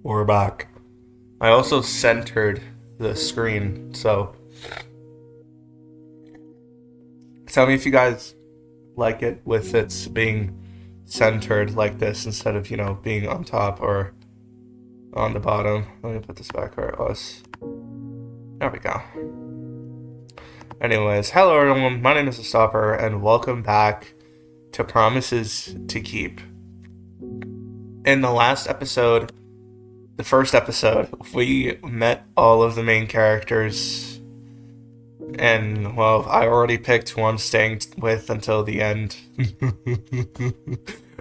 We're back. I also centered the screen, so tell me if you guys like it with its being centered like this instead of, being on top or on the bottom. Let me put this back where it was. There we go. Anyways, hello everyone, my name is the Stopper, and welcome back to Promises to Keep. In the last episode, the first episode, we met all of the main characters, and, well, I already picked who I'm staying with until the end.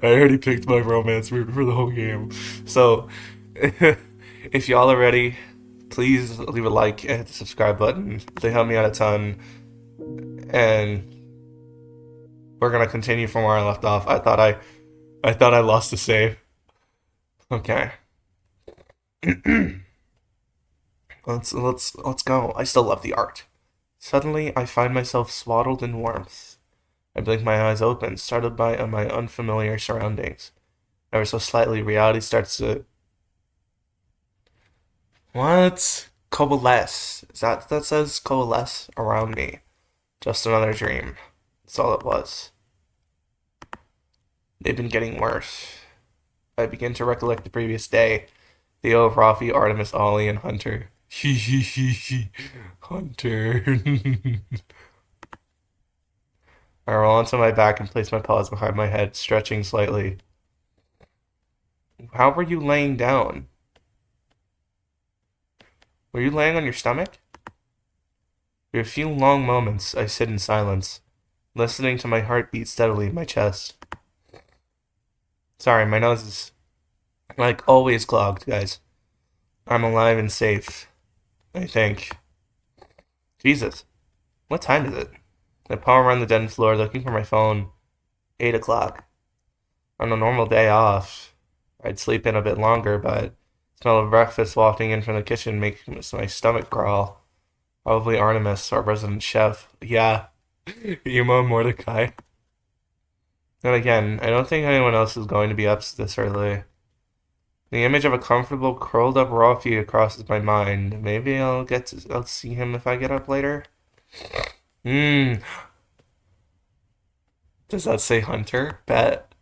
I already picked my romance route for the whole game. So, if y'all are ready, please leave a like and hit the subscribe button. They help me out a ton. And we're gonna continue from where I left off. I thought I lost the save. Okay. Let's go. I still love the art. Suddenly, I find myself swaddled in warmth. I blink my eyes open, startled by my unfamiliar surroundings. Ever so slightly, reality starts to. What? Coalesce. Is that says coalesce around me? Just another dream. That's all it was. They've been getting worse. I begin to recollect the previous day. Theo, Rafi, Artemis, Ollie, and Hunter. Hunter. I roll onto my back and place my paws behind my head, stretching slightly. How were you laying down? Were you laying on your stomach? For a few long moments, I sit in silence, listening to my heart beat steadily in my chest. Sorry, my nose is, like, always clogged, guys. I'm alive and safe, I think. Jesus, what time is it? I paw around the den floor looking for my phone. 8 o'clock. On a normal day off, I'd sleep in a bit longer, but the smell of breakfast wafting in from the kitchen makes my stomach crawl. Probably Artemis, our resident chef. Yeah, Emo Mordecai. And again, I don't think anyone else is going to be up this early. The image of a comfortable, curled up Rafi crosses my mind. Maybe I'll see him if I get up later. Does that say Hunter? Bet.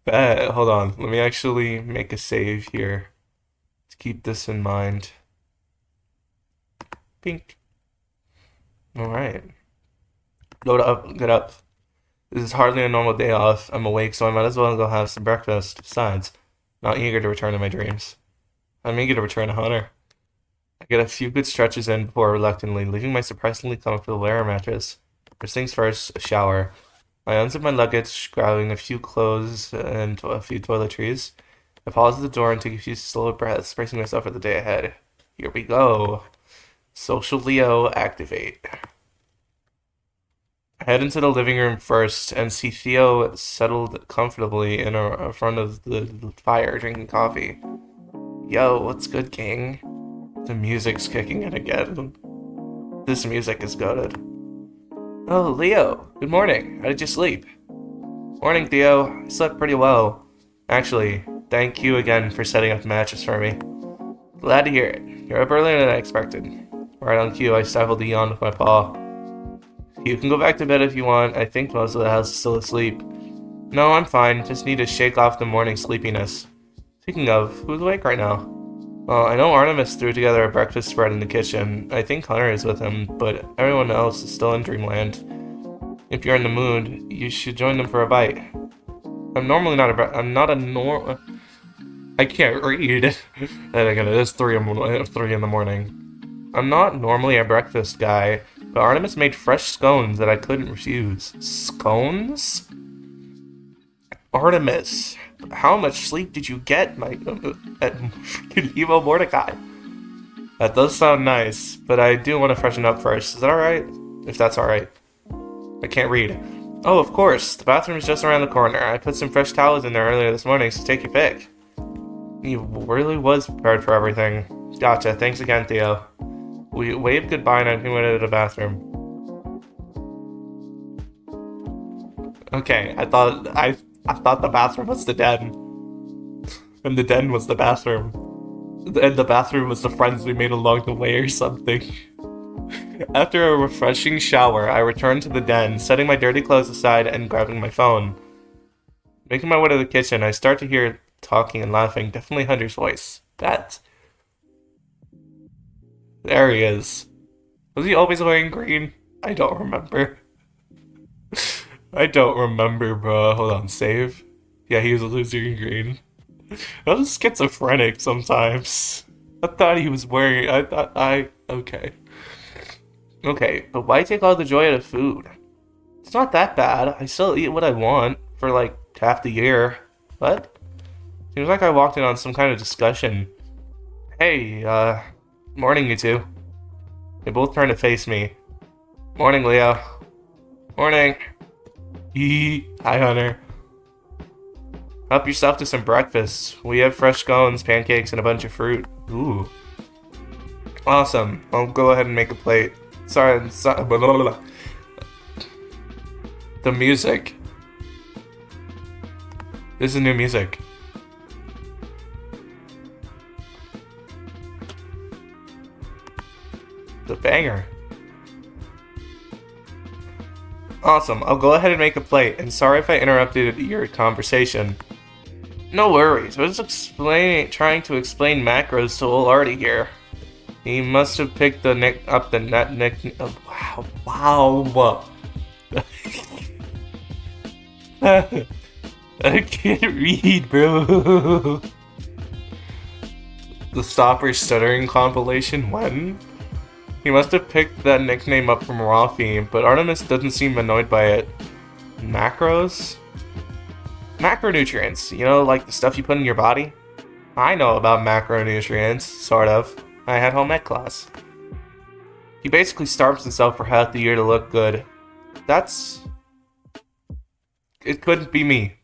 Bet. Hold on. Let me actually make a save here to keep this in mind. Pink. Alright. Get up. This is hardly a normal day off. I'm awake, so I might as well go have some breakfast. Besides, not eager to return to my dreams. I'm eager to return to Hunter. I get a few good stretches in before reluctantly leaving my surprisingly comfortable air mattress. First things first, a shower. I unzip my luggage, grabbing a few clothes and a few toiletries. I pause at the door and take a few slow breaths, bracing myself for the day ahead. Here we go. Social Leo, activate. I head into the living room first and see Theo settled comfortably in front of the fire, drinking coffee. Yo, what's good, King? The music's kicking in again. This music is goated. Oh, Leo, good morning. How did you sleep? Morning, Theo. I slept pretty well. Actually, thank you again for setting up the mattress for me. Glad to hear it. You're up earlier than I expected. Right on cue, I stifled a yawn with my paw. You can go back to bed if you want. I think most of the house is still asleep. No, I'm fine. Just need to shake off the morning sleepiness. Speaking of, who's awake right now? Well, I know Artemis threw together a breakfast spread in the kitchen. I think Hunter is with him, but everyone else is still in dreamland. If you're in the mood, you should join them for a bite. I'm normally not I'm not a I can't read. And again, it is 3 in the morning. I'm not normally a breakfast guy, but Artemis made fresh scones that I couldn't refuse. Scones? Artemis, how much sleep did you get, my Evo Mordecai? That does sound nice, but I do want to freshen up first. Is that alright? If that's alright. I can't read. Oh, of course. The bathroom is just around the corner. I put some fresh towels in there earlier this morning, so take your pick. He really was prepared for everything. Gotcha. Thanks again, Theo. We waved goodbye and I went to the bathroom. Okay, I thought the bathroom was the den, and the den was the bathroom, and the bathroom was the friends we made along the way or something. After a refreshing shower, I returned to the den, setting my dirty clothes aside and grabbing my phone. Making my way to the kitchen, I start to hear talking and laughing. Definitely Hunter's voice. There he is. Was he always wearing green? I don't remember. I don't remember, bro. Hold on, save. Yeah, he was a loser in green. I was schizophrenic sometimes. I thought he was wearing. Okay. Okay, but why take all the joy out of food? It's not that bad. I still eat what I want for like half the year. What? Seems like I walked in on some kind of discussion. Hey, morning, you two. They both turn to face me. Morning, Leo. Morning. Hi, Hunter. Help yourself to some breakfast. We have fresh scones, pancakes, and a bunch of fruit. Ooh. Awesome. I'll go ahead and make a plate. Sorry, blah, blah, blah, blah. The music. This is new music. The banger. Awesome. I'll go ahead and make a plate, and sorry if I interrupted your conversation. No worries. I was trying to explain macros to old Artie here. He must have picked the nick. Wow. I can't read, bro. The Stopper Stuttering compilation? When? He must have picked that nickname up from Rafi, but Artemis doesn't seem annoyed by it. Macros? Macronutrients, you know, like the stuff you put in your body? I know about macronutrients, sort of. I had home ec class. He basically starves himself for half the year to look good. It couldn't be me.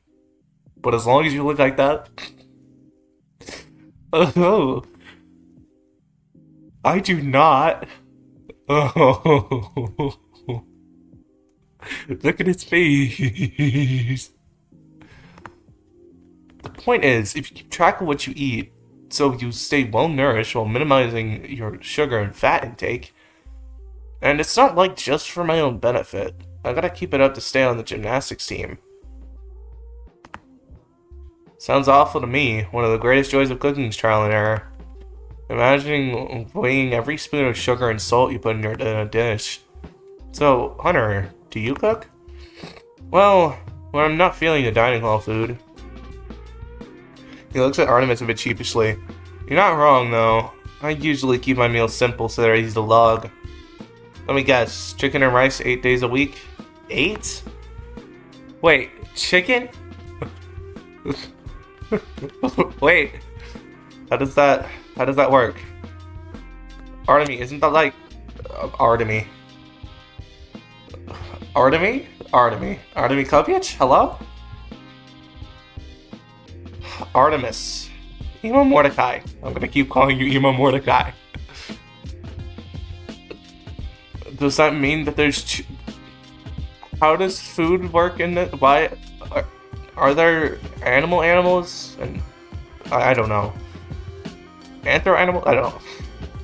But as long as you look like that... Oh... I do not. Oh... Look at his face. The point is, if you keep track of what you eat, so you stay well nourished while minimizing your sugar and fat intake, and it's not like just for my own benefit. I gotta keep it up to stay on the gymnastics team. Sounds awful to me. One of the greatest joys of cooking is trial and error. Imagining weighing every spoon of sugar and salt you put in a dish. So, Hunter, do you cook? Well, when I'm not feeling the dining hall food. He looks at Artemis a bit sheepishly. You're not wrong, though. I usually keep my meals simple so they're easy to log. Let me guess, chicken and rice 8 days a week? 8? Wait, chicken? Wait, how does that work? Artemy, isn't that like Artemy? Artemy Kopic? Hello? Artemis. Emo Mordecai. I'm gonna keep calling you Emo Mordecai. Does that mean that there's... How does food work in it? Why... Are there animals? And I don't know. Anthro-animal? I don't know.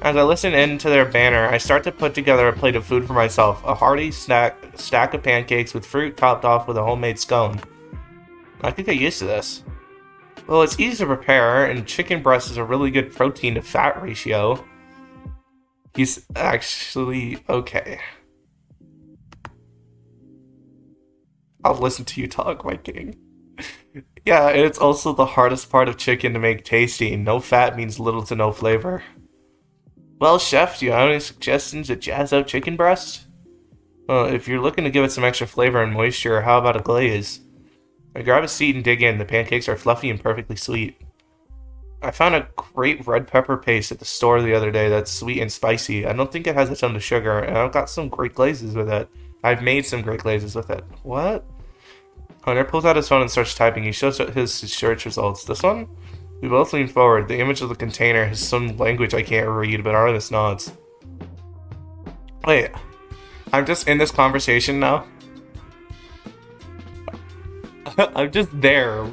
As I listen into their banner, I start to put together a plate of food for myself. A hearty stack of pancakes with fruit topped off with a homemade scone. I could get used to this. Well, it's easy to prepare, and chicken breast is a really good protein to fat ratio. He's actually okay. I'll listen to you talk, my king. Yeah, and it's also the hardest part of chicken to make tasty. No fat means little to no flavor. Well, chef, do you have any suggestions to jazz up chicken breast? Well, if you're looking to give it some extra flavor and moisture, how about a glaze? I grab a seat and dig in. The pancakes are fluffy and perfectly sweet. I found a great red pepper paste at the store the other day that's sweet and spicy. I don't think it has a ton of sugar, and I've got some great glazes with it. I've made some great glazes with it. What? Hunter pulls out his phone and starts typing. He shows his search results. This one? We both lean forward. The image of the container has some language I can't read, but Artemis nods. Wait, I'm just in this conversation now? I'm just there.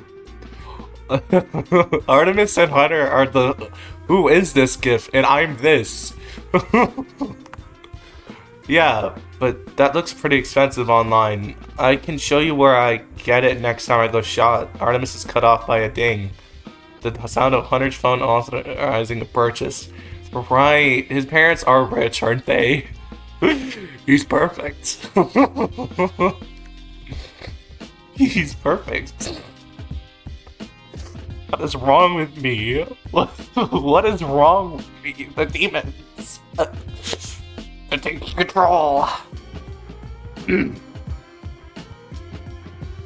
Artemis and Hunter are the who is this gift, and I'm this. Yeah, but that looks pretty expensive online. I can show you where I get it next time I go shot. Artemis is cut off by a ding. The sound of Hunter's phone authorizing a purchase. Right, his parents are rich, aren't they? He's perfect. He's perfect. What is wrong with me? What is wrong with me? The demons. They're taking control.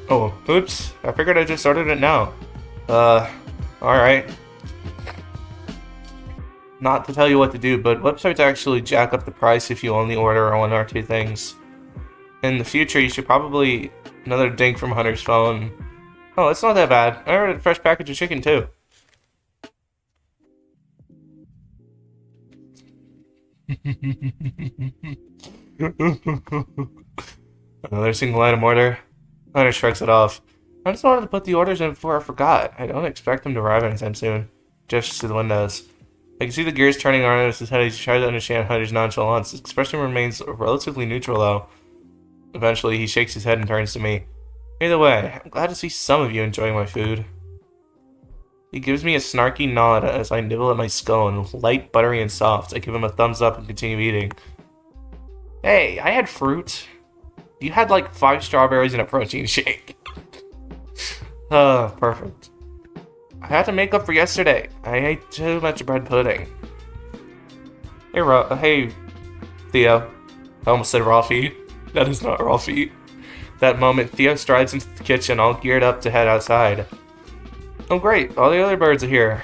Oh, oops. I figured I just ordered it now. Alright. Not to tell you what to do, but websites actually jack up the price if you only order one or two things. In the future, you should probably... Another ding from Hunter's phone. Oh, it's not that bad. I ordered a fresh package of chicken, too. Another single item order. Hunter shrugs it off. I just wanted to put the orders in before I forgot. I don't expect them to arrive anytime soon. Gestures to the windows. I can see the gears turning on his head as he tries to understand Hunter's nonchalance. His expression remains relatively neutral, though. Eventually, he shakes his head and turns to me. Either way, I'm glad to see some of you enjoying my food. He gives me a snarky nod as I nibble at my scone, light, buttery, and soft. I give him a thumbs up and continue eating. Hey, I had fruit. You had like 5 strawberries and a protein shake. Perfect. I had to make up for yesterday. I ate too much bread pudding. Hey, Theo. I almost said Rafi. That is not Rafi. That moment, Theo strides into the kitchen, all geared up to head outside. Oh great, all the other birds are here.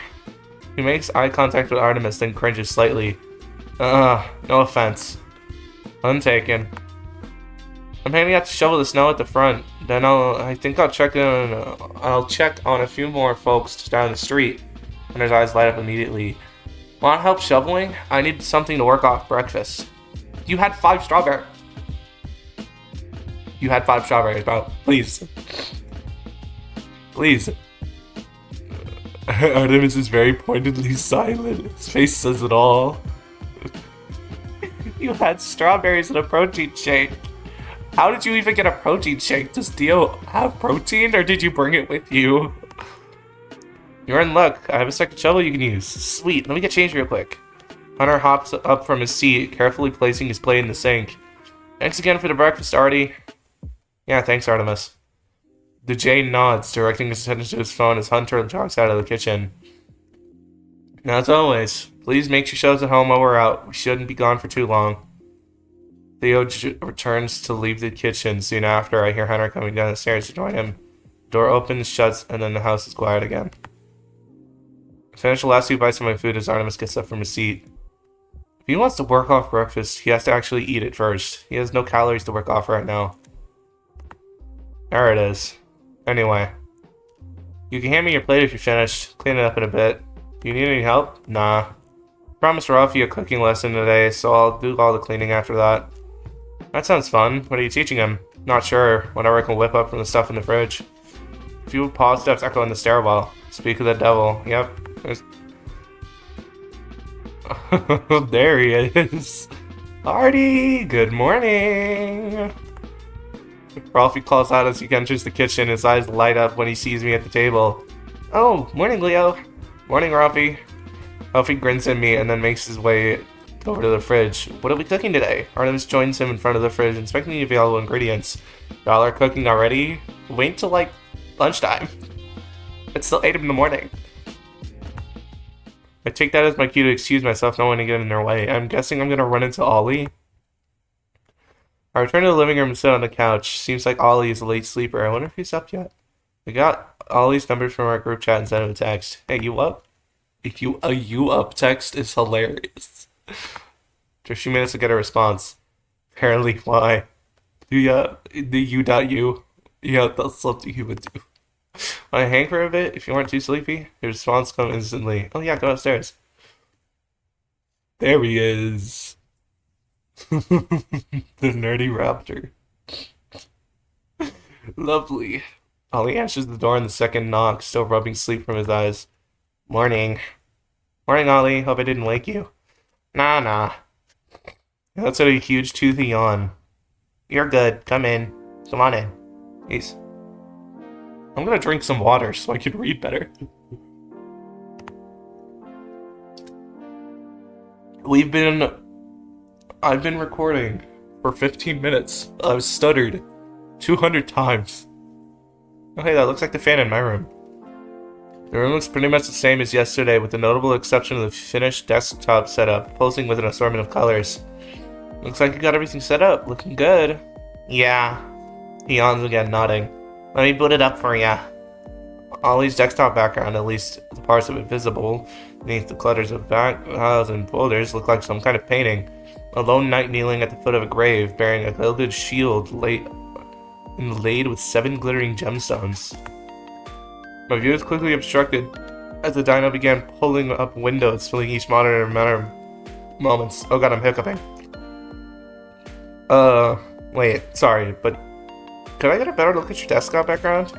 He makes eye contact with Artemis, then cringes slightly. No offense. Untaken. I'm handing out to shovel the snow at the front. Then I'll check on a few more folks down the street. And his eyes light up immediately. Want help shoveling? I need something to work off breakfast. You had 5 strawberries. You had 5 strawberries, bro. Please. Please. Artemis is very pointedly silent. His face says it all. You had strawberries and a protein shake. How did you even get a protein shake? Does Theo have protein, or did you bring it with you? You're in luck. I have a second shovel you can use. Sweet. Let me get changed real quick. Hunter hops up from his seat, carefully placing his plate in the sink. Thanks again for the breakfast, Artie. Yeah, thanks, Artemis. The J nods, directing his attention to his phone as Hunter jogs out of the kitchen. Now, as always, please make sure shows at home while we're out. We shouldn't be gone for too long. Theo returns to leave the kitchen. Soon after, I hear Hunter coming down the stairs to join him. The door opens, shuts, and then the house is quiet again. I finish the last 2 bites of my food as Artemis gets up from his seat. If he wants to work off breakfast, he has to actually eat it first. He has no calories to work off right now. There it is. Anyway. You can hand me your plate if you're finished. Clean it up in a bit. Do you need any help? Nah. Promised Rafi a cooking lesson today, so I'll do all the cleaning after that. That sounds fun. What are you teaching him? Not sure. Whatever I can whip up from the stuff in the fridge. A few pause steps echo in the stairwell. Speak of the devil. Yep. There he is. Artie! Good morning! Ralphie calls out as he enters the kitchen. His eyes light up when he sees me at the table. Oh, morning, Leo. Morning, Ralphie. Ralphie grins at me and then makes his way over to the fridge. What are we cooking today? Artemis joins him in front of the fridge, inspecting the available ingredients. Y'all are cooking already? Wait till, like, lunchtime. It's still 8 in the morning. I take that as my cue to excuse myself, not wanting to get in their way. I'm guessing I'm gonna run into Ollie. I return to the living room and sit on the couch. Seems like Ollie is a late sleeper. I wonder if he's up yet. I got Ollie's number from our group chat and sent him a text. Hey, you up? You up text is hilarious. Took a few minutes to get a response. Apparently, why? The you. Yeah, that's something you would do. Want to hang for a bit if you weren't too sleepy? Your response comes instantly. Oh yeah, go upstairs. There he is. The nerdy raptor. Lovely. Ollie answers the door on the second knock, still rubbing sleep from his eyes. Morning. Morning, Ollie. Hope I didn't wake you. Nah. That's a huge toothy yawn. You're good. Come in. Come on in. Peace. I'm gonna drink some water so I can read better. I've been recording for 15 minutes. I've stuttered 200 times. Oh hey, that looks like the fan in my room. The room looks pretty much the same as yesterday, with the notable exception of the finished desktop setup, posing with an assortment of colors. Looks like you got everything set up. Looking good. Yeah. He yawns again, nodding. Let me boot it up for ya. Ollie's desktop background, at least the parts of it visible beneath the clutters of backgrounds and folders, look like some kind of painting. A lone knight kneeling at the foot of a grave, bearing a gilded shield inlaid with 7 glittering gemstones. My view is quickly obstructed as the dino began pulling up windows, filling each monitor in a matter of moments. Oh god, I'm hiccuping. Wait, sorry, but could I get a better look at your desktop background?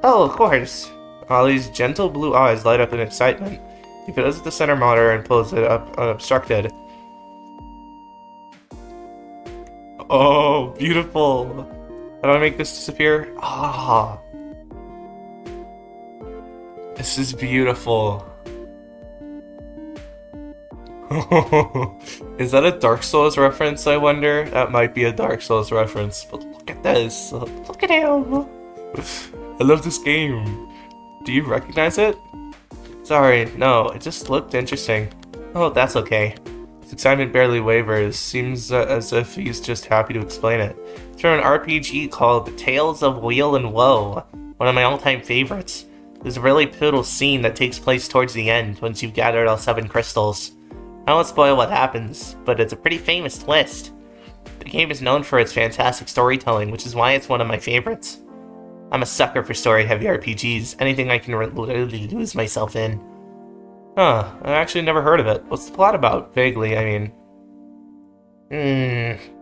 Oh, of course. Ollie's gentle blue eyes light up in excitement. He fiddles with the center monitor and pulls it up unobstructed. Oh, beautiful. How do I make this disappear? Ah. This is beautiful. Is that a Dark Souls reference, I wonder? That might be a Dark Souls reference, but look at this. Look at him. I love this game. Do you recognize it? Sorry, no, it just looked interesting. Oh, that's okay. His excitement barely wavers. Seems as if he's just happy to explain it. It's from an RPG called Tales of Wheel and Woe, one of my all-time favorites. There's a really pivotal scene that takes place towards the end, once you've gathered all 7 crystals. I won't spoil what happens, but it's a pretty famous twist. The game is known for its fantastic storytelling, which is why it's one of my favorites. I'm a sucker for story-heavy RPGs, anything I can literally lose myself in. Huh, I actually never heard of it. What's the plot about? Vaguely, I mean.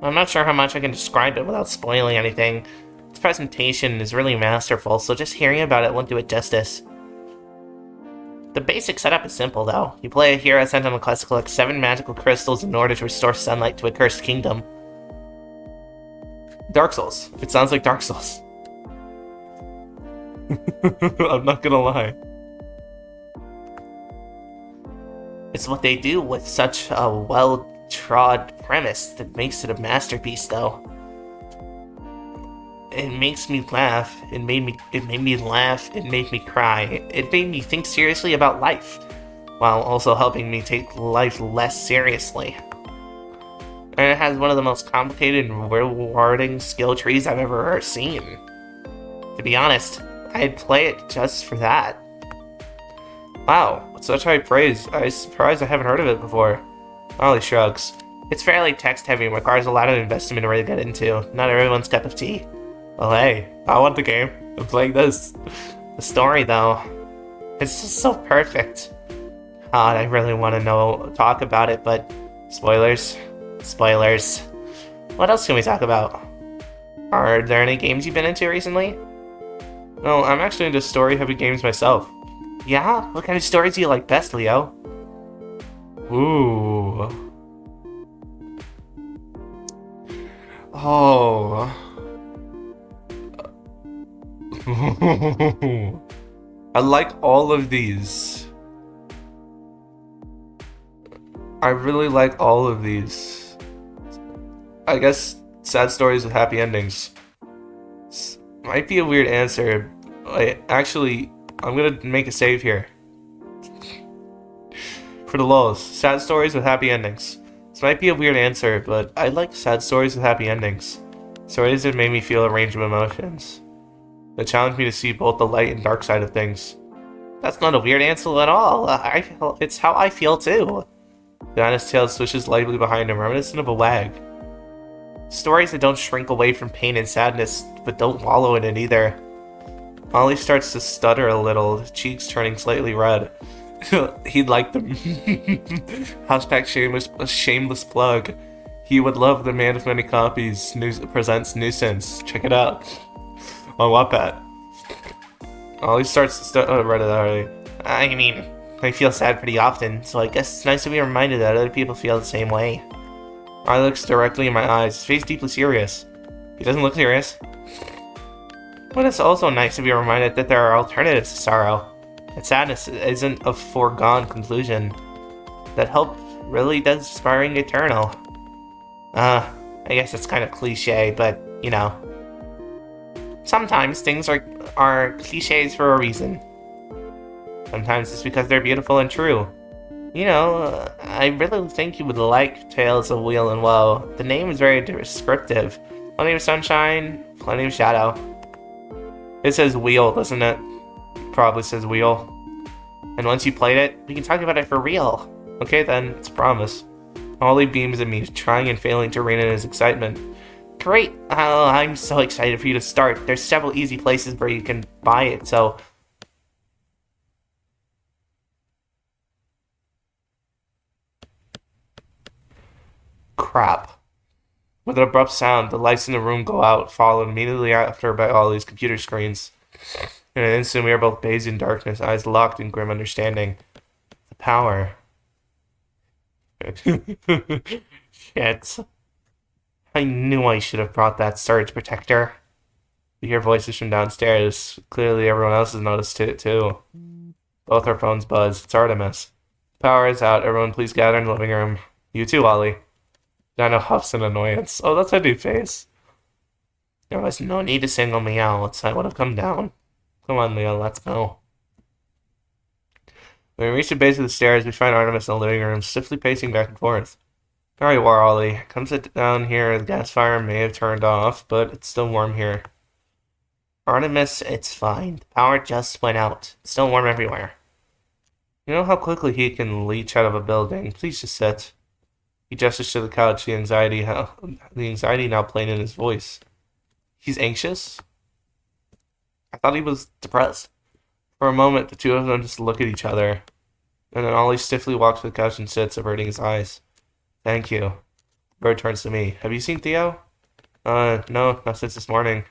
I'm not sure how much I can describe it without spoiling anything. Its presentation is really masterful, so just hearing about it won't do it justice. The basic setup is simple, though. You play a hero sent on a quest to collect 7 magical crystals in order to restore sunlight to a cursed kingdom. Dark Souls. It sounds like Dark Souls. I'm not gonna lie. It's what they do with such a well-trod premise that makes it a masterpiece, though. It makes me laugh. It made me laugh. It made me cry. It made me think seriously about life, while also helping me take life less seriously. And it has one of the most complicated and rewarding skill trees I've ever seen. To be honest, I'd play it just for that. Wow, with such high praise, I'm surprised I haven't heard of it before. Ollie shrugs. It's fairly text-heavy and requires a lot of investment to really get into. Not everyone's cup of tea. Well, hey, I want the game. I'm playing this. The story, though, it's just so perfect. God, I really want to talk about it, but spoilers. Spoilers. What else can we talk about? Are there any games you've been into recently? No, I'm actually into story-heavy games myself. Yeah? What kind of stories do you like best, Leo? Ooh. Oh. I like all of these. I really like all of these. I guess sad stories with happy endings. Might be a weird answer. Wait, actually, I'm gonna make a save here. For the lulz, sad stories with happy endings. This might be a weird answer, but I like sad stories with happy endings. Stories that made me feel a range of emotions. That challenged me to see both the light and dark side of things. That's not a weird answer at all. It's how I feel too. Diana's tail swishes lightly behind him, reminiscent of a wag. Stories that don't shrink away from pain and sadness, but don't wallow in it either. Ollie starts to stutter a little, his cheeks turning slightly red. He'd like them. Hashtag shameless plug. He would love The Man of Many Copies presents Nuisance. Check it out on Wattpad. Ollie starts to read it already. I mean, I feel sad pretty often, so I guess it's nice to be reminded that other people feel the same way. Ollie looks directly in my eyes, his face deeply serious. He doesn't look serious. But it's also nice to be reminded that there are alternatives to sorrow. That sadness isn't a foregone conclusion. That hope really does spring eternal. I guess it's kind of cliche, but, you know. Sometimes things are cliches for a reason. Sometimes it's because they're beautiful and true. You know, I really think you would like Tales of Wheel and Woe. The name is very descriptive. Plenty of sunshine, plenty of shadow. It says wheel, doesn't it? Probably says wheel. And once you played it, we can talk about it for real. Okay then, it's a promise. Ollie beams at me, trying and failing to rein in his excitement. Great! Oh, I'm so excited for you to start. There's several easy places where you can buy it, so... Crap. With an abrupt sound, the lights in the room go out, followed immediately after by Ollie's computer screens. In an instant, we are both bathed in darkness, eyes locked in grim understanding. The power. Shit. I knew I should have brought that surge protector. We hear voices from downstairs. Clearly everyone else has noticed it too. Both our phones buzz. It's Artemis. The power is out. Everyone please gather in the living room. You too, Ollie. Dino huffs in annoyance. Oh, that's a new face. There was no need to single me out. I would have come down. Come on, Leo, let's go. When we reach the base of the stairs, we find Artemis in the living room, stiffly pacing back and forth. There you are, Ollie. Come sit down here. The gas fire may have turned off, but it's still warm here. Artemis, it's fine. The power just went out. It's still warm everywhere. You know how quickly he can leach out of a building. Please just sit. He gestures to the couch, the anxiety now plain in his voice. He's anxious? I thought he was depressed. For a moment, the two of them just look at each other. And then Ollie stiffly walks to the couch and sits, averting his eyes. Thank you. Bird turns to me. Have you seen Theo? No, not since this morning.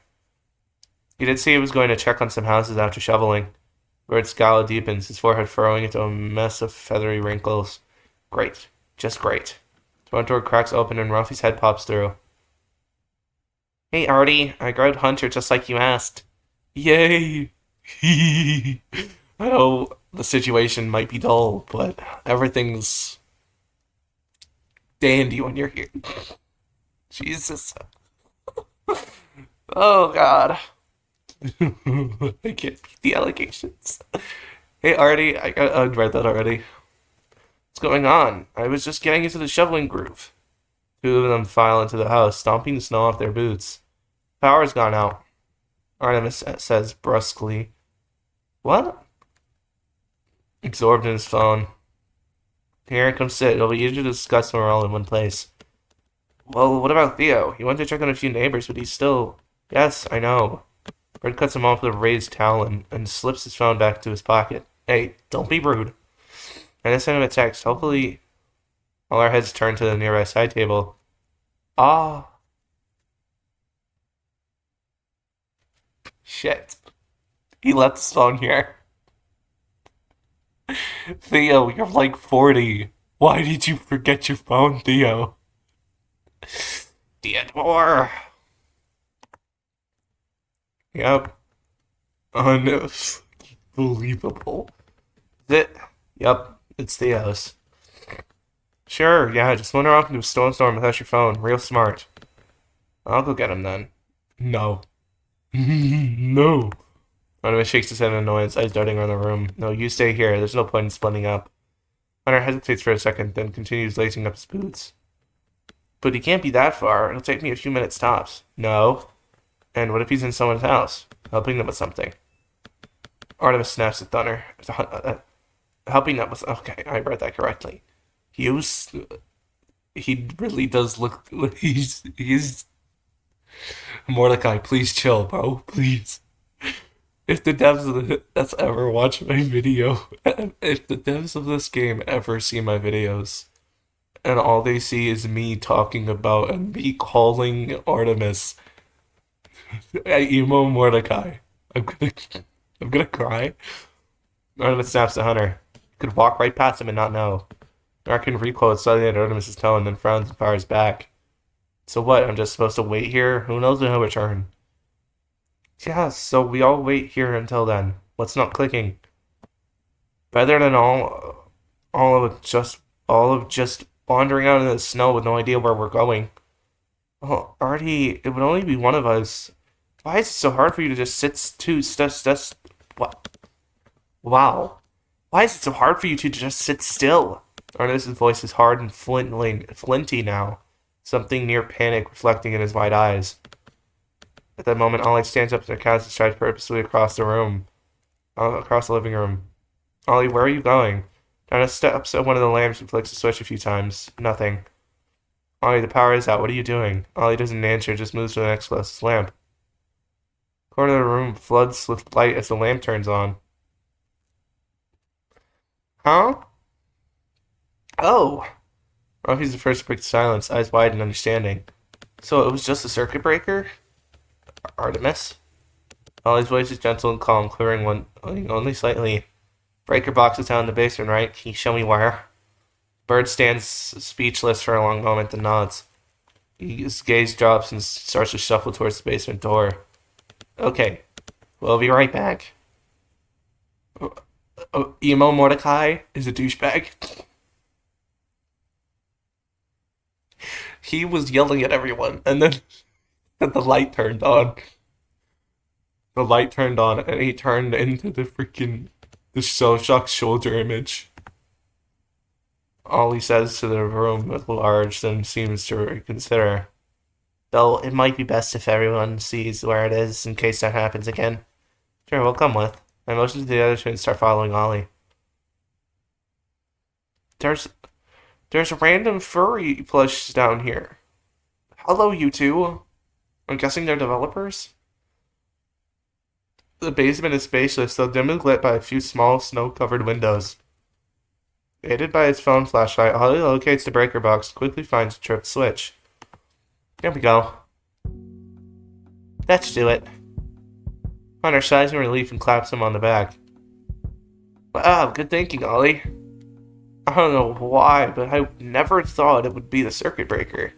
He did say he was going to check on some houses after shoveling. Bird's scowl deepens, his forehead furrowing into a mess of feathery wrinkles. Great. Just great. The front door cracks open and Ralphie's head pops through. Hey, Artie. I grabbed Hunter just like you asked. Yay! I know the situation might be dull, but everything's dandy when you're here. Jesus. Oh, God. I can't beat the allegations. Hey, Artie, I read that already. What's going on? I was just getting into the shoveling groove. Two of them file into the house, stomping the snow off their boots. Power's gone out. Artemis says brusquely. What? Absorbed in his phone. Here, come sit. It'll be easier to discuss when we're all in one place. Well, what about Theo? He went to check on a few neighbors, but he's still... Yes, I know. Bird cuts him off with a raised towel and slips his phone back to his pocket. Hey, don't be rude. And I sent him a text. Hopefully, all our heads turn to the nearby side table. Ah. Shit. He left his phone here. Theo, you're like 40. Why did you forget your phone, Theo? Theodore. Yep. Unbelievable. Is it? Yep, it's Theo's. Sure, yeah, just wander off into a storm without your phone. Real smart. I'll go get him then. No. No. Hunter shakes his head in annoyance, eyes darting around the room. No, you stay here. There's no point in splitting up. Hunter hesitates for a second, then continues lacing up his boots. But he can't be that far. It'll take me a few minutes tops. No. And what if he's in someone's house, helping them with something? Artemis snaps at Thunder. Helping them with... Okay, I read that correctly. He really does look... He's... Mordecai, please chill, bro. Please. If the devs of that's ever watched my video, if the devs of this game ever see my videos, and all they see is me talking about and me calling Artemis emo Mordecai, I'm I'm gonna cry. Artemis snaps at Hunter. You could walk right past him and not know. Narkin recoils suddenly at Artemis' tone, then frowns and fires back. So what? I'm just supposed to wait here? Who knows when he'll return? Yeah, so we all wait here until then. What's not clicking? Better than all of just wandering out in the snow with no idea where we're going. Well, Artie, it would only be one of us. Why is it so hard for you to just what? Wow. Why is it so hard for you to just sit still? Artemis' voice is hard and flinty now, something near panic reflecting in his wide eyes. At that moment, Ollie stands up and casts his stride purposely across the living room. Ollie, where are you going? Donna steps at one of the lamps and flicks the switch a few times. Nothing. Ollie, the power is out. What are you doing? Ollie doesn't answer, just moves to the next closest lamp. Corner of the room floods with light as the lamp turns on. Huh? Oh! Ruffy's the first to break the silence, eyes wide in understanding. So it was just a circuit breaker? Artemis? Ollie's voice is gentle and calm, quivering only slightly. Breaker box is down in the basement, right? Can you show me where? Bird stands speechless for a long moment and nods. His gaze drops and starts to shuffle towards the basement door. Okay, we'll be right back. Emo Mordecai is a douchebag. He was yelling at everyone, and then the light turned on. The light turned on, and he turned into the shell-shocked shoulder image. All he says to the room at large then seems to reconsider. Though it might be best if everyone sees where it is in case that happens again. Sure, we'll come with. I motion to the other two and start following Ollie. There's a random furry plush down here. Hello, you two. I'm guessing they're developers? The basement is spacious, though dimly lit by a few small, snow-covered windows. Aided by his phone flashlight, Ollie locates the breaker box and quickly finds a tripped switch. There we go. That should do it. Hunter sighs in relief and claps him on the back. Wow, good thinking, Ollie. I don't know why, but I never thought it would be the circuit breaker.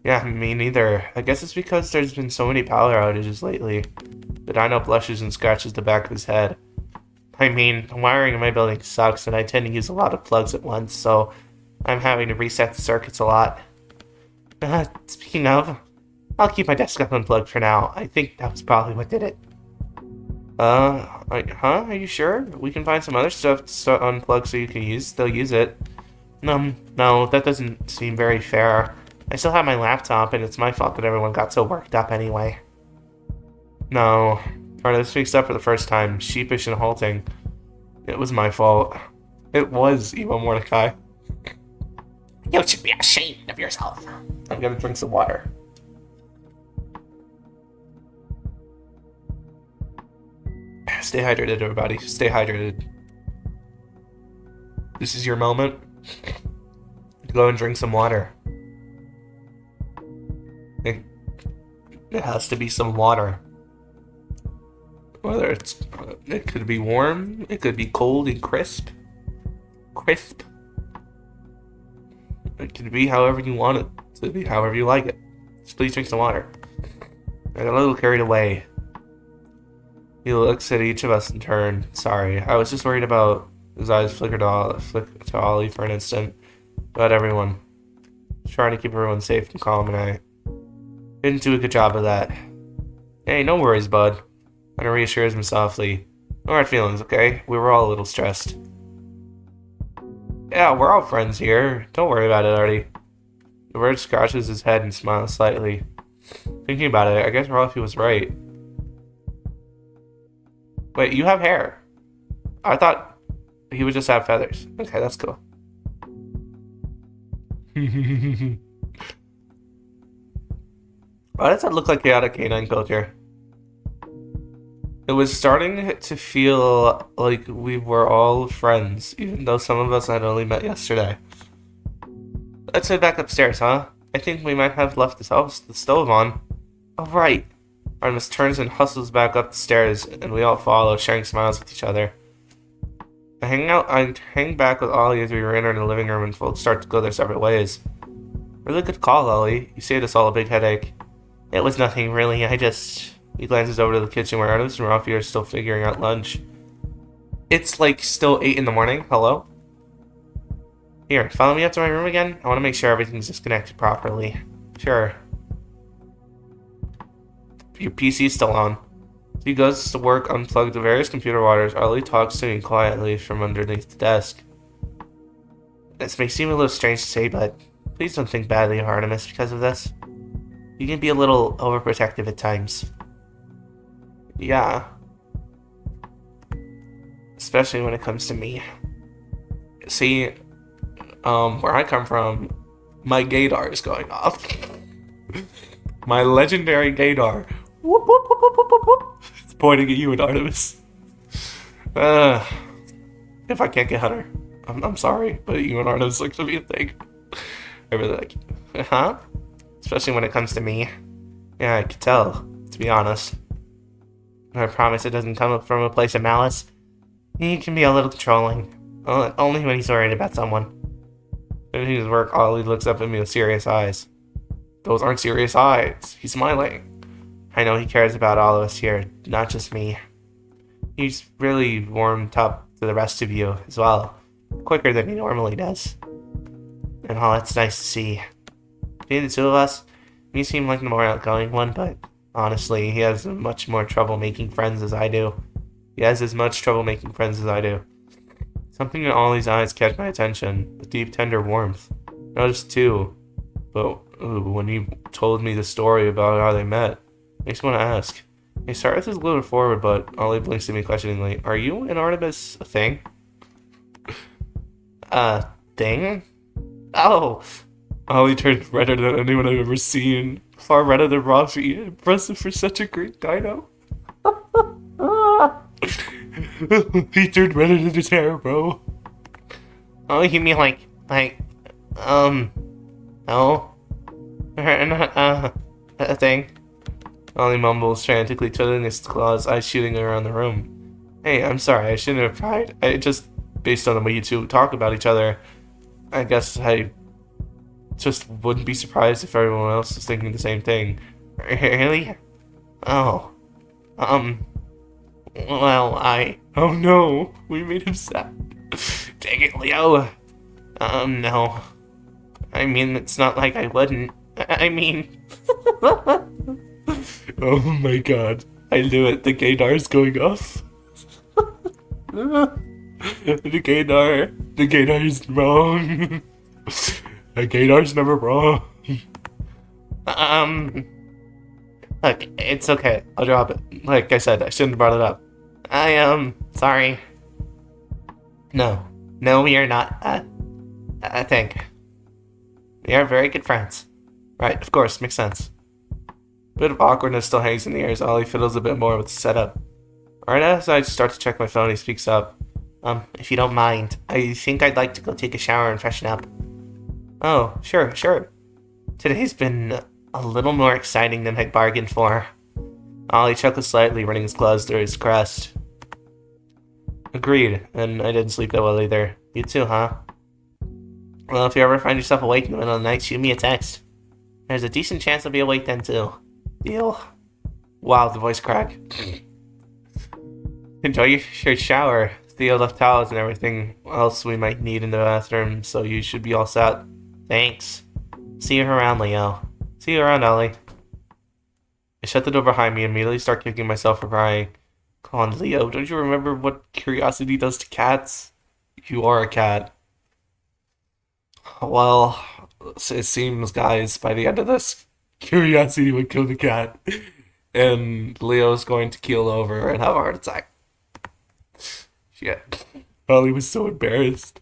Yeah, me neither. I guess it's because there's been so many power outages lately. The dino blushes and scratches the back of his head. I mean, the wiring in my building sucks, and I tend to use a lot of plugs at once, so I'm having to reset the circuits a lot. Speaking of, I'll keep my desktop unplugged for now. I think that was probably what did it. Are you sure? We can find some other stuff to unplug so you can still use it. No, that doesn't seem very fair. I still have my laptop, and it's my fault that everyone got so worked up anyway. No. Artemis speaks up for the first time, sheepish and halting. It was my fault. It was Emo Mordecai. You should be ashamed of yourself. I'm gonna drink some water. Stay hydrated, everybody. Stay hydrated. This is your moment. Go and drink some water. It has to be some water. Whether it could be warm, it could be cold and crisp. It can be however you want it to be, however you like it. Just please drink some water. I got a little carried away. He looks at each of us in turn. Sorry, I was just worried about... His eyes flicked to Ollie for an instant. About everyone. Trying to keep everyone safe and calm, and I didn't do a good job of that. Hey, no worries, bud. Hunter reassures him softly. No hard feelings, okay? We were all a little stressed. Yeah, we're all friends here. Don't worry about it, Artie. The bird scratches his head and smiles slightly. Thinking about it, I guess Ralphie was right. Wait, you have hair. I thought he would just have feathers. Okay, that's cool. Why does that look like chaotic canine culture? It was starting to feel like we were all friends, even though some of us had only met yesterday. Let's head back upstairs, huh? I think we might have left the stove on. Oh, right. Artemis turns and hustles back up the stairs, and we all follow, sharing smiles with each other. I hang back with Ollie as we enter the living room and folks start to go their separate ways. Really good call, Ollie. You saved us all a big headache. It was nothing, really. He glances over to the kitchen where Artemis and Ralphie are still figuring out lunch. It's like still 8 in the morning. Hello? Here, follow me up to my room again. I want to make sure everything's disconnected properly. Sure. Your PC's still on. He goes to work, unplug the various computer wires. Ollie talks to me quietly from underneath the desk. This may seem a little strange to say, but please don't think badly of Artemis because of this. You can be a little overprotective at times. Yeah. Especially when it comes to me. See, where I come from, my gaydar is going off. My legendary gaydar. Whoop, whoop, whoop, whoop, whoop, whoop. It's pointing at you and Artemis. If I can't get Hunter, I'm sorry, but you and Artemis like to be a thing. I really like it. Huh? Especially when it comes to me. Yeah, I could tell, to be honest. I promise it doesn't come from a place of malice. He can be a little controlling. Only when he's worried about someone. Finishing his work, Ollie looks up at me with serious eyes. Those aren't serious eyes. He's smiling. I know he cares about all of us here, not just me. He's really warmed up to the rest of you as well. Quicker than he normally does. And all that's nice to see. Between the two of us, me seem like the more outgoing one, but honestly, he has as much trouble making friends as I do. Something in Ollie's eyes catch my attention, a deep, tender warmth. Noticed too, but when he told me the story about how they met, makes me want to ask. He started a little forward, but Ollie blinks at me questioningly. Are you and Artemis a thing? A thing? Oh! Ollie turned redder than anyone I've ever seen. Far redder than Rafi. Impressive for such a great dino. He turned redder than his hair, bro. Oh, you mean no. Not, a thing. Ollie mumbles, frantically twiddling his claws, eyes shooting around the room. Hey, I'm sorry, I shouldn't have tried. Based on the way you two talk about each other, I guess I just wouldn't be surprised if everyone else is thinking the same thing. Really? Oh. Well, Oh no, we made him sad. Dang it, Leo. No. I mean, it's not like I wouldn't. I mean... Oh my god. I knew it. The gaydar's going off. The gaydar is wrong. The gaydar's never wrong. Look, it's okay. I'll drop it. Like I said, I shouldn't have brought it up. Sorry. No, we are not, I think. We are very good friends. Right, of course, makes sense. A bit of awkwardness still hangs in the air as Ollie fiddles a bit more with the setup. Right as I start to check my phone, he speaks up. If you don't mind, I think I'd like to go take a shower and freshen up. Oh, sure. Today's been a little more exciting than I bargained for. Ollie chuckles slightly, running his claws through his crest. Agreed, and I didn't sleep that well either. You too, huh? Well, if you ever find yourself awake in the middle of the night, shoot me a text. There's a decent chance I'll be awake then too. Deal? Wow, the voice crack. Enjoy your shower. Theo left towels and everything else we might need in the bathroom, so you should be all set. Thanks. See you around, Leo. See you around, Ollie. I shut the door behind me and immediately start kicking myself for crying. Come on, Leo, don't you remember what curiosity does to cats? You are a cat. Well, it seems, guys, by the end of this, curiosity would kill the cat. And Leo's going to keel over and have a heart attack. Shit. Ollie was so embarrassed.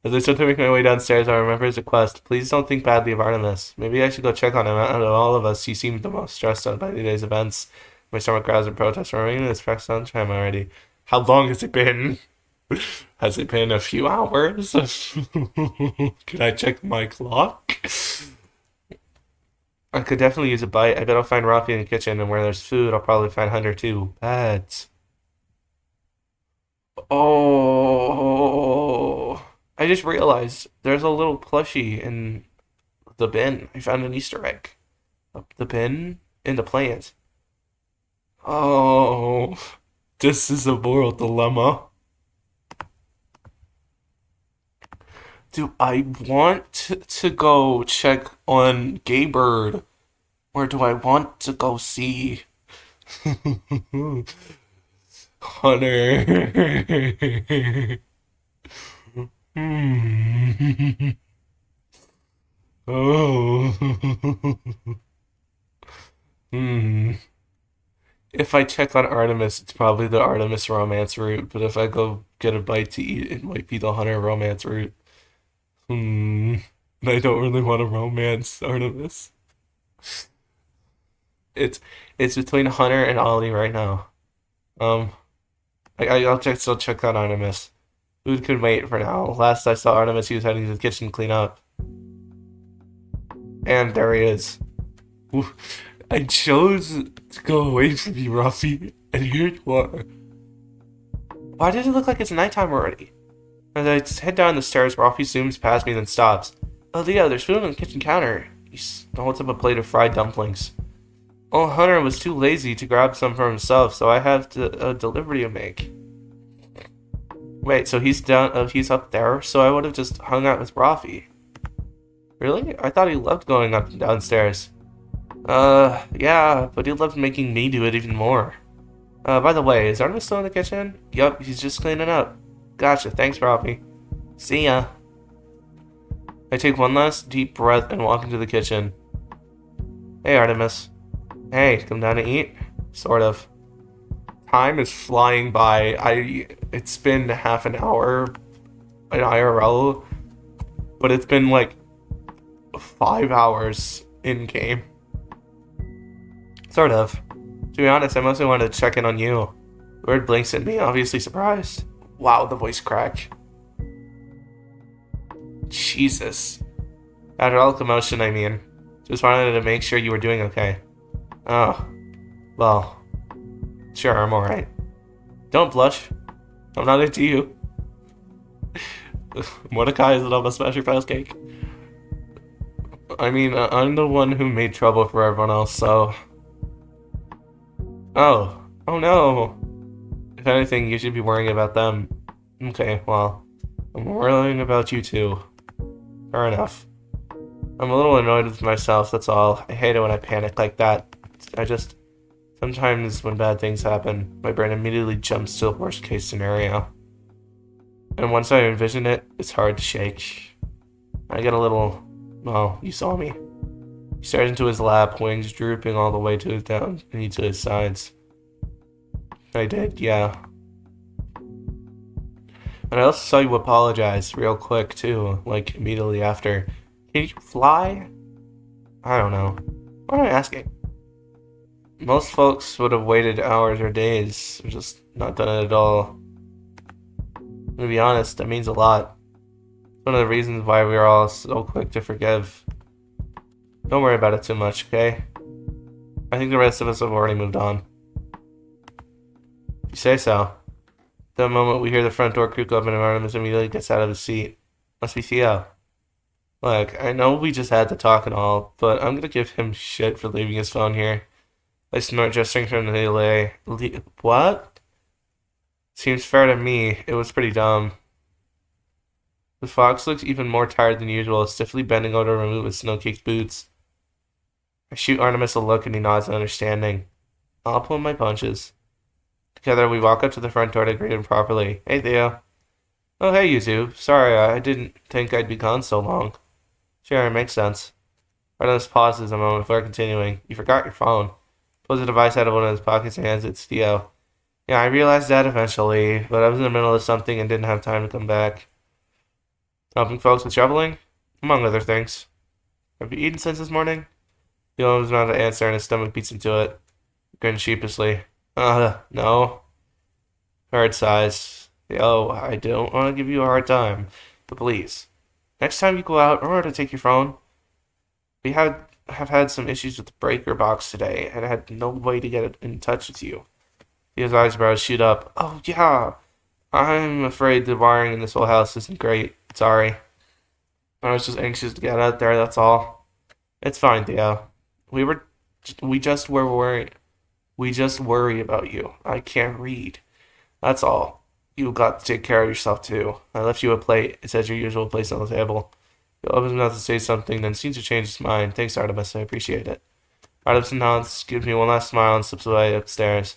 As I start to make my way downstairs, I remember his request. Please don't think badly of Artemis. Maybe I should go check on him. Out of all of us, he seemed the most stressed out by the day's events. My stomach growls in protest. We're in this fresh sunshine already. How long has it been? Has it been a few hours? Can I check my clock? I could definitely use a bite. I bet I'll find Rafi in the kitchen, and where there's food, I'll probably find Hunter too. Bats. Oh, I just realized there's a little plushie in the bin. I found an Easter egg. Up the bin in the plant. Oh, this is a moral dilemma. Do I want to go check on Gaybird, or do I want to go see Hunter? Hmm. Oh. Hmm. If I check on Artemis, it's probably the Artemis romance route, but if I go get a bite to eat, it might be the Hunter romance route. Hmm. I don't really want to romance Artemis. It's it's between Hunter and Ollie right now. Um, I'll still check on Artemis. Food can wait for now. Last I saw Artemis, he was heading to the kitchen to clean up. And there he is. I chose to go away from you, Ruffy, and here you are. Why does it look like it's nighttime already? As I head down the stairs, Ruffy zooms past me, then stops. Oh, Leo, there's food on the kitchen counter. He holds up a plate of fried dumplings. Oh, Hunter was too lazy to grab some for himself, so I have a delivery to make. Wait, so he's down? He's up there. So I would have just hung out with Rafi. Really? I thought he loved going up and downstairs. Yeah, but he loved making me do it even more. By the way, is Artemis still in the kitchen? Yup, he's just cleaning up. Gotcha, thanks, Rafi. See ya. I take one last deep breath and walk into the kitchen. Hey, Artemis. Hey, come down to eat? Sort of. Time is flying by. It's been half an hour in IRL, but it's been like 5 hours in game. Sort of. To be honest, I mostly wanted to check in on you. Bird blinks at me, obviously surprised. Wow, the voice crack. Jesus. After all the commotion, I mean. Just wanted to make sure you were doing okay. Oh. Well. Sure, I'm alright. Don't blush. I'm not into you. Mordecai is not a Smasher Pass cake. I mean, I'm the one who made trouble for everyone else, so... Oh. Oh no. If anything, you should be worrying about them. Okay, well, I'm worrying about you too. Fair enough. I'm a little annoyed with myself, that's all. I hate it when I panic like that. Sometimes when bad things happen, my brain immediately jumps to the worst case scenario. And once I envision it, it's hard to shake. I get a little... Well, you saw me. He stares into his lap, wings drooping all the way to his down and to his sides. I did, yeah. And I also saw you apologize real quick, too, like immediately after. Can you fly? I don't know. Why am I asking? Most folks would have waited hours or days, or just not done it at all. To be honest, that means a lot. It's one of the reasons why we are all so quick to forgive. Don't worry about it too much, okay? I think the rest of us have already moved on. If you say so. The moment we hear the front door creak open and Artemis immediately gets out of his seat. Must be Theo. Look, I know we just had to talk and all, but I'm gonna give him shit for leaving his phone here. I snort, gesturing from the delay. What? Seems fair to me. It was pretty dumb. The fox looks even more tired than usual, stiffly bending over to remove his snow-caked boots. I shoot Artemis a look and he nods in understanding. I'll pull my punches. Together, we walk up to the front door to greet him properly. Hey, Theo. Oh, hey, you two. Sorry, I didn't think I'd be gone so long. Sure, it makes sense. Artemis pauses a moment before continuing. You forgot your phone. Pulls the device out of one of his pockets and hands it to Theo. Yeah, I realized that eventually, but I was in the middle of something and didn't have time to come back. Helping folks with shoveling? Among other things. Have you eaten since this morning? Theo was about to answer and his stomach beats into it. He grinned sheepishly. No. Hard sighs. Theo, I don't want to give you a hard time, but please. Next time you go out, remember to take your phone. We had have had some issues with the breaker box today, and I had no way to get in touch with you. His eyebrows shoot up. Oh, yeah. I'm afraid the wiring in this whole house isn't great. Sorry. I was just anxious to get out there, that's all. It's fine, Theo. We were, we just were worried. We just worry about you. I can't read. That's all. You got to take care of yourself too. I left you a plate. It says your usual place on the table. He opens his mouth to say something, then seems to change his mind. Thanks, Artemis. I appreciate it. Artemis nods, gives me one last smile, and slips away upstairs.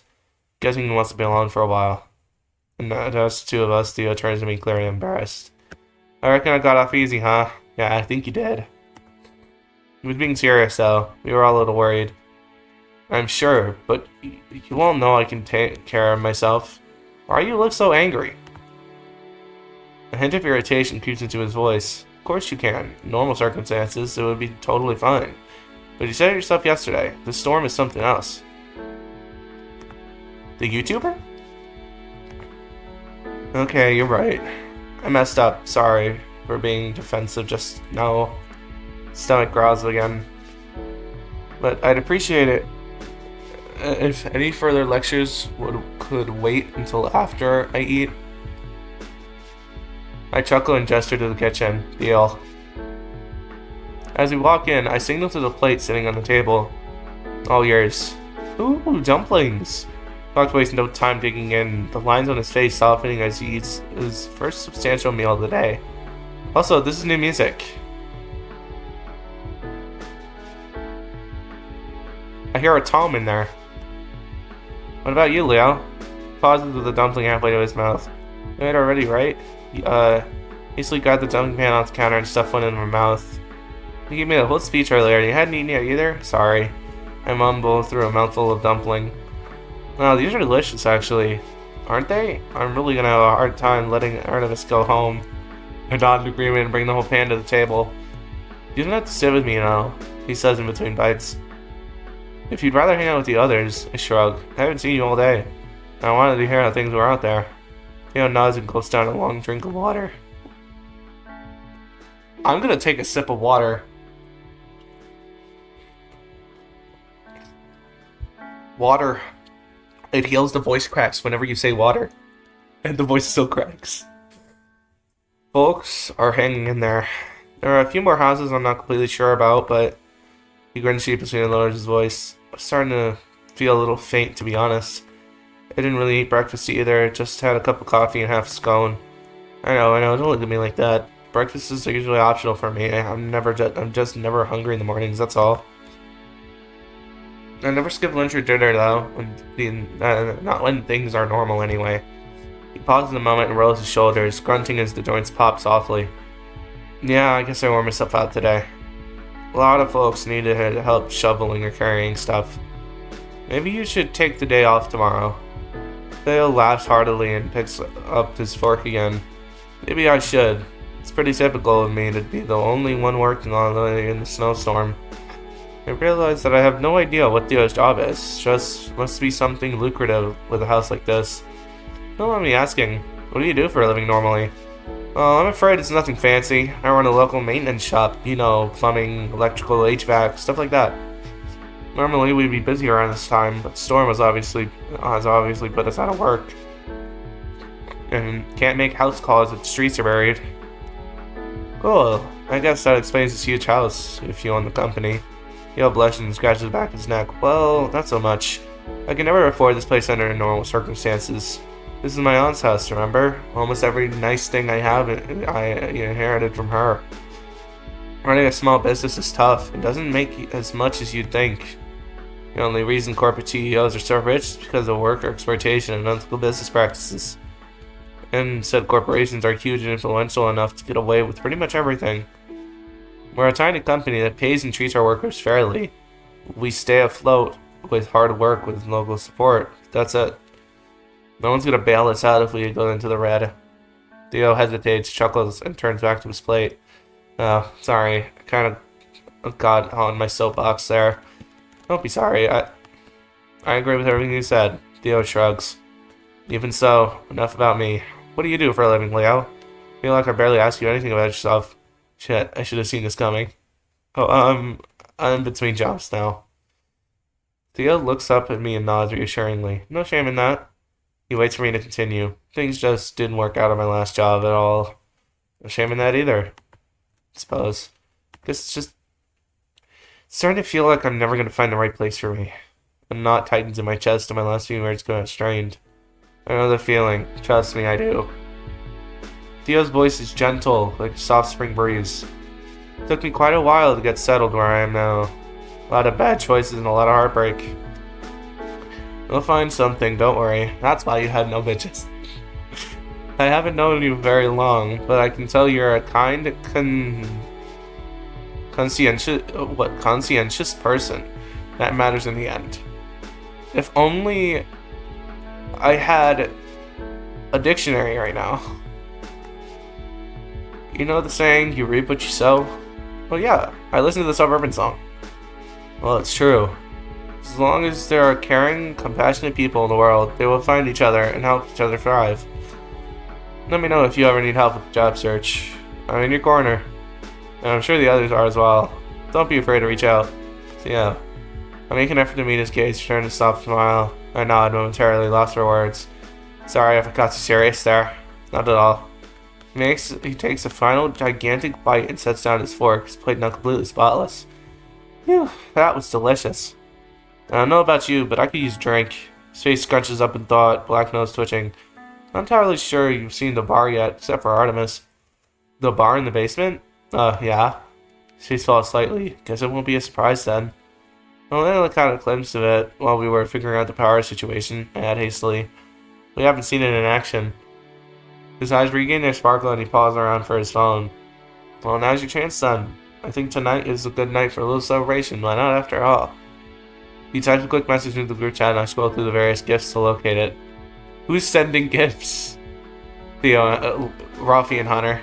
Guessing he wants to be alone for a while. And as the two of us, Theo turns to me, clearly embarrassed. I reckon I got off easy, huh? Yeah, I think you did. He was being serious, though. We were all a little worried. I'm sure, but you all know I can take care of myself. Why do you look so angry? A hint of irritation creeps into his voice. Of course you can. In normal circumstances, it would be totally fine. But you said it yourself yesterday. This storm is something else. The YouTuber? Okay, you're right. I messed up. Sorry for being defensive just now. Stomach growls again. But I'd appreciate it if any further lectures could wait until after I eat. I chuckle and gesture to the kitchen. Deal. As we walk in, I signal to the plate sitting on the table. All yours. Ooh, dumplings. Fox wastes no time digging in, the lines on his face softening as he eats his first substantial meal of the day. Also, this is new music. I hear a tom in there. What about you, Leo? Pauses with the dumpling halfway to his mouth. You ate already, right? Hastily got the dumpling pan off the counter and stuffed one in my mouth. You gave me a whole speech earlier and you hadn't eaten yet either? Sorry. I mumbled through a mouthful of dumpling. Wow, these are delicious, actually. Aren't they? I'm really gonna have a hard time letting Artemis go home. I nod in agreement and bring the whole pan to the table. You don't have to sit with me, he says in between bites. If you'd rather hang out with the others, I shrug. I haven't seen you all day. I wanted to hear how things were out there. Theo nods and gulps down a long drink of water. I'm gonna take a sip of water. Water. It heals the voice cracks whenever you say water. And the voice still cracks. Folks are hanging in there. There are a few more houses I'm not completely sure about, but he grins sheepishly and lowers his voice. I'm starting to feel a little faint, to be honest. I didn't really eat breakfast either, just had a cup of coffee and half a scone. I know, don't look at me like that. Breakfasts are usually optional for me. I'm just never hungry in the mornings, that's all. I never skip lunch or dinner, though, not when things are normal anyway. He pauses a moment and rolls his shoulders, grunting as the joints pop softly. Yeah, I guess I wore myself out today. A lot of folks needed help shoveling or carrying stuff. Maybe you should take the day off tomorrow. Theo laughs heartily and picks up his fork again. Maybe I should. It's pretty typical of me to be the only one working on in the snowstorm. I realize that I have no idea what Theo's job is. Just must be something lucrative with a house like this. Don't mind me asking, what do you do for a living normally? Well, I'm afraid it's nothing fancy. I run a local maintenance shop, plumbing, electrical, HVAC, stuff like that. Normally we'd be busy around this time, but the storm has obviously put us out of work. And can't make house calls if the streets are buried. Cool. I guess that explains this huge house, if you own the company. Theo blushes and scratches back his neck. Well, not so much. I can never afford this place under normal circumstances. This is my aunt's house, remember? Almost every nice thing I have, I inherited from her. Running a small business is tough. It doesn't make as much as you'd think. The only reason corporate CEOs are so rich is because of worker exploitation and unethical business practices. And said corporations are huge and influential enough to get away with pretty much everything. We're a tiny company that pays and treats our workers fairly. We stay afloat with hard work with local support. That's it. No one's gonna bail us out if we go into the red. Theo hesitates, chuckles, and turns back to his plate. Sorry. I kind of got on my soapbox there. Don't be sorry. I agree with everything you said. Theo shrugs. Even so, enough about me. What do you do for a living, Leo? I feel like I barely asked you anything about yourself. Shit, I should have seen this coming. Oh, I'm between jobs now. Theo looks up at me and nods reassuringly. No shame in that. He waits for me to continue. Things just didn't work out at my last job at all. No shame in that either, I suppose. Guess it's starting to feel like I'm never going to find the right place for me. A knot tightens in my chest and my last few words go out strained. I know the feeling. Trust me, I do. Theo's voice is gentle, like a soft spring breeze. It took me quite a while to get settled where I am now. A lot of bad choices and a lot of heartbreak. We'll find something, don't worry. That's why you had no bitches. I haven't known you very long, but I can tell you're a kind, conscientious person. That matters in the end. If only I had a dictionary right now. You know the saying, you reap what you sow? Well, yeah, I listen to the Suburban song. Well, it's true. As long as there are caring, compassionate people in the world, they will find each other and help each other thrive. Let me know if you ever need help with the job search. I'm in your corner. And I'm sure the others are as well. Don't be afraid to reach out. So yeah. I make an effort to meet his gaze, turn to soft smile. I nod momentarily, lost for words. Sorry if I got too serious there. Not at all. He takes a final gigantic bite and sets down his fork, his plate now completely spotless. Phew, that was delicious. I don't know about you, but I could use a drink. His face scrunches up in thought, black nose twitching. Not entirely sure you've seen the bar yet, except for Artemis. The bar in the basement? Yeah. His face falls slightly. Guess it won't be a surprise then. Well, then I caught a glimpse of it while we were figuring out the power situation, I add hastily. We haven't seen it in action. His eyes regain their sparkle and he paused around for his phone. Well, now's your chance then. I think tonight is a good night for a little celebration, why not after all? He typed a quick message into the group chat and I scrolled through the various gifts to locate it. Who's sending gifts? Theo, Rafi, and Hunter.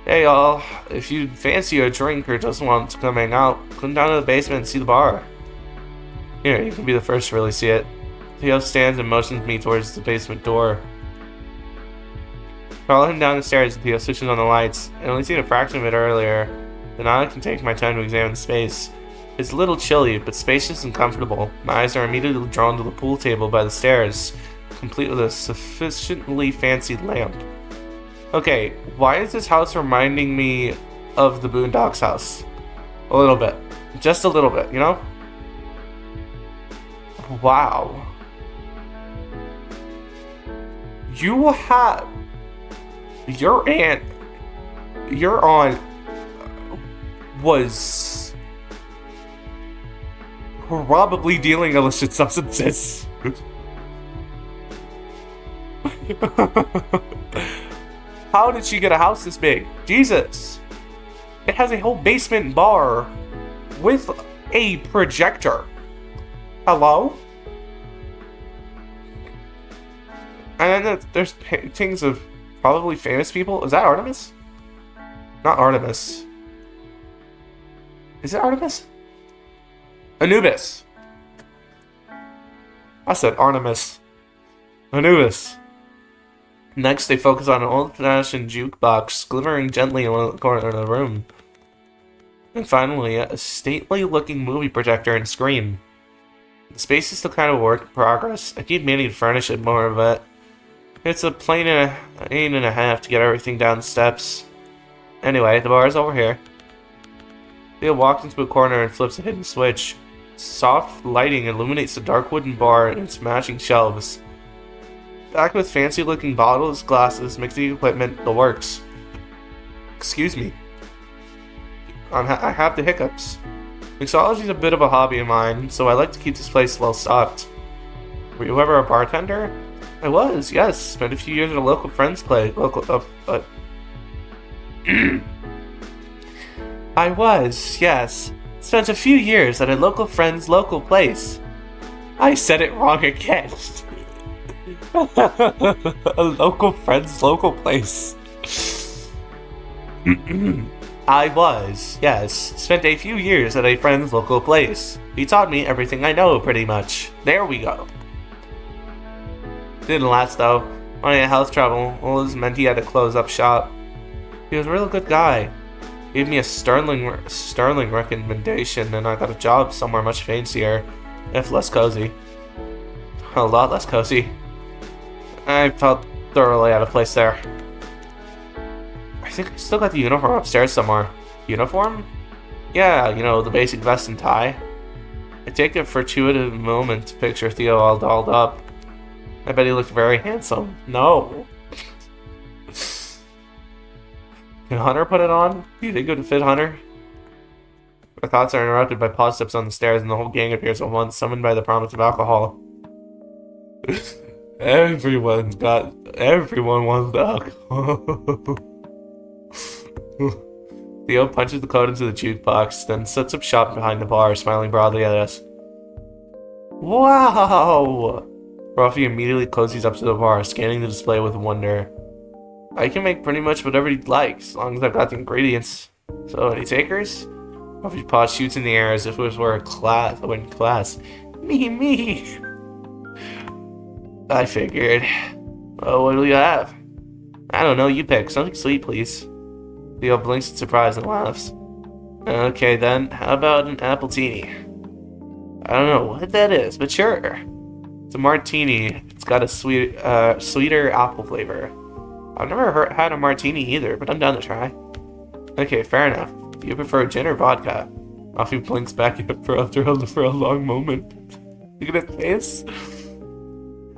Hey y'all, if you fancy a drink or just want to come hang out, come down to the basement and see the bar. Here, you can be the first to really see it. Theo stands and motions me towards the basement door. Follow him down the stairs and Theo switches on the lights. I only seen a fraction of it earlier, but now I can take my time to examine the space. It's a little chilly, but spacious and comfortable. My eyes are immediately drawn to the pool table by the stairs, complete with a sufficiently fancy lamp. Okay, why is this house reminding me of the Boondocks house? A little bit. Just a little bit, you know? Wow. You have... Your aunt... Your aunt... was... probably dealing illicit substances. How did she get a house this big? Jesus! It has a whole basement bar with a projector. Hello? And then there's paintings of probably famous people. Is that Artemis? Not Artemis. Is it Artemis? Anubis. I said Artemis. Anubis. Next, they focus on an old-fashioned jukebox glimmering gently in one corner of the room. And finally, a stately-looking movie projector and screen. The space is still kind of a work in progress. I keep meaning to furnish it more of it. It's a plane and a half to get everything down the steps. Anyway, the bar is over here. Theo walks into a corner and flips a hidden switch. Soft lighting illuminates the dark wooden bar and its matching shelves. Backed with fancy-looking bottles, glasses, mixing equipment, the works. Excuse me. I have the hiccups. Mixology is a bit of a hobby of mine, so I like to keep this place well stocked. Were you ever a bartender? I was, yes. Spent a few years at a local friend's place. I was, yes. Spent a few years at a local friend's local place. I said it wrong again. A local friend's local place. I was, yes. Spent a few years at a friend's local place. He taught me everything I know, pretty much. There we go. Didn't last, though. When I had health trouble, well, this meant he had to close up shop. He was a real good guy. Gave me a sterling recommendation, and I got a job somewhere much fancier, if less cozy. A lot less cozy. I felt thoroughly out of place there. I think I still got the uniform upstairs somewhere. Uniform? Yeah, you know, the basic vest and tie. I take a fortuitous moment to picture Theo all dolled up. I bet he looked very handsome. No. Can Hunter put it on? Do you think it would fit Hunter? My thoughts are interrupted by paw steps on the stairs, and the whole gang appears at once, summoned by the promise of alcohol. Everyone wants the alcohol. Theo punches the code into the jukebox, then sets up shop behind the bar, smiling broadly at us. Wow! Ruffy immediately cozies up to the bar, scanning the display with wonder. I can make pretty much whatever you'd like, as long as I've got the ingredients. So, any takers? Ruffy's paw shoots in the air as if it were a win class. Me. I figured. Oh, what do you have? I don't know, you pick. Something sweet, please. Theo blinks in surprise and laughs. Okay then, how about an appletini? I don't know what that is, but sure. It's a martini. It's got a sweeter apple flavor. I've never had a martini either, but I'm down to try. Okay, fair enough. Do you prefer gin or vodka? Ruffy blinks back at him for a long moment. Look at his face.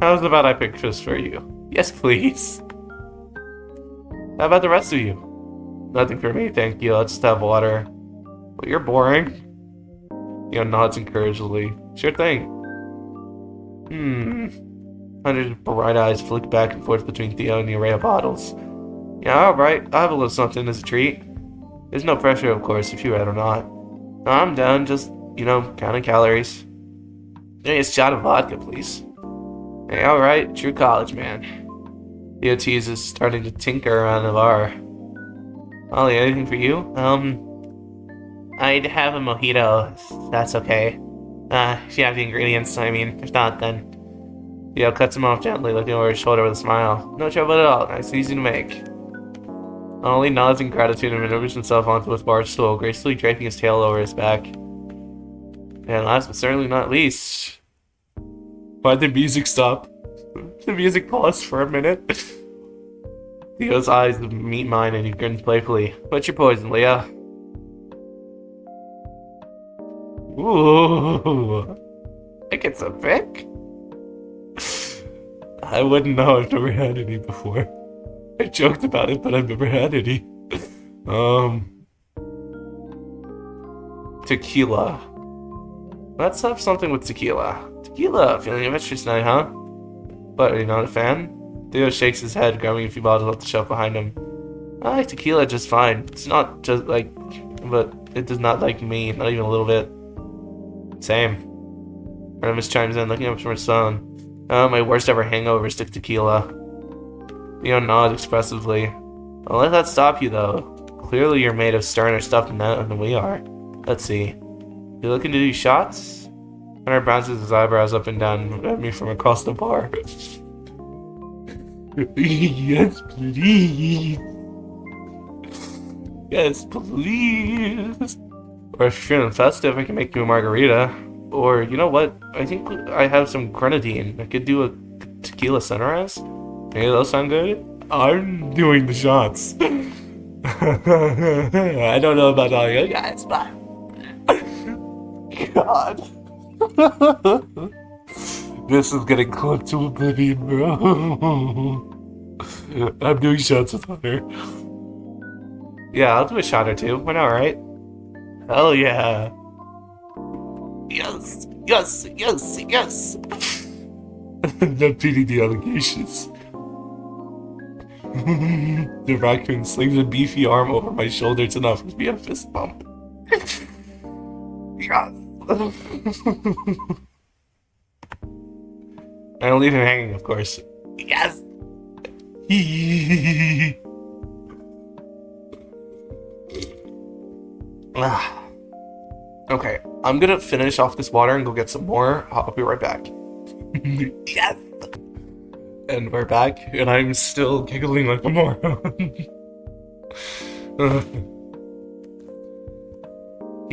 How's about I pick this for you? Yes, please. How about the rest of you? Nothing for me, thank you. Let's just have water. Well, you're boring. Theo nods encouragingly. Sure thing. Hunter's bright eyes flick back and forth between Theo and the array of bottles. Yeah, alright. I'll have a little something as a treat. There's no pressure, of course, if you're right or not. No, I'm done. Just, counting calories. Hey, a shot of vodka, please. Hey, alright. True college, man. Theo teases, starting to tinker around the bar. Ollie, anything for you? I'd have a mojito, if that's okay. If you have the ingredients, if not, then... Theo cuts him off gently, looking over his shoulder with a smile. No trouble at all, nice and easy to make. Ollie nods in gratitude and maneuvers himself onto his bar stool, gracefully draping his tail over his back. And last but certainly not least... Why'd the music stop? The music paused for a minute. Theo's eyes meet mine and he grins playfully. What's your poison, Leah? Ooh. I get some pick? I wouldn't know. I've never had any before. I joked about it, but I've never had any. Tequila. Let's have something with tequila. Tequila, feeling adventurous tonight, huh? But are you not a fan? Theo shakes his head, grabbing a few bottles off the shelf behind him. I like tequila just fine. It's not just but it does not like me, not even a little bit. Same. Artemis chimes in, looking up from his phone. My worst ever hangover is tequila. Theo nods expressively. Don't let that stop you, though. Clearly you're made of sterner stuff than we are. Let's see. You looking to do shots? Hunter bounces his eyebrows up and down at me from across the bar. Yes, please. Yes, please. Or if you're feeling festive, I can make you a margarita. Or, you know what? I think I have some grenadine. I could do a tequila sunrise. Hey, those sound good? I'm doing the shots. I don't know about all you guys, but... God. This is getting close to oblivion, bro. I'm doing shots with Hunter. Yeah, I'll do a shot or two. Why not, right? Hell yeah. Yes, yes, yes, yes. Not beating the allegations. The raccoon slings a beefy arm over my shoulder to not be a fist bump. Yes. I don't leave him hanging, of course. Yes. Okay, I'm gonna finish off this water and go get some more. I'll be right back. Yes! And we're back, and I'm still giggling like a moron.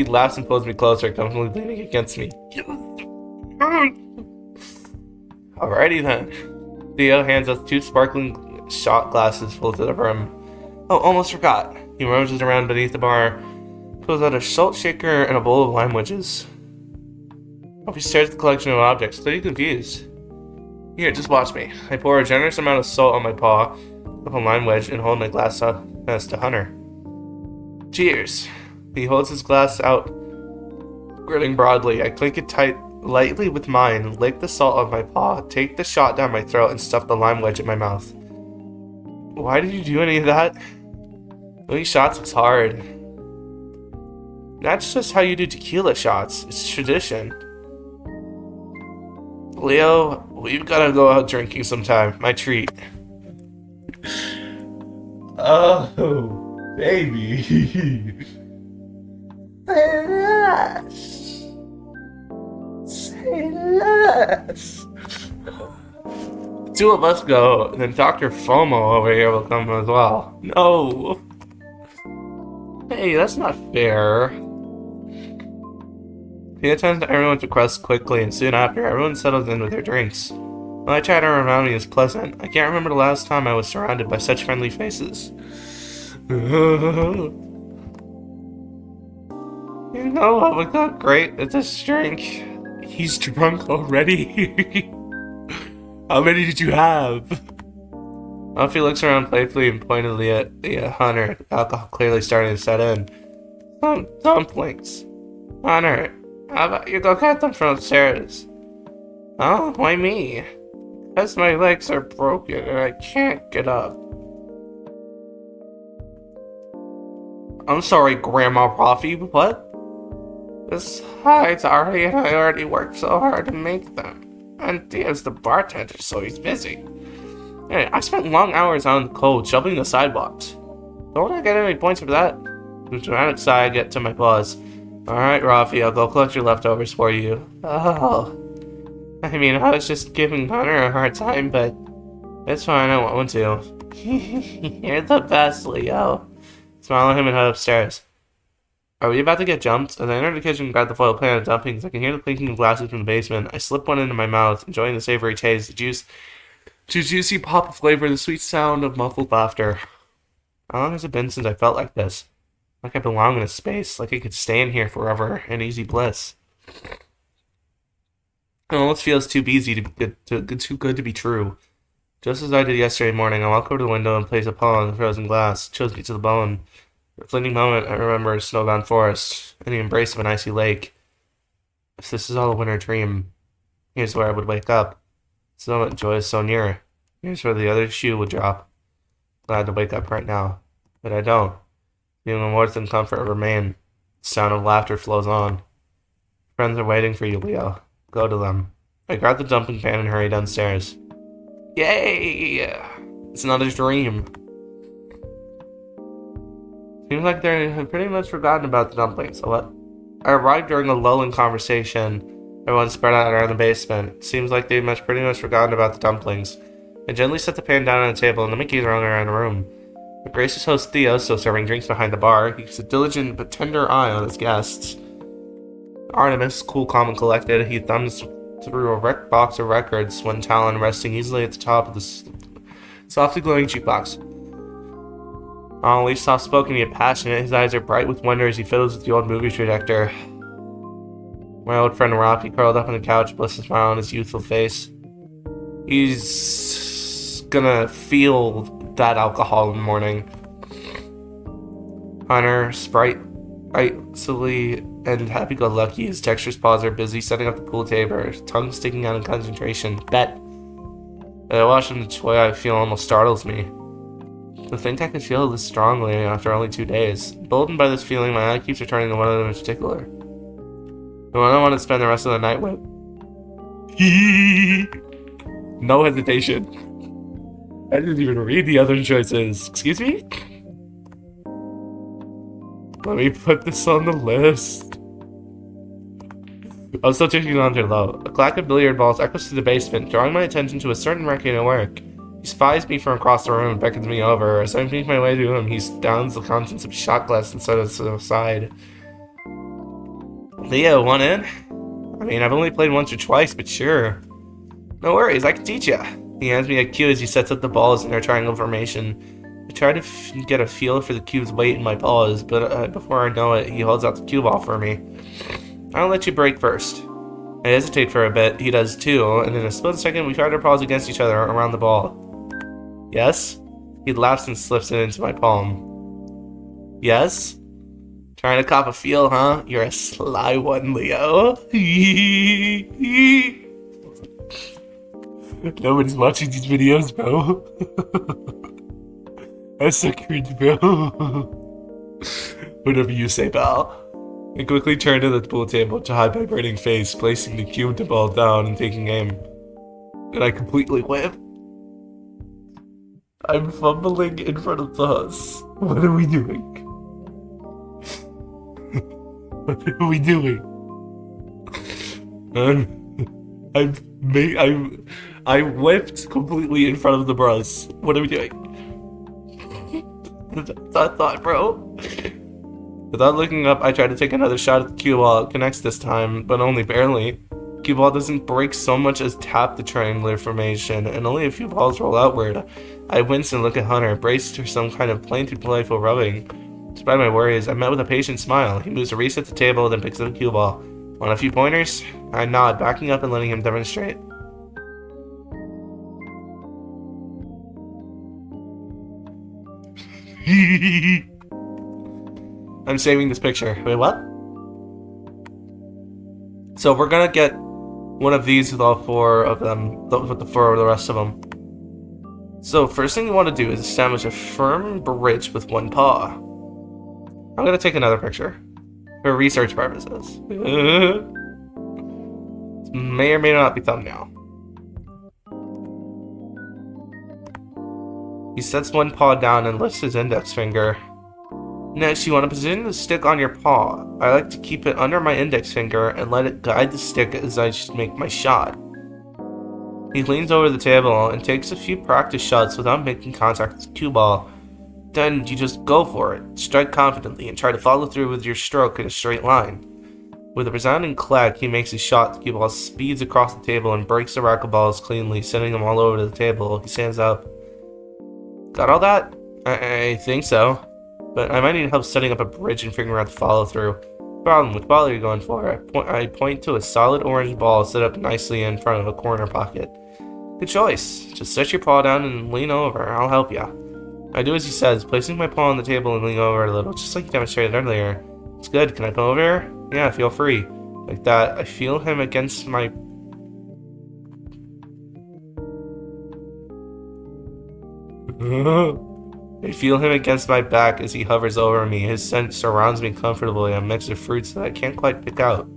He laughs and pulls me closer, comfortably leaning against me. Alrighty then. Theo hands us 2 sparkling shot glasses full to the brim. Oh, almost forgot. He rummages around beneath the bar, pulls out a salt shaker and a bowl of lime wedges. Oh, he stares at the collection of objects, clearly confused. Here, just watch me. I pour a generous amount of salt on my paw, up a lime wedge, and hold my glass up as to Hunter. Cheers. He holds his glass out, grinning broadly. I clink it tight, lightly with mine, lick the salt on my paw, take the shot down my throat, and stuff the lime wedge in my mouth. Why did you do any of that? Doing shots is hard. That's just how you do tequila shots. It's tradition. Leo, we've gotta go out drinking sometime. My treat. Oh, baby. Say less. Say less. 2 of us go, then Dr. FOMO over here will come as well. No. Hey, that's not fair. He attends to everyone's requests quickly, and soon after, everyone settles in with their drinks. While I try to around me is pleasant, I can't remember the last time I was surrounded by such friendly faces. You know what would go great with this drink? He's drunk already. How many did you have? Alfie looks around playfully and pointedly at Hunter, alcohol clearly starting to set in. Some dumplings. Hunter, how about you go get them from upstairs? Oh, why me? Because my legs are broken and I can't get up. I'm sorry, Grandma Rafi, what? Besides, Ari and I already worked so hard to make them. And Theo's the bartender, so he's busy. Hey, I spent long hours out in the cold, shoveling the sidewalks. Don't I get any points for that? With a dramatic sigh, I get to my pause. Alright, Rafi, I'll go collect your leftovers for you. Oh. I mean, I was just giving Hunter a hard time, but it's fine, I won't to. You're the best, Leo. Smile at him and head upstairs. Are we about to get jumped? As I enter the kitchen and grab the foil pan of dumplings, I can hear the clinking of glasses from the basement. I slip one into my mouth, enjoying the savory taste, the juicy pop of flavor, the sweet sound of muffled laughter. How long has it been since I felt like this? Like I belong in a space, like I could stay in here forever in easy bliss. It almost feels too easy to be too good to be true. Just as I did yesterday morning, I walk over to the window and place a paw on the frozen glass. It chills me to the bone. For a fleeting moment, I remember a snowbound forest and the embrace of an icy lake. If this is all a winter dream, here's where I would wake up. This moment joy is so near. Here's where the other shoe would drop. Glad to wake up right now. But I don't. Feeling the warmth and comfort remain. The sound of laughter flows on. Friends are waiting for you, Leo. Go to them. I grab the dumpling pan and hurry downstairs. Yay! It's another dream. Seems like they have pretty much forgotten about the dumplings, so what? I arrived during a lull in conversation. Everyone spread out around the basement. Seems like they've pretty much forgotten about the dumplings. I gently set the pan down on the table and the Mickey's running around the room. The gracious host Theo, still serving drinks behind the bar, keeps a diligent but tender eye on his guests. Artemis, cool, calm, and collected, he thumbs through a wrecked box of records, one talon resting easily at the top of the softly glowing jukebox. Ollie, soft-spoken yet passionate, his eyes are bright with wonder as he fiddles with the old movie projector. My old friend Rafi, curled up on the couch, blessed a smile on his youthful face. He's gonna feel that alcohol in the morning. Hunter, sprightly and happy-go-lucky, his dexterous paws are busy setting up the pool table, his tongue sticking out in concentration. Bet. As I watch him, the joy I feel almost startles me. To think I could feel this strongly after only 2 days. Emboldened by this feeling, my eye keeps returning to one of them in particular. The one I want to spend the rest of the night with. No hesitation. I didn't even read the other choices. Excuse me? Let me put this on the list. I'm still taking it on too low. A clack of billiard balls echoes through the basement, drawing my attention to a certain raccoon at work. He spies me from across the room and beckons me over. As I make my way to him, he downs the contents of a shot glass and sets it aside. Leo, want in? I mean, I've only played once or twice, but sure. No worries, I can teach ya. He hands me a cue as he sets up the balls in their triangle formation. I try to get a feel for the cube's weight in my paws, but before I know it, he holds out the cue ball for me. I'll let you break first. I hesitate for a bit, he does too, and in a split second we try our paws against each other around the ball. Yes? He laughs and slips it into my palm. Yes? Trying to cop a feel, huh? You're a sly one, Leo. Nobody's watching these videos, bro. That's so cringe, bro. Whatever you say, pal. I quickly turn to the pool table to hide my burning face, placing the cube to ball down and taking aim. And I completely whip. I'm fumbling in front of the us. What are we doing? What are we doing? I whipped completely in front of the bros. What are we doing? That thought, bro. Without looking up, I try to take another shot at the cue ball. It connects this time, but only barely. Cue ball doesn't break so much as tap the triangular formation, and only a few balls roll outward. I wince and look at Hunter, braced for some kind of plaintive, playful rubbing. Despite my worries, I'm met with a patient smile. He moves to reset the table, then picks up the cue ball. Want a few pointers? I nod, backing up and letting him demonstrate. I'm saving this picture. Wait, what? So we're gonna get one of these with all four of them, with the four of the rest of them. So first thing you want to do is establish a firm bridge with one paw. I'm gonna take another picture for research purposes. May or may not be thumbnail. He sets one paw down and lifts his index finger. Next, you want to position the stick on your paw. I like to keep it under my index finger and let it guide the stick as I make my shot. He leans over the table and takes a few practice shots without making contact with the cue ball. Then you just go for it, strike confidently, and try to follow through with your stroke in a straight line. With a resounding clack, he makes his shot. The cue ball speeds across the table and breaks the rack of balls cleanly, sending them all over the table. He stands up. Got all that? I think so. But I might need help setting up a bridge and figuring out the follow-through. Problem, which ball are you going for? I point to a solid orange ball set up nicely in front of a corner pocket. Good choice. Just set your paw down and lean over. I'll help ya. I do as he says, placing my paw on the table and leaning over a little, just like you demonstrated earlier. It's good. Can I come over here? Yeah, feel free. Like that. I feel him against my... I feel him against my back as he hovers over me. His scent surrounds me comfortably, a mix of fruits that I can't quite pick out.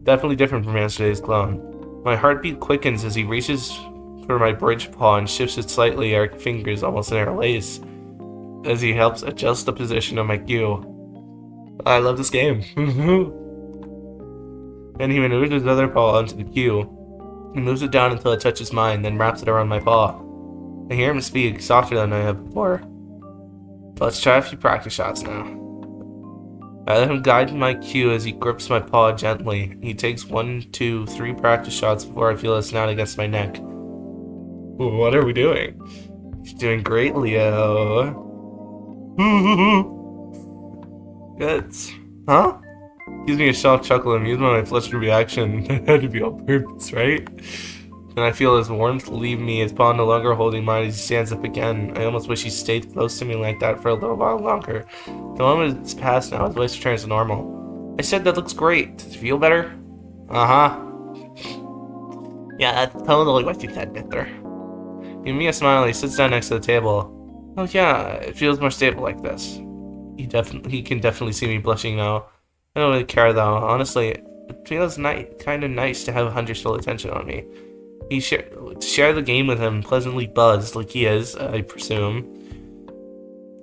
Definitely different from yesterday's clone. My heartbeat quickens as he reaches for my bridge paw and shifts it slightly, our fingers almost interlace, as he helps adjust the position of my cue. I love this game. Then he maneuvers his other paw onto the cue. He moves it down until it touches mine, then wraps it around my paw. I hear him speak, softer than I have before. Let's try a few practice shots now. I let him guide my cue as he grips my paw gently. He takes 1, 2, 3 practice shots before I feel a snout against my neck. What are we doing? He's doing great, Leo. Good. Huh? Gives me a soft chuckle amused by my flustered reaction. That had to be on purpose, right? And I feel his warmth leave me, his paw no longer holding mine as he stands up again. I almost wish he stayed close to me like that for a little while longer. The moment has passed now, his voice returns to normal. I said that looks great. Does it feel better? Uh-huh. Yeah, that's totally what you said, Victor. Giving me a smile, he sits down next to the table. Oh yeah, it feels more stable like this. He can definitely see me blushing now. I don't really care though. Honestly, it feels kind of nice to have Hunter's full attention on me. Share the game with him, pleasantly buzzed like he is, I presume.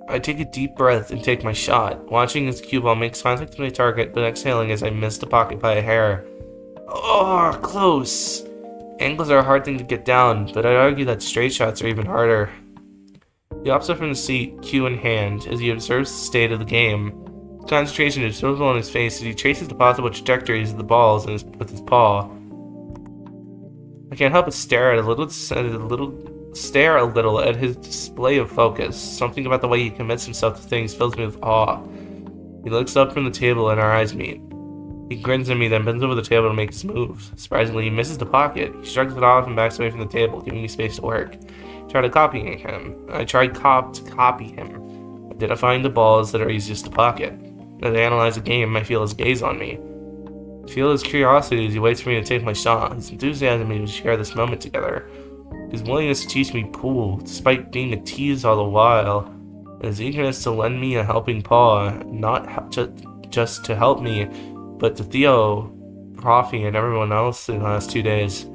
I take a deep breath and take my shot, watching his cue ball makes contact with my target, but exhaling as I miss the pocket by a hair. Oh, close! Angles are a hard thing to get down, but I'd argue that straight shots are even harder. He hops up from the seat, cue in hand, as he observes the state of the game. Concentration is visible on his face as he traces the possible trajectories of the balls with his paw. I can't help but stare a little at his display of focus. Something about the way he commits himself to things fills me with awe. He looks up from the table and our eyes meet. He grins at me, then bends over the table to make his move. Surprisingly, he misses the pocket. He shrugs it off and backs away from the table, giving me space to work. I tried copying him. I tried to copy him, identifying the balls that are easiest to pocket. As I analyze the game, I feel his gaze on me. I feel his curiosity as he waits for me to take my shot. His enthusiasm to share this moment together. His willingness to teach me pool, despite being a tease all the while. And his eagerness to lend me a helping paw, not just to help me, but to Theo, Profi, and everyone else in the last 2 days.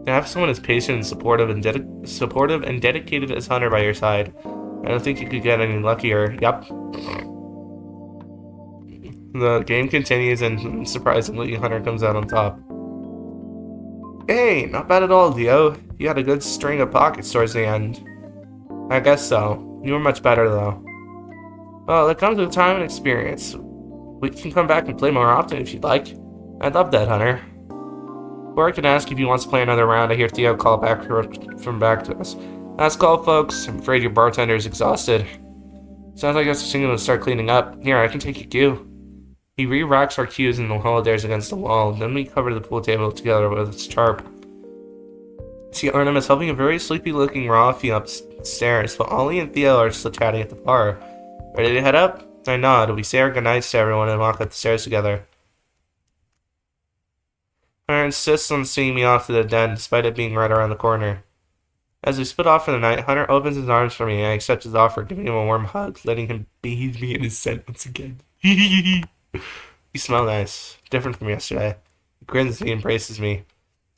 To have someone as patient and supportive and dedicated as Hunter by your side, I don't think you could get any luckier. Yep. The game continues, and surprisingly, Hunter comes out on top. Hey, not bad at all, Theo. You had a good string of pockets towards the end. I guess so. You were much better, though. Well, it comes with time and experience. We can come back and play more often if you'd like. I'd love that, Hunter. Or I can ask if he wants to play another round. I hear Theo call back from back to us. Last call, folks. I'm afraid your bartender is exhausted. Sounds like us to start cleaning up. Here, I can take your cue. He re-racks our cues in the holodairs against the wall. Then we cover the pool table together with its tarp. See Arnhem is helping a very sleepy-looking Rafi upstairs, while Ollie and Theo are still chatting at the bar. Ready to head up? I nod. We say our goodnights to everyone and walk up the stairs together. Hunter insists on seeing me off to the den, despite it being right around the corner. As we split off for the night, Hunter opens his arms for me, and I accept his offer, giving him a warm hug, letting him bathe me in his scent once again. You smell nice. Different from yesterday. He grins as he embraces me.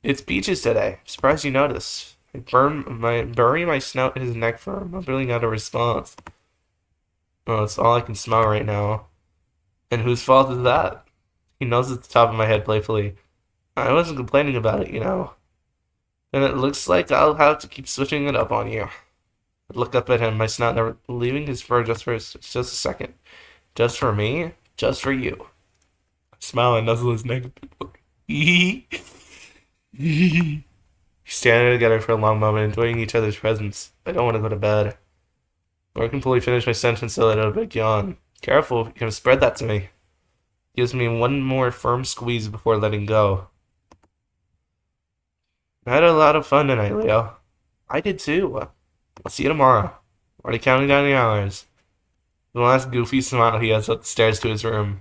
It's beaches today. I'm surprised you noticed. I bury my snout in his neck for him, mumbling out a response. Oh, it's all I can smell right now. And whose fault is that? He noses at the top of my head playfully. I wasn't complaining about it, you know. And it looks like I'll have to keep switching it up on you. I look up at him, my snout never leaving his fur just a second. Just for me? Just for you. I smile and nuzzle his neck. We stand there together for a long moment, enjoying each other's presence. I don't want to go to bed. Or I can fully finish my sentence so that it'll big yawn. Careful, you're gonna spread that to me. Gives me one more firm squeeze before letting go. I had a lot of fun tonight, Leo. I did too. I'll see you tomorrow. Already counting down the hours. The last goofy smile he has up the stairs to his room.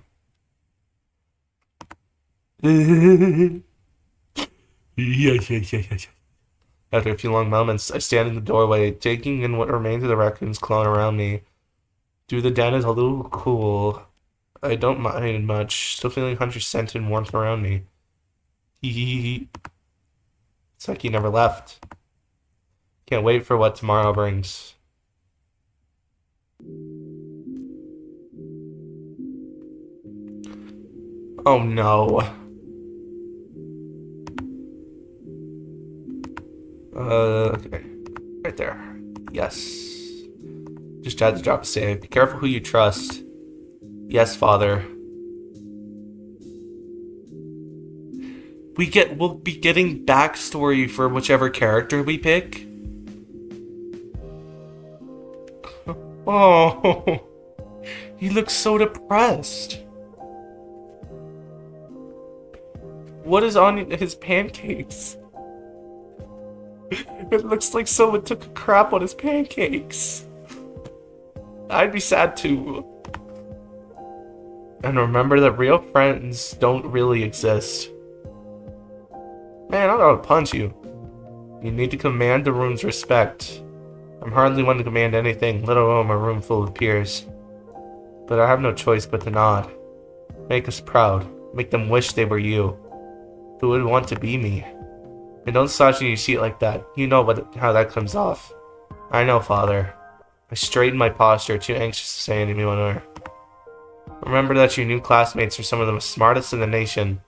After a few long moments, I stand in the doorway, taking in what remains of the raccoons clawing around me. The den is a little cool. I don't mind much, still feeling Hunter's scent and warmth around me. It's like he never left. Can't wait for what tomorrow brings. Oh no. Okay. Right there. Yes. Just had to drop a save. Be careful who you trust. Yes, Father. We'll be getting backstory for whichever character we pick. Oh, he looks so depressed. What is on his pancakes? It looks like someone took a crap on his pancakes. I'd be sad too. And remember that real friends don't really exist. Man, I'm gonna punch you. You need to command the room's respect. I'm hardly one to command anything, let alone a room full of peers. But I have no choice but to nod. Make us proud. Make them wish they were you. Who would want to be me? And don't slouch in your seat like that. You know how that comes off. I know, Father. I straightened my posture, too anxious to say anything more. Remember that your new classmates are some of the smartest in the nation.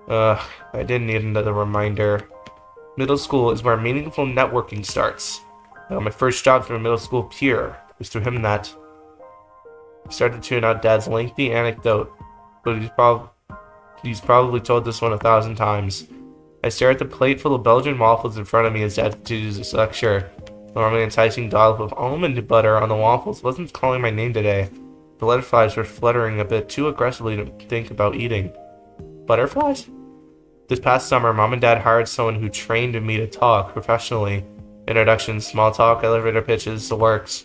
I didn't need another reminder. Middle school is where meaningful networking starts. My first job from a middle school peer was through him that. He started to tune out Dad's lengthy anecdote, but he's probably told this one 1,000 times. I stare at the plate full of Belgian waffles in front of me as Dad continues his lecture. Normally enticing dollop of almond butter on the waffles wasn't calling my name today. The butterflies were fluttering a bit too aggressively to think about eating. Butterflies? This past summer, Mom and Dad hired someone who trained me to talk professionally. Introductions, small talk, elevator pitches, the works.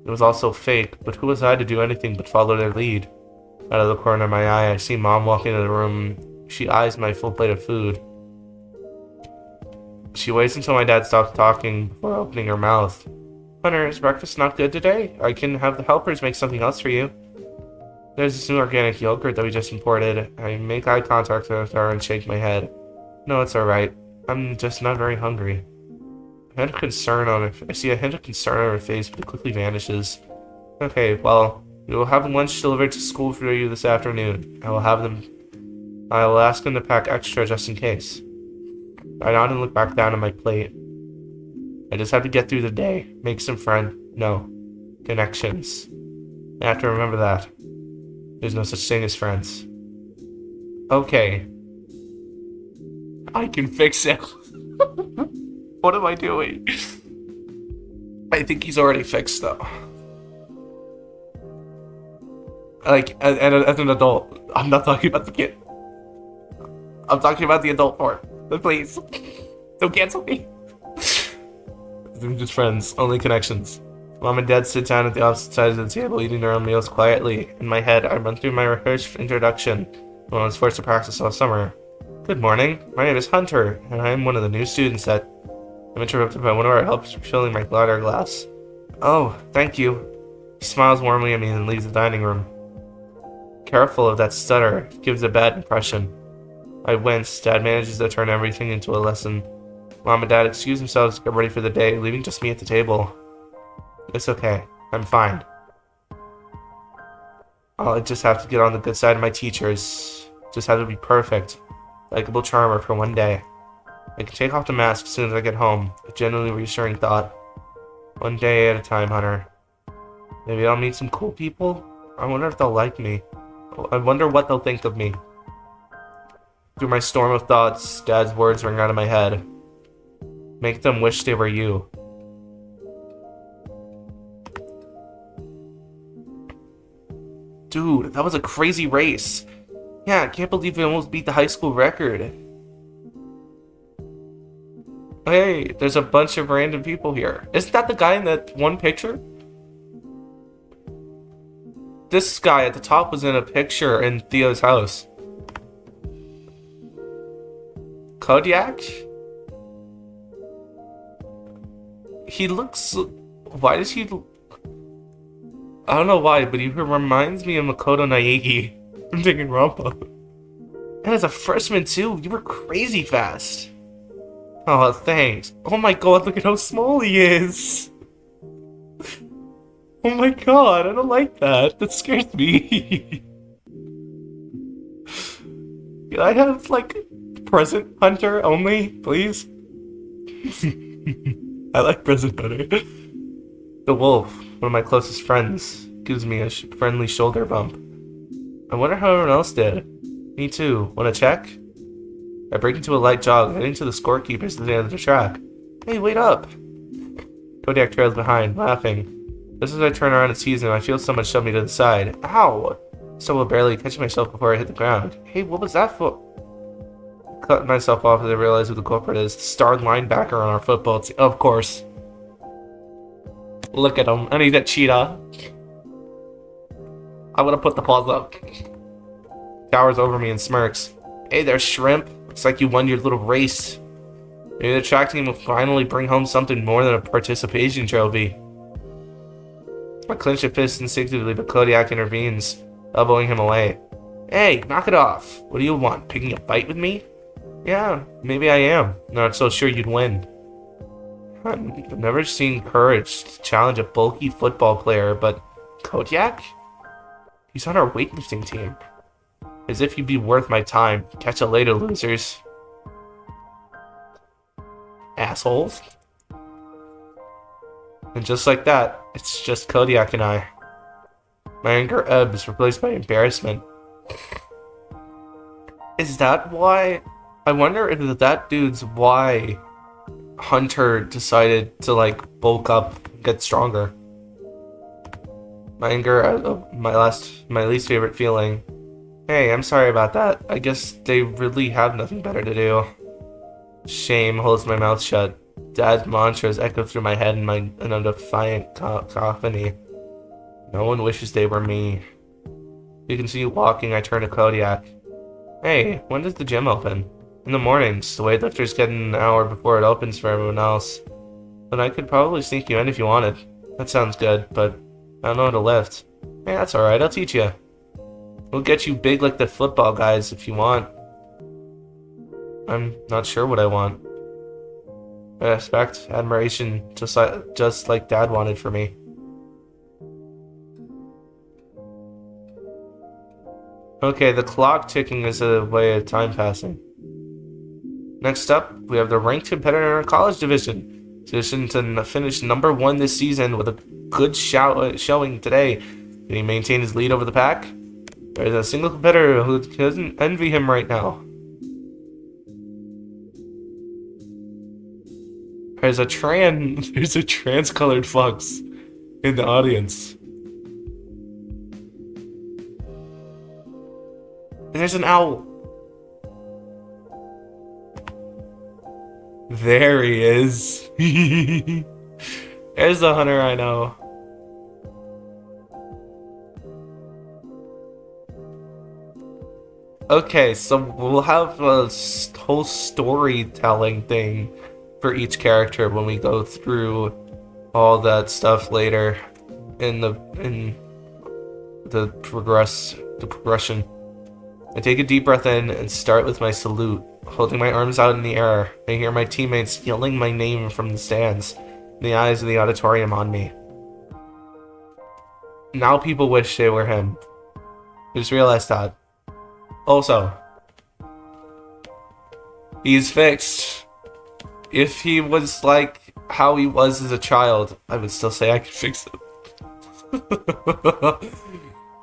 It was also fake, but who was I to do anything but follow their lead? Out of the corner of my eye, I see Mom walk into the room. She eyes my full plate of food. She waits until my dad stops talking before opening her mouth. Hunter, is breakfast not good today? I can have the helpers make something else for you. There's this new organic yogurt that we just imported. I make eye contact with her and shake my head. No, it's alright. I'm just not very hungry. I see a hint of concern on her face, but it quickly vanishes. Okay, well, we will have lunch delivered to school for you this afternoon. I will ask them to pack extra just in case. I nod and look back down at my plate. I just have to get through the day, make some connections. I have to remember that. There's no such thing as friends. Okay. I can fix it. What am I doing? I think he's already fixed, though. Like, as an adult. I'm not talking about the kid. I'm talking about the adult part. Please. Don't cancel me. They're just friends. Only connections. Mom and Dad sit down at the opposite sides of the table, eating their own meals quietly. In my head, I run through my rehearsed introduction when I was forced to practice all summer. Good morning. My name is Hunter, and I am one of the new students that... I'm interrupted by one of our helpers refilling my water glass. Oh, thank you. He smiles warmly at me and leaves the dining room. Careful of that stutter. It gives a bad impression. I wince. Dad manages to turn everything into a lesson. Mom and Dad excuse themselves to get ready for the day, leaving just me at the table. It's okay. I'm fine. I'll just have to get on the good side of my teachers. Just have to be perfect. Likeable charmer for one day. I can take off the mask as soon as I get home. A genuinely reassuring thought. One day at a time, Hunter. Maybe I'll meet some cool people? I wonder if they'll like me. I wonder what they'll think of me. Through my storm of thoughts, Dad's words ring out of my head. Make them wish they were you. Dude, that was a crazy race. Yeah, I can't believe we almost beat the high school record. Hey, there's a bunch of random people here. Isn't that the guy in that one picture? This guy at the top was in a picture in Theo's house. Kodiak? He looks... Why does he... I don't know why, but he reminds me of Makoto Naegi from Danganronpa. And as a freshman too, you were crazy fast. Oh, thanks. Oh my god, look at how small he is. Oh my god, I don't like that. That scares me. Can I have, like, present Hunter only, please? I like present Hunter. The wolf, one of my closest friends, gives me a friendly shoulder bump. I wonder how everyone else did. Me too. Wanna check? I break into a light jog, heading to the scorekeepers at the end of the track. Hey, wait up! Kodiak trails behind, laughing. Just as I turn around and seize him, I feel someone shove me to the side. Ow! Still barely catching myself before I hit the ground. Hey, what was that for? I cut myself off as I realize who the culprit is. The star linebacker on our football team. Of course. Look at him. And he's a cheetah. I'm gonna put the paws up. Towers over me and smirks. Hey there, shrimp. Looks like you won your little race. Maybe the track team will finally bring home something more than a participation trophy. I clench a fist instinctively, but Kodiak intervenes, elbowing him away. Hey, knock it off. What do you want? Picking a fight with me? Yeah, maybe I am. Not so sure you'd win. I've never seen courage to challenge a bulky football player, but Kodiak? He's on our weightlifting team. As if you'd be worth my time. Catch you later, losers. Assholes. And just like that, it's just Kodiak and I. My anger ebbs, replaced by embarrassment. Is that why? I wonder if that dude's why Hunter decided to, like, bulk up, get stronger. My anger, my least favorite feeling. Hey, I'm sorry about that. I guess they really have nothing better to do. Shame holds my mouth shut. Dad's mantras echo through my head in a defiant cacophony. No one wishes they were me. We continue walking. I turn to Kodiak. Hey, when does the gym open? In the mornings. The weightlifters get in an hour before it opens for everyone else. But I could probably sneak you in if you wanted. That sounds good, but I don't know how to lift. Hey, that's alright. I'll teach you. We'll get you big like the football guys if you want. I'm not sure what I want. Respect, admiration, just like Dad wanted for me. Okay, the clock ticking is a way of time passing. Next up, we have the ranked competitor in our college division. Positioned to finish #1 this season with a good showing today. Can he maintain his lead over the pack? There's a single competitor who doesn't envy him right now. There's a trans-colored fox in the audience. And there's an owl. There he is. There's the hunter I know. Okay, so we'll have a whole storytelling thing for each character when we go through all that stuff later in the progression. I take a deep breath in and start with my salute, holding my arms out in the air. I hear my teammates yelling my name from the stands, the eyes of the auditorium on me. Now people wish they were him. I just realized that. Also, he's fixed. If he was like how he was as a child, I would still say I could fix him.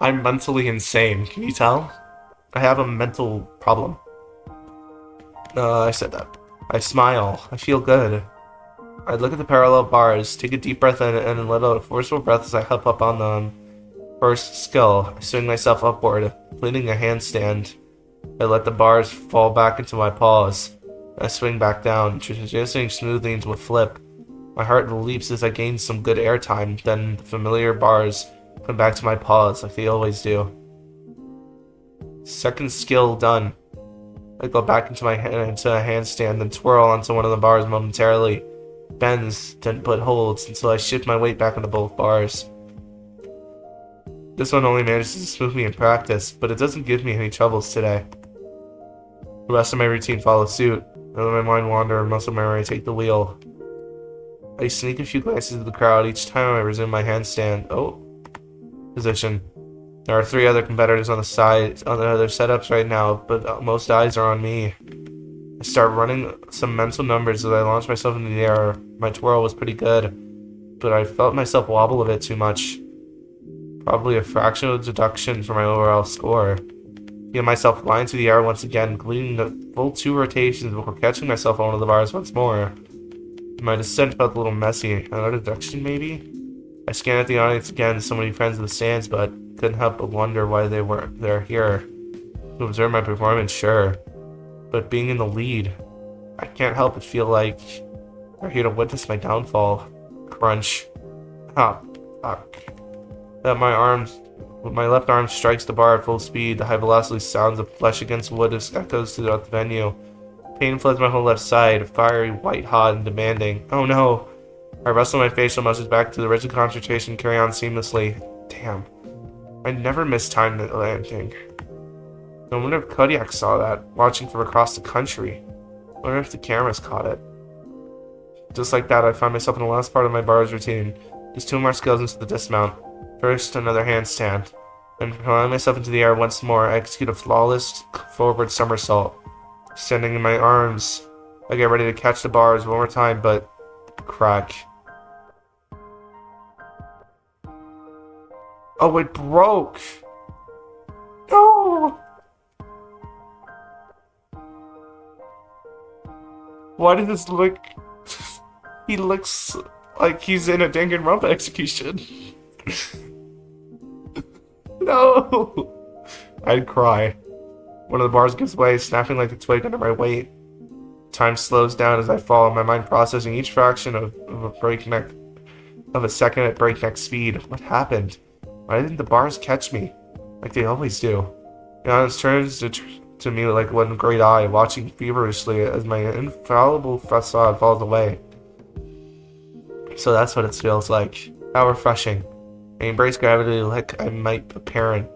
I'm mentally insane, can you tell? I have a mental problem. I said that. I smile. I feel good. I look at the parallel bars, take a deep breath in, and let out a forceful breath as I hop up on them. First skill, I swing myself upward, completing a handstand. I let the bars fall back into my paws. I swing back down, transitioning smoothly into a flip. My heart leaps as I gain some good airtime, then the familiar bars come back to my paws like they always do. Second skill done. I go back into a handstand, then twirl onto one of the bars momentarily. Bends, then put holds until I shift my weight back onto both bars. This one only manages to smooth me in practice, but it doesn't give me any troubles today. The rest of my routine follows suit. I let my mind wander and muscle memory take the wheel. I sneak a few glances at the crowd each time I resume my handstand. Position. There are 3 other competitors on the other setups right now, but most eyes are on me. I start running some mental numbers as I launch myself into the air. My twirl was pretty good, but I felt myself wobble a bit too much. Probably a fractional deduction for my overall score. I feel myself flying through the air once again, completing the full 2 rotations before catching myself on one of the bars once more. My descent felt a little messy. Another deduction, maybe? I scanned at the audience again, so many friends in the stands, but couldn't help but wonder why they're here. To observe my performance, sure. But being in the lead, I can't help but feel like they're here to witness my downfall. Crunch. Fuck. My left arm strikes the bar at full speed. The high velocity sounds of flesh against wood echoes throughout the venue. Pain floods my whole left side, fiery, white hot, and demanding. Oh no! I wrestle my facial muscles back to the rigid concentration, carry on seamlessly. Damn. I never mistimed the landing. I wonder if Kodiak saw that, watching from across the country. I wonder if the cameras caught it. Just like that, I find myself in the last part of my bars routine. Just 2 more skills into the dismount. First, another handstand. Then, throwing myself into the air once more, I execute a flawless forward somersault. Extending in my arms, I get ready to catch the bars one more time, but crack. Oh, it broke. No. Why does this look... He looks like he's in a Danganronpa execution. No! I'd cry. One of the bars gives way, snapping like a twig under my weight. Time slows down as I fall, my mind processing each fraction of a second at breakneck speed. What happened? Why didn't the bars catch me? Like they always do. Giannis turns to me like one great eye, watching feverishly as my infallible facade falls away. So that's what it feels like. How refreshing. I embrace gravity like I might a parent.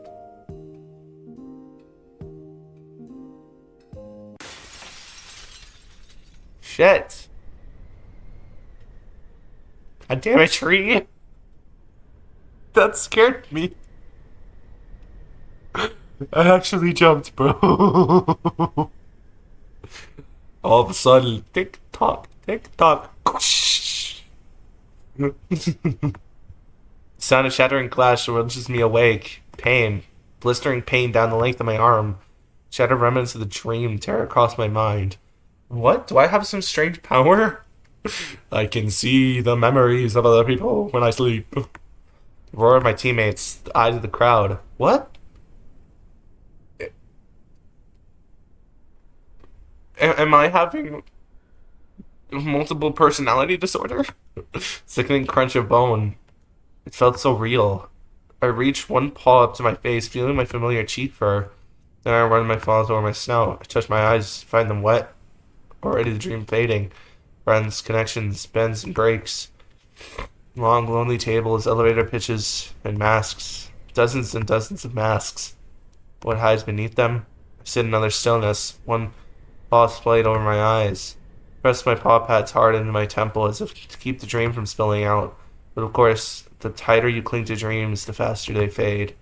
Shit. God damn it, tree. That scared me. I actually jumped, bro. All of a sudden, tick tock, tick tock. Sound of shattering glass wrenches me awake. Pain. Blistering pain down the length of my arm. Shattered remnants of the dream tear across my mind. What? Do I have some strange power? I can see the memories of other people when I sleep. The roar of my teammates, the eyes of the crowd. What? Am I having multiple personality disorder? Sickening crunch of bone. It felt so real. I reached one paw up to my face, feeling my familiar cheek fur. Then I run my paws over my snout. I touch my eyes, find them wet. Already the dream fading. Friends, connections, bends and breaks. Long, lonely tables, elevator pitches, and masks. Dozens and dozens of masks. What hides beneath them? I sit in utter stillness, one paw splayed over my eyes. Press my paw pads hard into my temple as if to keep the dream from spilling out. But of course, the tighter you cling to dreams, the faster they fade.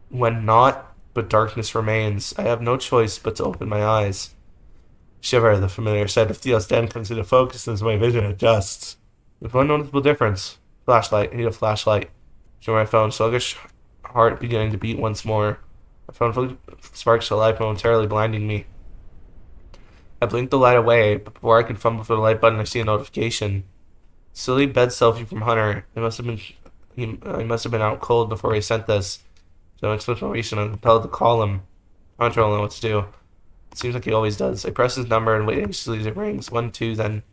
When naught but darkness remains, I have no choice but to open my eyes. Shiver, the familiar sight of Theo's den comes into focus as my vision adjusts. With one noticeable difference. Flashlight. I need a flashlight. Show my phone, sluggish heart beginning to beat once more. My phone sparks to life momentarily, blinding me. I blink the light away, but before I can fumble for the light button, I see a notification. Silly bed selfie from Hunter. I must have been out cold before he sent this. So exploration, I'm compelled to call him. Hunter will know what to do. It seems like he always does. I press his number and wait anxiously as it rings. 1, 2, then...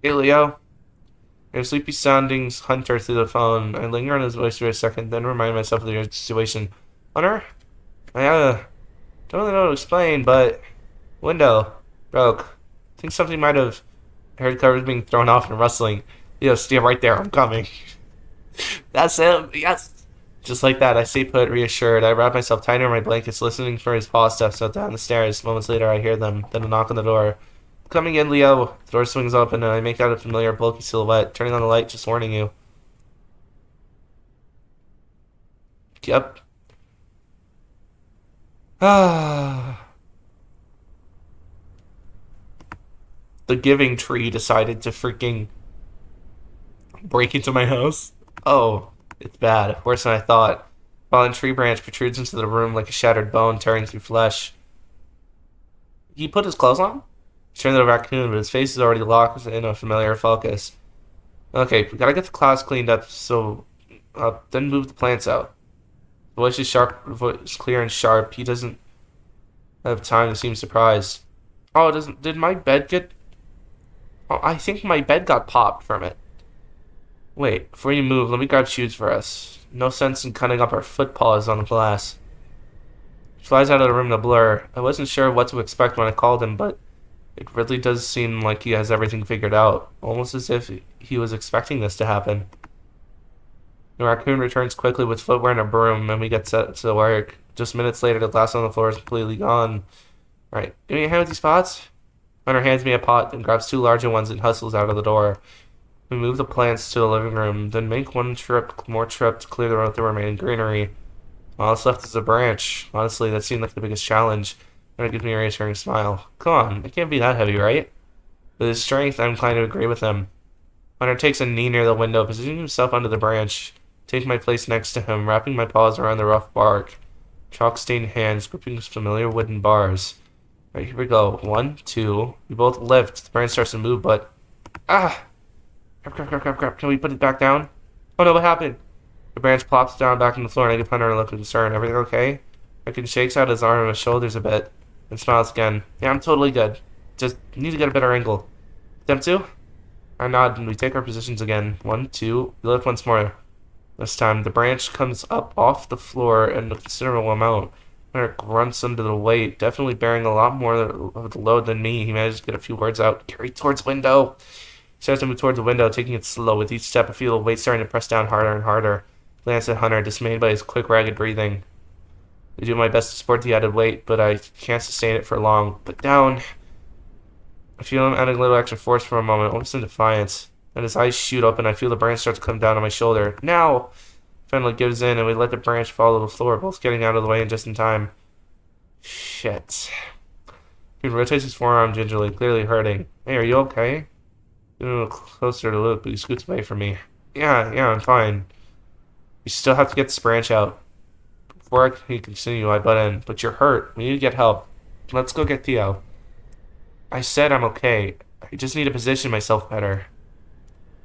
Hey, Leo. I hear sleepy soundings Hunter through the phone. I linger on his voice for a second, then remind myself of the situation. Hunter? I, don't really know how to explain, but... Window. Broke. Think something might have... I heard covers being thrown off and rustling. Leo, stay right there. I'm coming. That's him. Yes. Just like that, I stay put, reassured. I wrap myself tighter in my blankets, listening for his paw steps up down the stairs. Moments later, I hear them, then a knock on the door. Coming in, Leo. The door swings open, and I make out a familiar, bulky silhouette. Turning on the light, just warning you. Yep. Ah. The giving tree decided to freaking break into my house. Oh. It's bad. Worse than I thought. Fallen tree branch protrudes into the room like a shattered bone tearing through flesh. He put his clothes on? He turned to the raccoon, but his face is already locked in a familiar focus. Okay, we gotta get the claws cleaned up, so then move the plants out. The voice is sharp, voice clear and sharp. He doesn't have time to seem surprised. Oh, did my bed get... Oh, I think my bed got popped from it. Wait, before you move, let me grab shoes for us. No sense in cutting up our foot paws on the glass. He flies out of the room in a blur. I wasn't sure what to expect when I called him, but it really does seem like he has everything figured out. Almost as if he was expecting this to happen. The raccoon returns quickly with footwear and a broom, and we get set to work. Just minutes later, the glass on the floor is completely gone. Right, give me a hand with these pots? Hunter hands me a pot, then grabs 2 larger ones and hustles out of the door. We move the plants to the living room, then make one more trip to clear the remaining greenery. All that's left is a branch. Honestly, that seemed like the biggest challenge, and it gives me a reassuring smile. Come on, it can't be that heavy, right? With his strength, I'm inclined to agree with him. Hunter takes a knee near the window, positioning himself under the branch. Take my place next to him, wrapping my paws around the rough bark. Chalk-stained hands gripping familiar wooden bars. Alright, here we go. 1, 2. We both lift. The branch starts to move, but... Ah! Crap. Can we put it back down? Oh no, what happened? The branch plops down back on the floor and I give Hunter a look of concern. Everything okay? Rickon shakes out his arm and his shoulders a bit, and smiles again. Yeah, I'm totally good. Just need to get a better angle. Them two? I nod and we take our positions again. 1, 2. We lift once more. This time, the branch comes up off the floor in a considerable amount. Hunter grunts under the weight, definitely bearing a lot more of the load than me. He manages to get a few words out. Carry towards window. He starts to move towards the window, taking it slow. With each step, I feel the weight starting to press down harder and harder. Glance at Hunter, dismayed by his quick, ragged breathing. I do my best to support the added weight, but I can't sustain it for long. Put down. I feel him adding a little extra force for a moment, almost in defiance. Then his eyes shoot up, and I feel the branch start to come down on my shoulder. Now! Finally gives in, and we let the branch fall to the floor, both getting out of the way and just in time. Shit. He rotates his forearm gingerly, clearly hurting. Hey, are you okay? Getting a little closer to Luke, but he scoots away from me. Yeah, I'm fine. You still have to get this branch out. Before I can continue, I butt in. But you're hurt. We need to get help. Let's go get Theo. I said I'm okay. I just need to position myself better.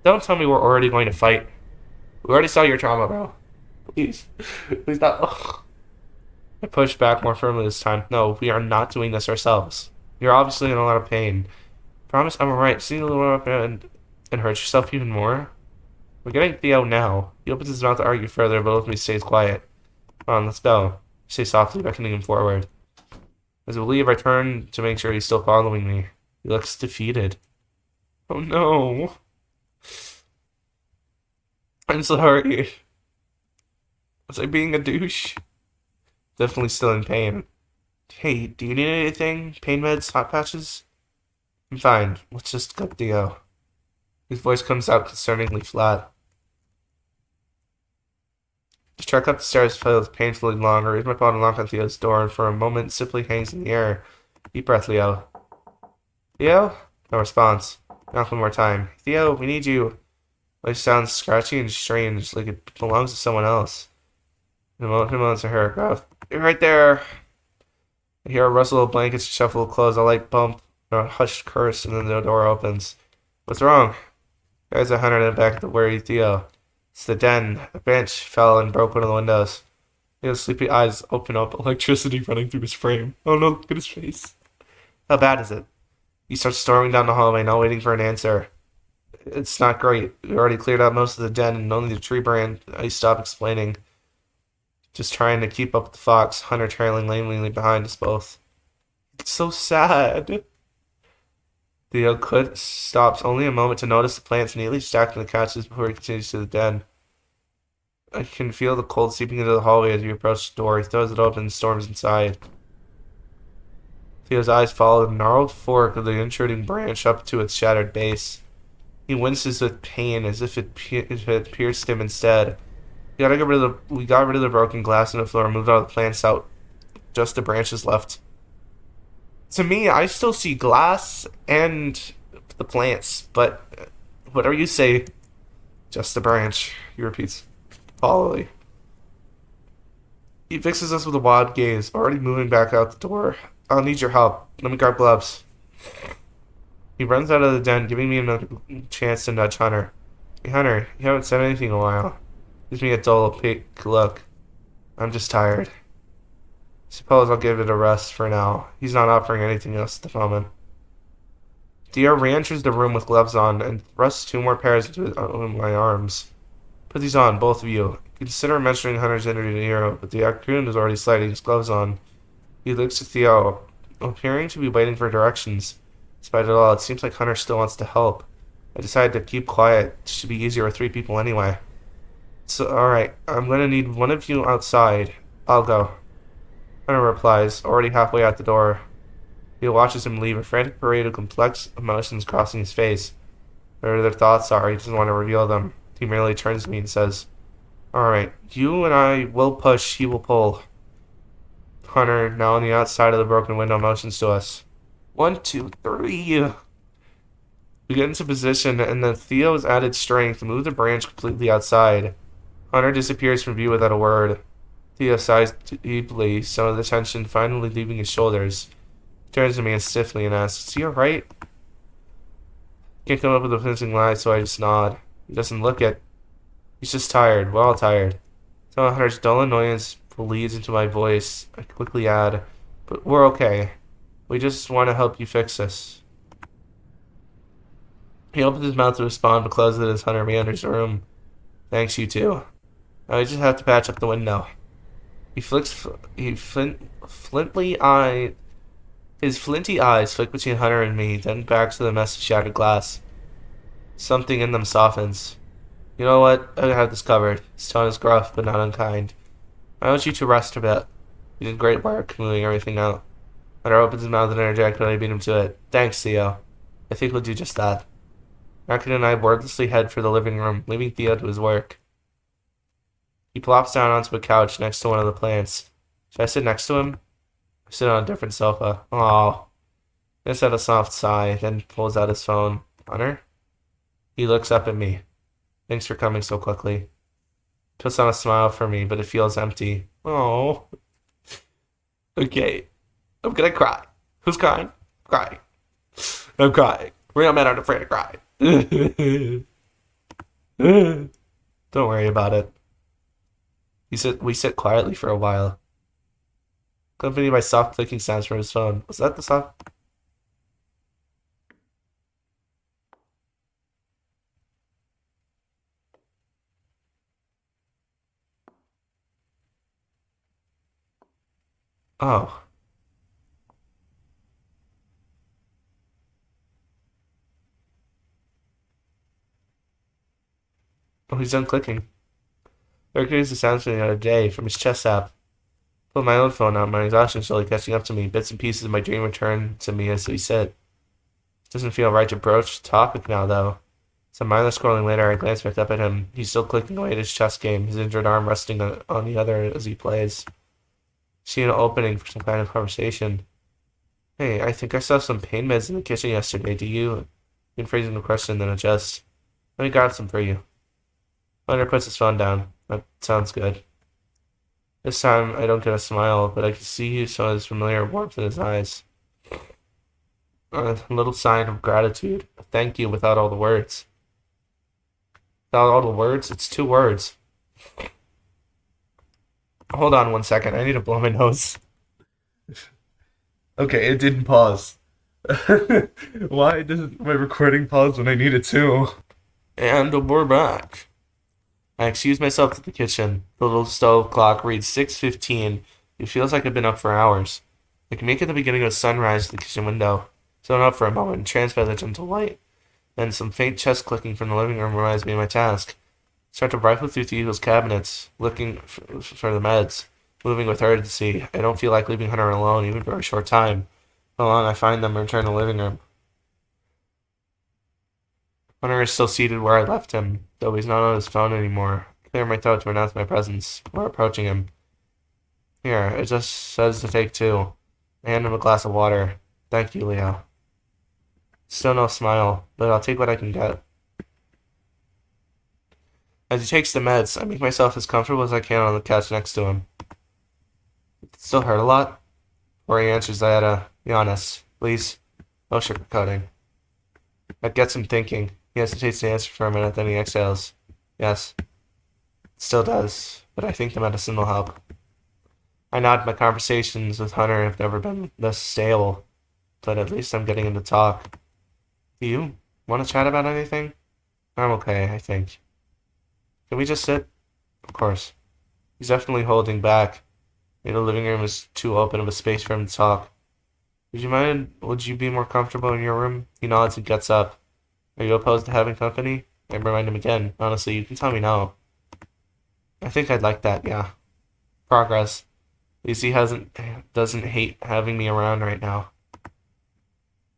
Don't tell me we're already going to fight. We already saw your trauma, bro. Please. Please not. Ugh. I push back more firmly this time. No, we are not doing this ourselves. You're obviously in a lot of pain. Promise I'm alright. See a little up and hurt yourself even more? We're getting Theo now. He opens his mouth to argue further, but ultimately stays quiet. Come on, let's go. I say softly, beckoning him forward. As we leave, I turn to make sure he's still following me. He looks defeated. Oh no. I'm sorry. Was I being a douche? Definitely still in pain. Hey, do you need anything? Pain meds? Hot patches? I'm fine. Let's just go Theo. His voice comes out concerningly flat. The trek up the stairs feels painfully long. I raise my paw and knock on Theo's door, and for a moment simply hangs in the air. Deep breath, Leo. Theo? No response. Knock one more time. Theo, we need you. Voice sounds scratchy and strange, like it belongs to someone else. In a moment, I hear a gruff. You're right there. I hear a rustle of blankets, shuffle of clothes, a light bump, a hushed curse, and then the door opens. What's wrong? There's a Hunter in the back of the worried Theo. It's the den. A bench fell and broke one of the windows. Theo's sleepy eyes open up, electricity running through his frame. Oh no, look at his face. How bad is it? He starts storming down the hallway, not waiting for an answer. It's not great. We already cleared out most of the den and only the tree brand. I stop explaining. Just trying to keep up with the fox, Hunter trailing lamely behind us both. It's so sad. Theo stops only a moment to notice the plants neatly stacked in the couches before he continues to the den. I can feel the cold seeping into the hallway as we approach the door. He throws it open and storms inside. Theo's eyes follow the gnarled fork of the intruding branch up to its shattered base. He winces with pain as if it pierced him instead. We got rid of the broken glass on the floor and moved all the plants out. Just the branches left. To me, I still see glass and the plants, but whatever you say, just the branch, he repeats hollowly. He fixes us with a wild gaze, already moving back out the door. I'll need your help. Let me grab gloves. He runs out of the den, giving me another chance to nudge Hunter. Hey Hunter, you haven't said anything in a while. Gives me a dull, opaque look. I'm just tired. Suppose I'll give it a rest for now. He's not offering anything else at the moment. Theo re-enters the room with gloves on and thrusts 2 more pairs into my arms. Put these on, both of you. Consider mentioning Hunter's injury to Nero, but the raccoon is already sliding his gloves on. He looks at Theo, appearing to be waiting for directions. Despite it all, it seems like Hunter still wants to help. I decided to keep quiet. It should be easier with 3 people anyway. So, alright, I'm gonna need one of you outside. I'll go. Hunter replies, already halfway out the door. Theo watches him leave, a frantic parade of complex emotions crossing his face. Whatever their thoughts are, he doesn't want to reveal them. He merely turns to me and says, Alright, you and I will push, he will pull. Hunter, now on the outside of the broken window, motions to us. 1, 2, 3. We get into position, and then Theo's added strength moved the branch completely outside. Hunter disappears from view without a word. Theo sighs deeply, some of the tension finally leaving his shoulders. He turns to me and stiffly and asks, "Is he alright?" Can't come up with a convincing lie, so I just nod. He doesn't look it. He's just tired. We're all tired. So Hunter's dull annoyance bleeds into my voice. I quickly add, "But we're okay. We just want to help you fix this." He opens his mouth to respond, but closes it as Hunter re-enters the room. "Thanks, you too. I just have to patch up the window." He flicks. Flintly eye. His flinty eyes flick between Hunter and me, then back to the mess of shattered glass. Something in them softens. "You know what? I have this covered." His tone is gruff, but not unkind. "I want you to rest a bit. You did great work moving everything out." Hunter opens his mouth and interjects, but I beat him to it. "Thanks, Theo. I think we'll do just that." Arkin and I wordlessly head for the living room, leaving Theo to his work. He plops down onto a couch next to one of the plants. Should I sit next to him? I sit on a different sofa. Oh. He lets out a soft sigh, then pulls out his phone. "Hunter?" He looks up at me. "Thanks for coming so quickly." Puts on a smile for me, but it feels empty. Oh. Okay. I'm gonna cry. Who's crying? Crying. I'm crying. Real men aren't afraid to cry. Don't worry about it. We sit quietly for a while, accompanied by soft clicking sounds from his phone. Was that the soft? Oh. Oh, he's done clicking. I recognize the sounds from the other day from his chess app. Pull my own phone out, my exhaustion slowly catching up to me. Bits and pieces of my dream return to me as we sit. It doesn't feel right to broach the topic now, though. Some mindless scrolling later, I glance back up at him. He's still clicking away at his chess game, his injured arm resting on the other as he plays. See an opening for some kind of conversation. "Hey, I think I saw some pain meds in the kitchen yesterday. Do you?" In phrasing the question, then adjust. "Let me grab some for you." Hunter puts his phone down. "That sounds good." This time, I don't get a smile, but I can see some of his familiar warmth in his eyes. A little sign of gratitude. A thank you without all the words. Without all the words? It's 2 words. Hold on 1 second. I need to blow my nose. Okay, it didn't pause. Why doesn't my recording pause when I need it to? And we're back. I excuse myself to the kitchen. The little stove clock reads 6:15. It feels like I've been up for hours. I can make it the beginning of sunrise at the kitchen window. Zone up for a moment, entranced by the gentle light. Then some faint chest clicking from the living room reminds me of my task. Start to rifle through Theo's cabinets, looking for the meds. Moving with urgency. I don't feel like leaving Hunter alone, even for a short time. How long I find them and return to the living room. Hunter is still seated where I left him, though he's not on his phone anymore. I clear my throat to announce my presence. We're approaching him. "Here, it just says to take 2. I hand him a glass of water. "Thank you, Leo." Still no smile, but I'll take what I can get. As he takes the meds, I make myself as comfortable as I can on the couch next to him. "It still hurt a lot?" Before he answers, I gotta be honest. Please, no sugarcoating. That gets him thinking. He hesitates to answer for a minute, then he exhales. "Yes, it still does, but I think the medicine will help." I nod. My conversations with Hunter have never been this stable, but at least I'm getting him to talk. "Do you want to chat about anything?" "I'm okay, I think." "Can we just sit?" "Of course." He's definitely holding back. Maybe the living room is too open of a space for him to talk. Would you be more comfortable in your room?" He nods and gets up. "Are you opposed to having company?" I remind him again. "Honestly, you can tell me no." "I think I'd like that, yeah." Progress. At least he doesn't hate having me around right now.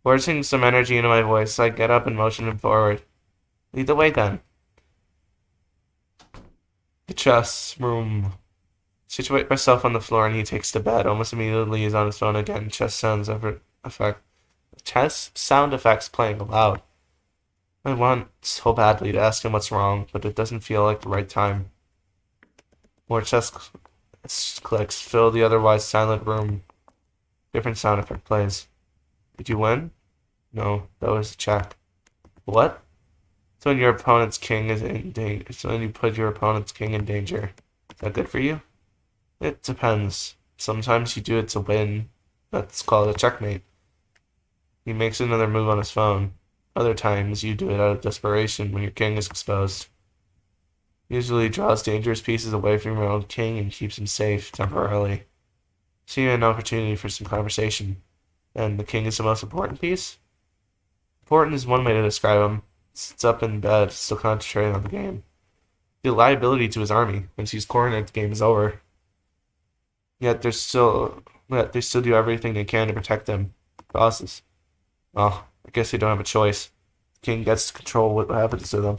Forcing some energy into my voice, I get up and motion him forward. "Lead the way then." The chess room. Situate myself on the floor and he takes the bed. Almost immediately he's on his phone again. Chess sound effects playing aloud. I want so badly to ask him what's wrong, but it doesn't feel like the right time. More clicks fill the otherwise silent room. Different sound effect plays. Did you win? No, that was a check. What? It's when your opponent's king is in danger. It's when you put your opponent's king in danger. Is that good for you? It depends. Sometimes you do it to win. That's called a checkmate. He makes another move on his phone. Other times you do it out of desperation when your king is exposed. Usually draws dangerous pieces away from your own king and keeps him safe temporarily. See an opportunity for some conversation. And the king is the most important piece? Important is one way to describe him. Sits up in bed, still concentrating on the game. The liability to his army. Once he's cornered, the game is over. Yet they still do everything they can to protect him. Bosses. Well, I guess they don't have a choice. The king gets to control what happens to them.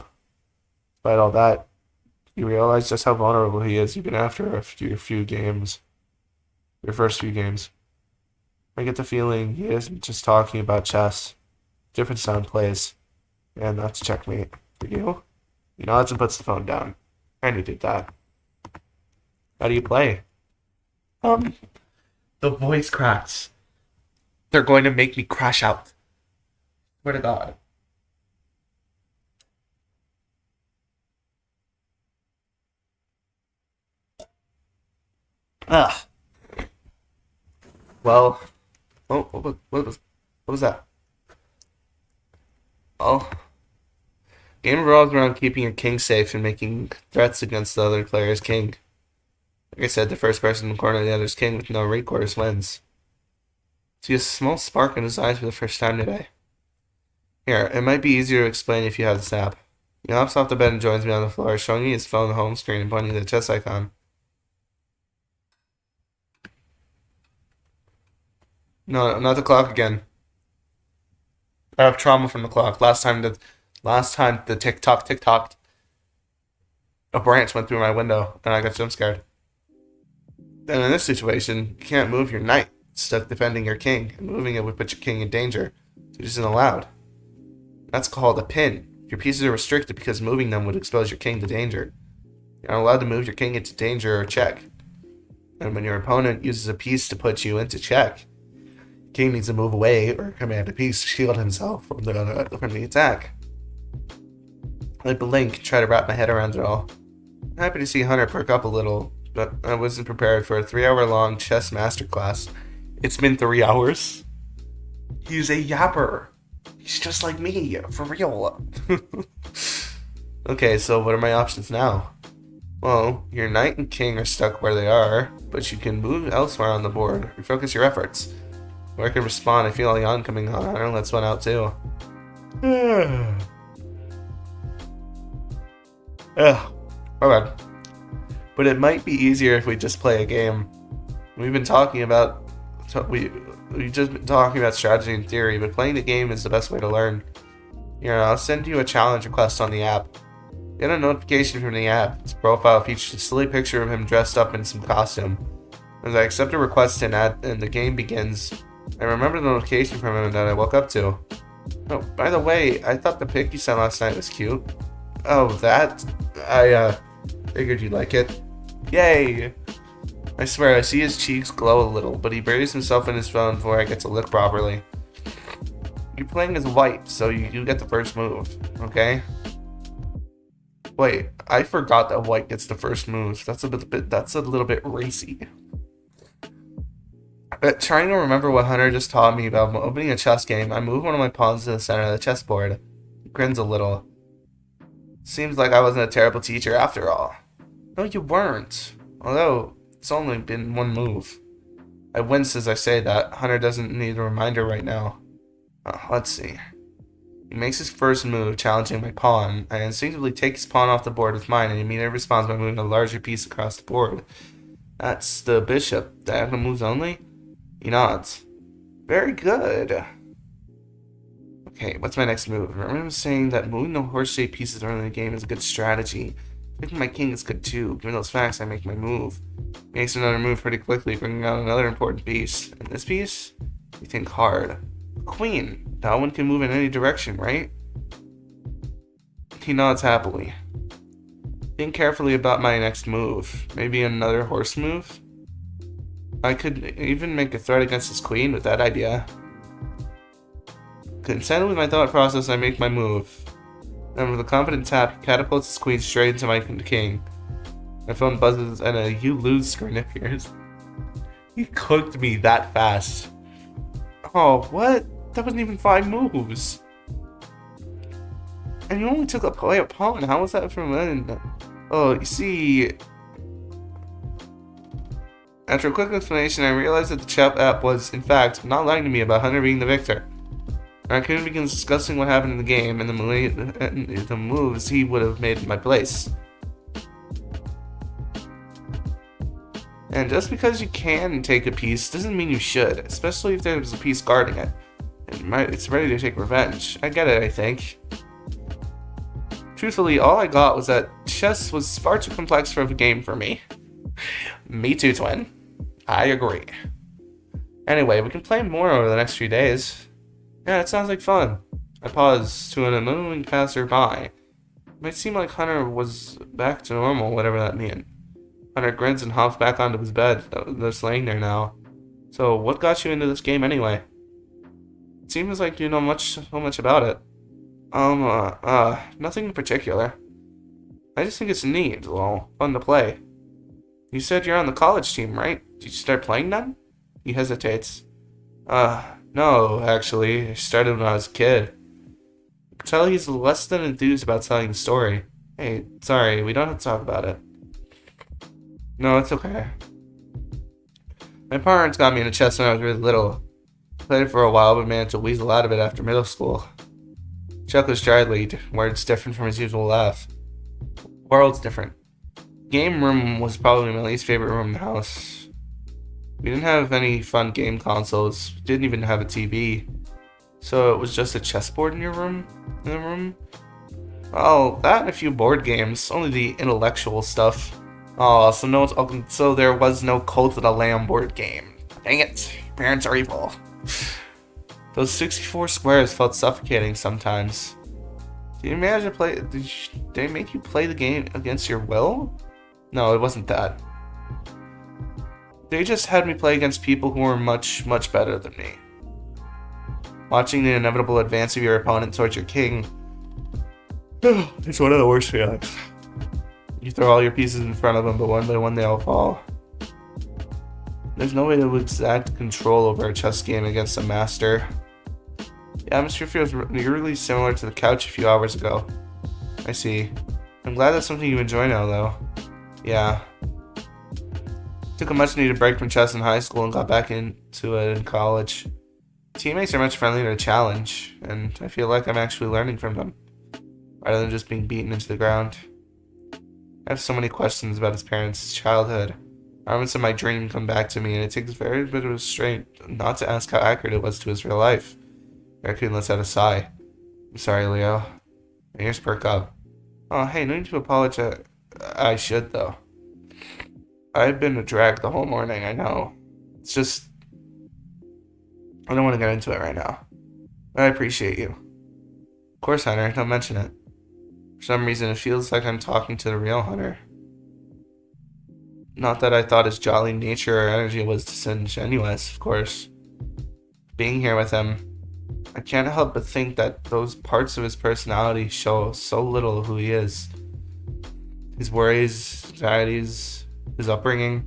Despite all that, you realize just how vulnerable he is even after your few games. Your first few games. I get the feeling he isn't just talking about chess. Different sound plays. And that's checkmate. For you? He nods and puts the phone down. And he did that. How do you play? Um, the voice cracks. They're going to make me crash out. Swear to God. Ugh. Well, what was that? Oh, game revolves around keeping your king safe and making threats against the other player's king. Like I said, the first person to corner the other's king with no recourse wins. See a small spark in his eyes for the first time today. Here, it might be easier to explain if you have this app. He hops off the bed and joins me on the floor, showing me his phone home screen and pointing to the chess icon. No, not the clock again. I have trauma from the clock. Last time the tick tock, a branch went through my window and I got jump scared. Then in this situation, you can't move your knight. It's stuck defending your king, and moving it would put your king in danger. So it isn't allowed. That's called a pin. Your pieces are restricted because moving them would expose your king to danger. You're not allowed to move your king into danger or check. And when your opponent uses a piece to put you into check, king needs to move away or command a piece to shield himself from the attack. I blink, try to wrap my head around it all. I'm happy to see Hunter perk up a little, but I wasn't prepared for a 3-hour-long chess masterclass. It's been 3 hours. He's a yapper. He's just like me, for real. Okay, so what are my options now? Well, your knight and king are stuck where they are, but you can move elsewhere on the board. Refocus your efforts. Or I can respond. I feel a yawn coming on. Hunter lets one out too. Ugh. My bad. But it might be easier if we just play a game. We've been talking about we've just been talking about strategy and theory, but playing the game is the best way to learn. Here, I'll send you a challenge request on the app. Get a notification from the app. Its profile features a silly picture of him dressed up in some costume. As I accept a request and the game begins, I remember the notification from him that I woke up to. Oh, by the way, I thought the pic you sent last night was cute. Oh, that? I figured you'd like it. Yay! I swear, I see his cheeks glow a little, but he buries himself in his phone before I get to look properly. You're playing as white, so you get the first move, okay? Wait, I forgot that white gets the first move. That's a little bit racy. But trying to remember what Hunter just taught me about opening a chess game, I move one of my pawns to the center of the chessboard. He grins a little. Seems like I wasn't a terrible teacher after all. No, you weren't. Although, it's only been one move. I wince as I say that. Hunter doesn't need a reminder right now. Let's see. He makes his first move, challenging my pawn. I instinctively take his pawn off the board with mine and immediately responds by moving a larger piece across the board. That's the bishop. Diagonal moves only? He nods. Very good. Okay, what's my next move? I remember saying that moving the horse-shaped pieces early in the game is a good strategy. Picking my king is good too. Given those facts, I make my move. Makes another move pretty quickly, bringing out another important piece. And this piece? You think hard. Queen. That one can move in any direction, right? He nods happily. Think carefully about my next move. Maybe another horse move? I could even make a threat against his queen with that idea. Content with my thought process, I make my move. And with a confident tap, he catapults his queen straight into my king. My phone buzzes and a "you lose" screen appears. He cooked me that fast. Oh, what? That wasn't even 5 moves. And you only took a play a pawn. How was that from then? Oh, you see... After a quick explanation, I realized that the chat app was, in fact, not lying to me about Hunter being the victor. I couldn't begin discussing what happened in the game and the moves he would have made in my place. And just because you can take a piece doesn't mean you should, especially if there's a piece guarding it. It's ready to take revenge. I get it, I think. Truthfully, all I got was that chess was far too complex for a game for me. Me too, twin. I agree. Anyway, we can play more over the next few days. Yeah, it sounds like fun. I paused to an annoying passerby. It might seem like Hunter was back to normal, whatever that meant. Hunter grins and hops back onto his bed. That's laying there now. So, what got you into this game anyway? It seems like you know so much about it. Nothing in particular. I just think it's neat, well, fun to play. You said you're on the college team, right? Did you start playing then? He hesitates. No, actually. I started when I was a kid. I can tell he's less than enthused about telling the story. Hey, sorry, we don't have to talk about it. No, it's okay. My parents got me into chess when I was really little. Played it for a while, but managed to weasel out of it after middle school. Chuck was dryly, words different from his usual laugh. World's different. Game room was probably my least favorite room in the house. We didn't have any fun game consoles. We didn't even have a TV. So it was just a chessboard in the room? Well, that and a few board games. Only the intellectual stuff. Oh, so there was no Cult of the Lamb board game. Dang it. Parents are evil. Those 64 squares felt suffocating sometimes. Did they make you play the game against your will? No, it wasn't that. They just had me play against people who were much, much better than me. Watching the inevitable advance of your opponent towards your king it's one of the worst feelings. You throw all your pieces in front of them, but one by one they all fall. There's no way to exact control over a chess game against a master. The atmosphere feels eerily similar to the couch a few hours ago. I see. I'm glad that's something you enjoy now, though. Yeah. Took a much needed break from chess in high school and got back into it in college. Teammates are much friendlier to challenge, and I feel like I'm actually learning from them, rather than just being beaten into the ground. I have so many questions about his parents' childhood. Moments of my dream come back to me, and it takes very bit of restraint not to ask how accurate it was to his real life. Raccoon lets out a sigh. I'm sorry, Leo. My ears perk up. Oh, hey, no need to apologize. I should, though. I've been a drag the whole morning, I know. It's just... I don't want to get into it right now. But I appreciate you. Of course, Hunter, don't mention it. For some reason, it feels like I'm talking to the real Hunter. Not that I thought his jolly nature or energy was disingenuous, of course. Being here with him, I can't help but think that those parts of his personality show so little of who he is. His worries, anxieties, his upbringing.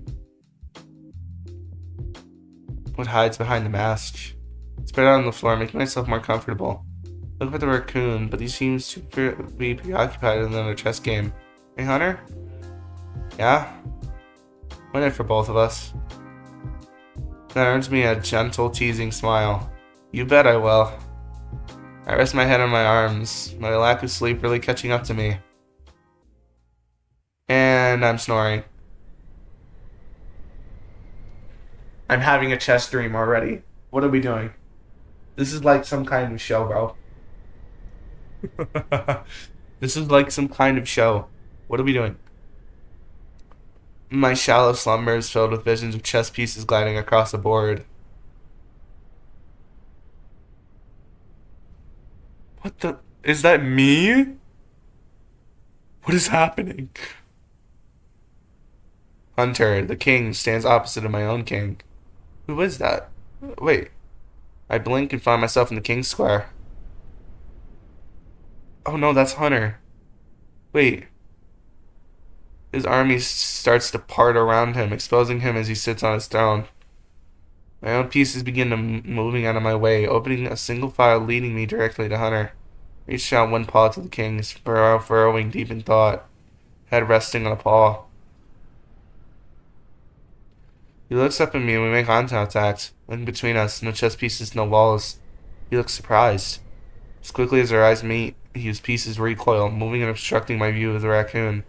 What hides behind the mask. Spread out on the floor, making myself more comfortable. Look at the raccoon, but he seems to be preoccupied in another chess game. Hey, Hunter? Yeah? Win it for both of us. That earns me a gentle, teasing smile. You bet I will. I rest my head on my arms, my lack of sleep really catching up to me. And I'm snoring. I'm having a chess dream already. What are we doing? This is like some kind of show, bro. This is like some kind of show. What are we doing? My shallow slumber is filled with visions of chess pieces gliding across the board. What the? Is that me? What is happening? Hunter, the king, stands opposite of my own king. Who is that? Wait. I blink and find myself in the king's square. Oh no, that's Hunter. Wait. His army starts to part around him, exposing him as he sits on his throne. My own pieces begin to moving out of my way, opening a single file leading me directly to Hunter. Reached out one paw to the king, his brow furrowing deep in thought, head resting on a paw. He looks up at me and we make eye contact. In between us, no chess pieces, no walls. He looks surprised. As quickly as our eyes meet, his pieces recoil, moving and obstructing my view of the raccoon.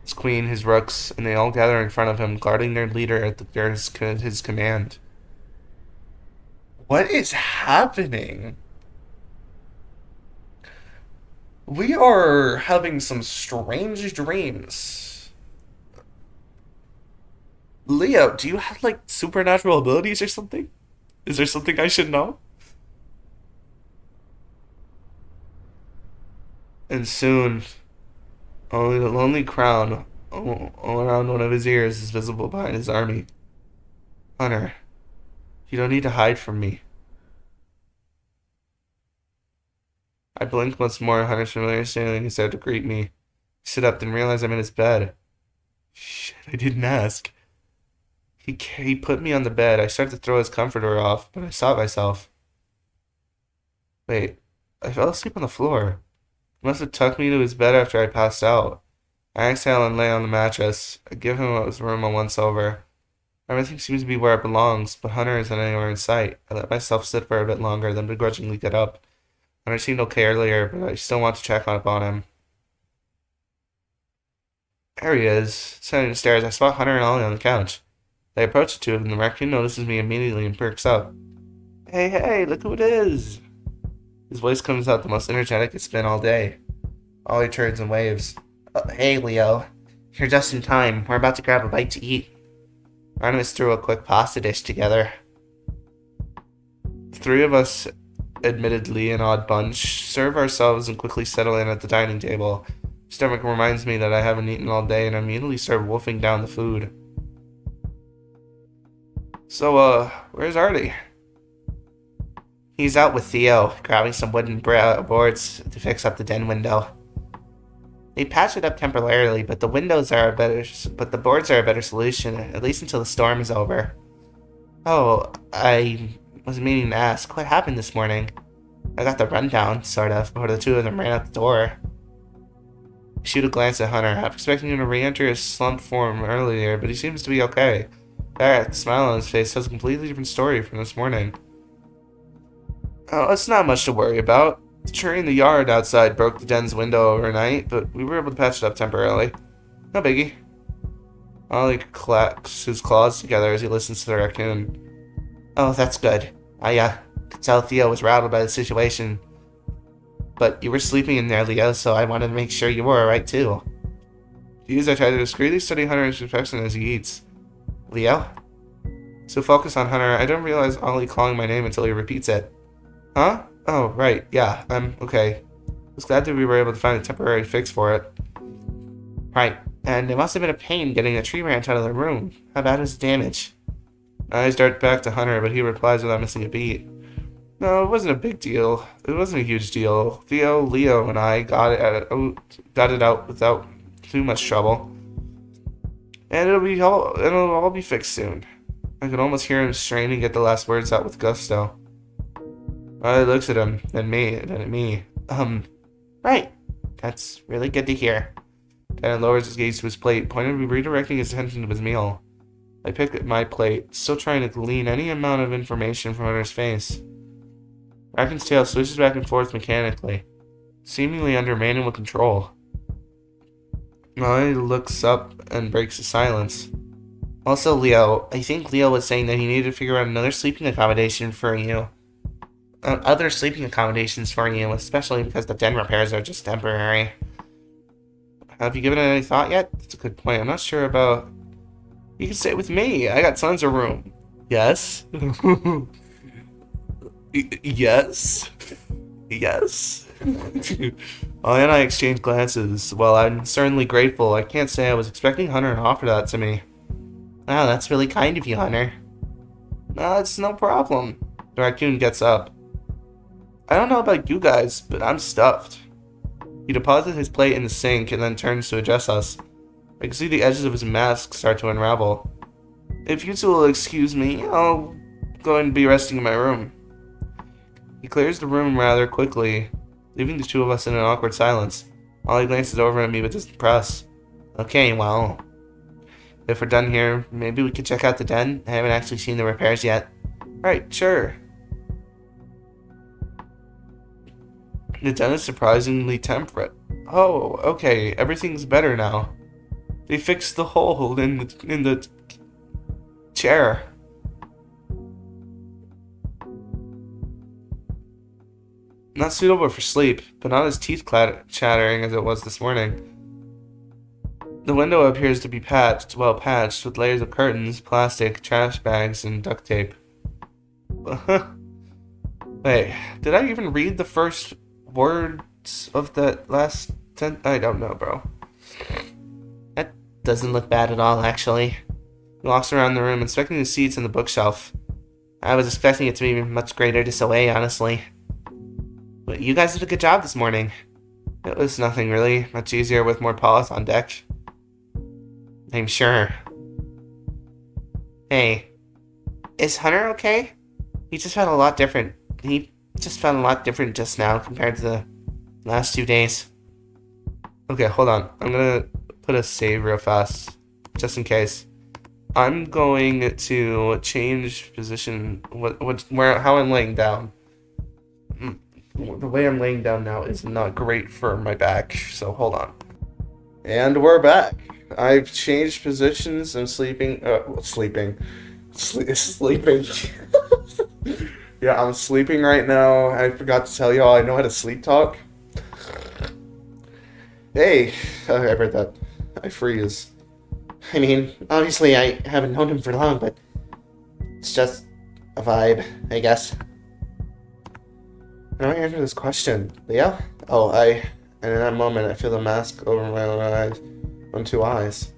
His queen, his rooks, and they all gather in front of him, guarding their leader at his command. What is happening? We are having some strange dreams. Leo, do you have like supernatural abilities or something? Is there something I should know? And soon, only the lonely crown all around one of his ears is visible behind his army. Hunter, you don't need to hide from me. I blink once more. Hunter's familiar standing is there to greet me. I sit up, then realize I'm in his bed. Shit, I didn't ask. He put me on the bed. I start to throw his comforter off, but I stop myself. Wait, I fell asleep on the floor. He must have tucked me to his bed after I passed out. I exhale and lay on the mattress. I give him his room a once over. Everything seems to be where it belongs, but Hunter isn't anywhere in sight. I let myself sit for a bit longer, then begrudgingly get up. Hunter seemed okay earlier, but I still want to check up on him. There he is. Sitting the stairs, I spot Hunter and Ollie on the couch. They approach the two of them. The raccoon notices me immediately and perks up. Hey, hey, look who it is. His voice comes out the most energetic it's been all day. Ollie turns and waves. Hey, Leo. You're just in time. We're about to grab a bite to eat. Artemis threw a quick pasta dish together. The three of us, admittedly an odd bunch, serve ourselves and quickly settle in at the dining table. Stomach reminds me that I haven't eaten all day and I immediately start wolfing down the food. So, where's Artie? He's out with Theo, grabbing some wooden boards to fix up the den window. They patched it up temporarily, but the boards are a better solution, at least until the storm is over. Oh, I was meaning to ask, what happened this morning? I got the rundown, sort of, before the two of them ran out the door. I shoot a glance at Hunter, half expecting him to re-enter his slumped form earlier, but he seems to be okay. That smile on his face tells a completely different story from this morning. Oh, it's not much to worry about. The tree in the yard outside broke the den's window overnight, but we were able to patch it up temporarily. No biggie. Ollie clacks his claws together as he listens to the raccoon. Oh, that's good. I could tell Theo was rattled by the situation. But you were sleeping in there, Leo, so I wanted to make sure you were alright too. Geez, I try to discreetly study Hunter's reflection as he eats. Leo? So focus on Hunter, I don't realize Ollie calling my name until he repeats it. Huh? Oh, right, yeah, I'm okay. I was glad that we were able to find a temporary fix for it. Right, and it must have been a pain getting the tree branch out of the room. How bad was the damage? I dart back to Hunter, but he replies without missing a beat. No, it wasn't a big deal. It wasn't a huge deal. Theo, Leo, and I got it out without too much trouble. And it'll all be fixed soon. I could almost hear him strain to get the last words out with gusto. I looks at him, then at me. Right. That's really good to hear. Dan lowers his gaze to his plate, pointedly redirecting his attention to his meal. I pick at my plate, still trying to glean any amount of information from Hunter's face. Raccoon's tail switches back and forth mechanically, seemingly under manual control. Molly looks up and breaks the silence. Also, Leo, I think Leo was saying that he needed to figure out another sleeping accommodation for you. Other sleeping accommodations for you, especially because the den repairs are just temporary. Have you given it any thought yet? That's a good point. I'm not sure about... You can stay with me. I got tons of room. Yes? Yes? Yes? Ollie and I exchanged glances. Well, I'm certainly grateful. I can't say I was expecting Hunter to offer that to me. Wow, that's really kind of you, Hunter. No, it's no problem. The raccoon gets up. I don't know about you guys, but I'm stuffed. He deposits his plate in the sink and then turns to address us. I can see the edges of his mask start to unravel. If you two will excuse me, I'll go and be resting in my room. He clears the room rather quickly, leaving the two of us in an awkward silence. Ollie glances over at me but doesn't press. Okay, well, if we're done here, maybe we could check out the den. I haven't actually seen the repairs yet. Right, sure. The den is surprisingly temperate. Oh, okay, everything's better now. They fixed the hole in the chair. Not suitable for sleep, but not as teeth chattering as it was this morning. The window appears to be well patched, with layers of curtains, plastic, trash bags, and duct tape. Wait, did I even read the first words of that last sentence? I don't know, bro. That doesn't look bad at all, actually. He walks around the room, inspecting the seats and the bookshelf. I was expecting it to be much greater disarray, honestly. But you guys did a good job this morning. It was nothing really, much easier with more polish on deck. I'm sure. Hey, is Hunter okay? He just felt a lot different. He just felt a lot different just now compared to the last 2 days. Okay, hold on. I'm gonna put a save real fast, just in case. I'm going to change position. How I'm laying down. The way I'm laying down now is not great for my back, so hold on. And we're back. I've changed positions. I'm sleeping. Sleeping. Yeah, I'm sleeping right now. I forgot to tell y'all I know how to sleep talk. Hey, I read that. I freeze. I mean, obviously I haven't known him for long, but it's just a vibe, I guess. How do I answer this question? Leo? And in that moment, I feel the mask over my own two eyes.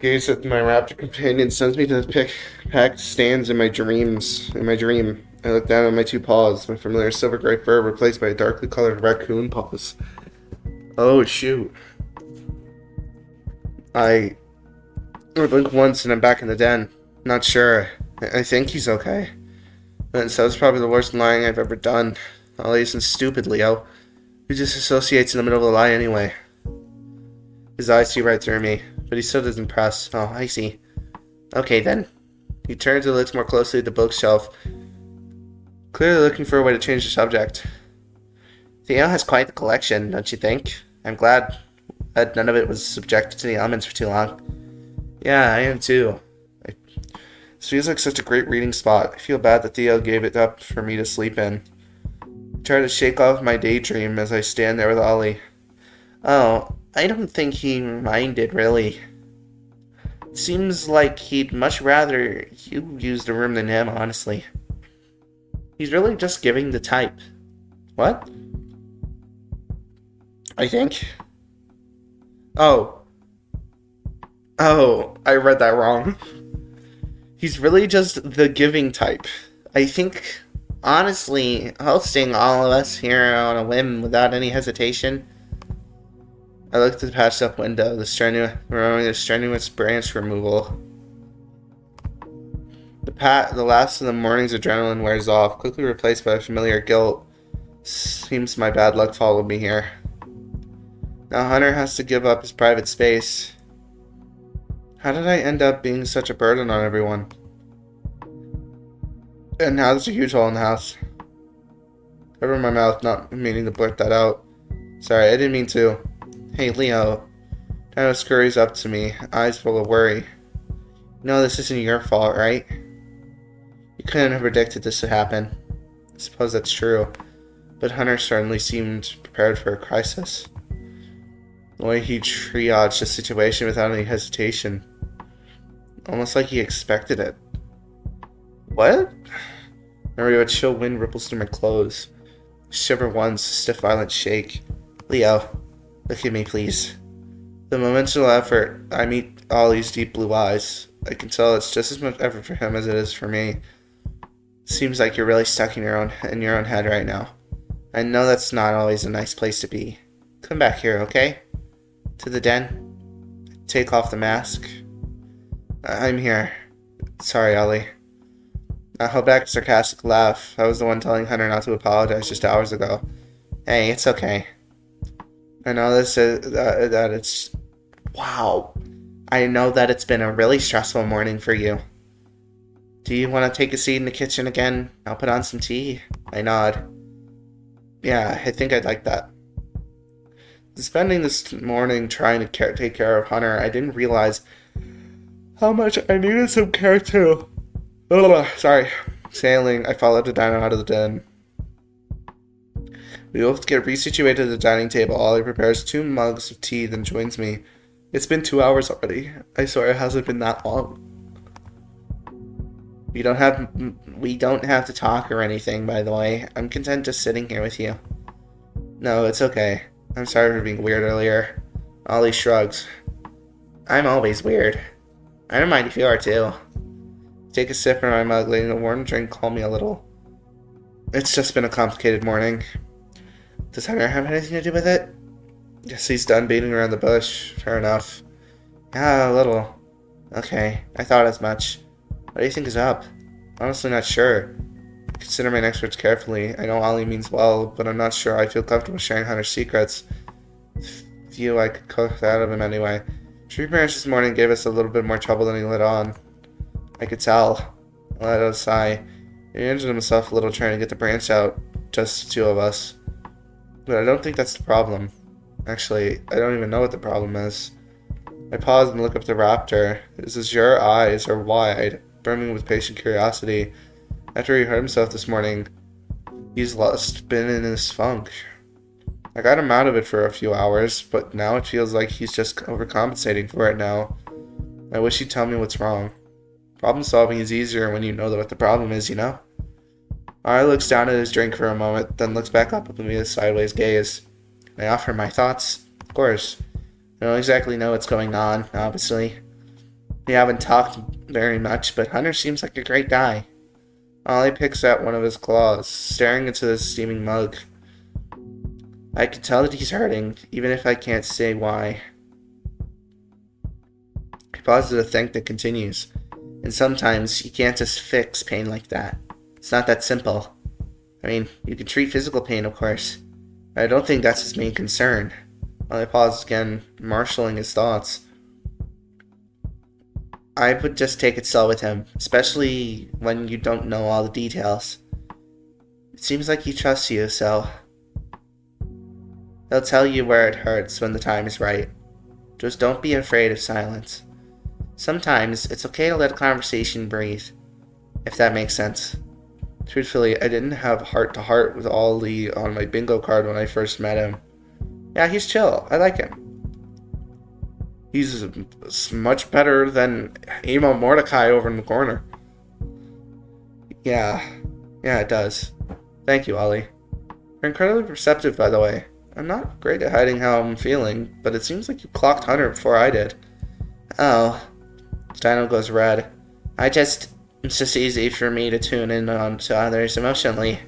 Gaze at my raptor companion sends me to the packed stands in my dream, I look down at my two paws, my familiar silver gray fur replaced by darkly colored raccoon paws. Oh, shoot. I blink once and I'm back in the den. Not sure. I think he's okay. And so it's probably the worst lying I've ever done. All isn't stupid, Leo. Who just associates in the middle of a lie anyway? His eyes see right through me, but he still doesn't press. Oh, I see. Okay, then. He turns and looks more closely at the bookshelf, clearly looking for a way to change the subject. Theo has quite the collection, don't you think? I'm glad that none of it was subjected to the elements for too long. Yeah, I am too. This feels like such a great reading spot. I feel bad that Theo gave it up for me to sleep in. I try to shake off my daydream as I stand there with Ollie. Oh, I don't think he minded, really. It seems like he'd much rather you use the room than him, honestly. He's really just giving the type. What? I think. Oh, I read that wrong. He's really just the giving type. I think, honestly, hosting all of us here on a whim without any hesitation. I looked at the patched up window, the strenuous branch removal. The last of the morning's adrenaline wears off, quickly replaced by a familiar guilt. Seems my bad luck followed me here. Now Hunter has to give up his private space. How did I end up being such a burden on everyone? And now there's a huge hole in the house. Cover my mouth, not meaning to blurt that out. Sorry, I didn't mean to. Hey, Leo. Tano scurries up to me, eyes full of worry. No, this isn't your fault, right? You couldn't have predicted this to happen. I suppose that's true. But Hunter certainly seemed prepared for a crisis. The way he triaged the situation without any hesitation. Almost like he expected it. What? Memory of a chill wind ripples through my clothes. Shiver once, stiff violent shake. Leo, look at me, please. The momentous effort, I meet Ollie's deep blue eyes. I can tell it's just as much effort for him as it is for me. Seems like you're really stuck in your own head right now. I know that's not always a nice place to be. Come back here, okay? To the den. Take off the mask. I'm here. Sorry, Ollie. I held back a sarcastic laugh. I was the one telling Hunter not to apologize just hours ago. Hey, it's okay. I know that it's... Wow. I know that it's been a really stressful morning for you. Do you want to take a seat in the kitchen again? I'll put on some tea. I nod. Yeah, I think I'd like that. Spending this morning trying to take care of Hunter, I didn't realize how much I needed some care too. Ugh, sorry. Sailing, I followed the diner out of the den. We both get resituated at the dining table. Ollie prepares 2 mugs of tea, then joins me. It's been 2 hours already. I swear it hasn't been that long. We don't have to talk or anything, by the way. I'm content just sitting here with you. No, it's okay. I'm sorry for being weird earlier. Ollie shrugs. I'm always weird. I don't mind if you are too. Take a sip from my mug, letting the warm drink calm me a little. It's just been a complicated morning. Does Hunter have anything to do with it? Guess he's done beating around the bush. Fair enough. Yeah, a little. Okay, I thought as much. What do you think is up? Honestly not sure. Consider my next words carefully. I know Ollie means well, but I'm not sure I feel comfortable sharing Hunter's secrets. Few I could cook out of him anyway. Tree branch this morning gave us a little bit more trouble than he let on. I could tell. I let out a sigh. He injured himself a little trying to get the branch out. Just the 2 of us. But I don't think that's the problem. Actually, I don't even know what the problem is. I pause and look up the raptor. Your eyes are wide, brimming with patient curiosity. After he hurt himself this morning, he's been in his funk. I got him out of it for a few hours, but now it feels like he's just overcompensating for it now. I wish he'd tell me what's wrong. Problem solving is easier when you know what the problem is, you know? Ari looks down at his drink for a moment, then looks back up at me with a sideways gaze. I offer my thoughts. Of course. I don't exactly know what's going on, obviously. We haven't talked very much, but Hunter seems like a great guy. Ollie picks at one of his claws, staring into the steaming mug. I can tell that he's hurting, even if I can't say why. He pauses to think, then continues. And sometimes you can't just fix pain like that. It's not that simple. I mean, you can treat physical pain, of course. But I don't think that's his main concern. Ollie pauses again, marshalling his thoughts. I would just take it slow with him, especially when you don't know all the details. It seems like he trusts you, so... He'll tell you where it hurts when the time is right. Just don't be afraid of silence. Sometimes, it's okay to let a conversation breathe, if that makes sense. Truthfully, I didn't have heart-to-heart with Ollie on my bingo card when I first met him. Yeah, he's chill. I like him. He's much better than Emo Mordecai over in the corner. Yeah, it does. Thank you, Ollie. You're incredibly perceptive, by the way. I'm not great at hiding how I'm feeling, but it seems like you clocked Hunter before I did. Oh. Dino goes red. It's just easy for me to tune in on to others emotionally.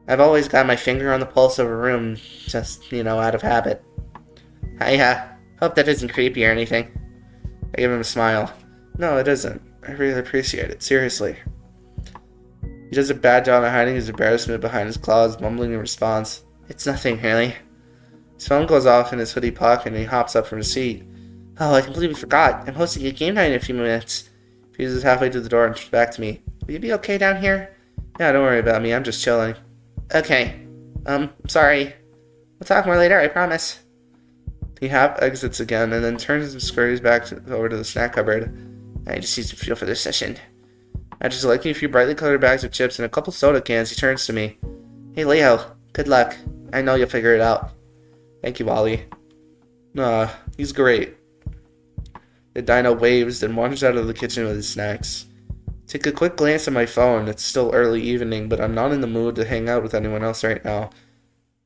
I've always got my finger on the pulse of a room, just, out of habit. I hope that isn't creepy or anything. I give him a smile. No, it isn't. I really appreciate it, seriously. He does a bad job of hiding his embarrassment behind his claws, mumbling in response. It's nothing, really. His phone goes off in his hoodie pocket and he hops up from his seat. Oh, I completely forgot. I'm hosting a game night in a few minutes. Fuses halfway to the door and turns back to me. Will you be okay down here? Yeah, don't worry about me. I'm just chilling. Okay. Sorry. We'll talk more later, I promise. He half exits again and then turns and scurries back over to the snack cupboard. I just need to feel for this session. After selecting a few brightly colored bags of chips and a couple soda cans, he turns to me. Hey, Leo. Good luck. I know you'll figure it out. Thank you, Ollie. He's great. The dino waves, then wanders out of the kitchen with his snacks. Take a quick glance at my phone. It's still early evening, but I'm not in the mood to hang out with anyone else right now.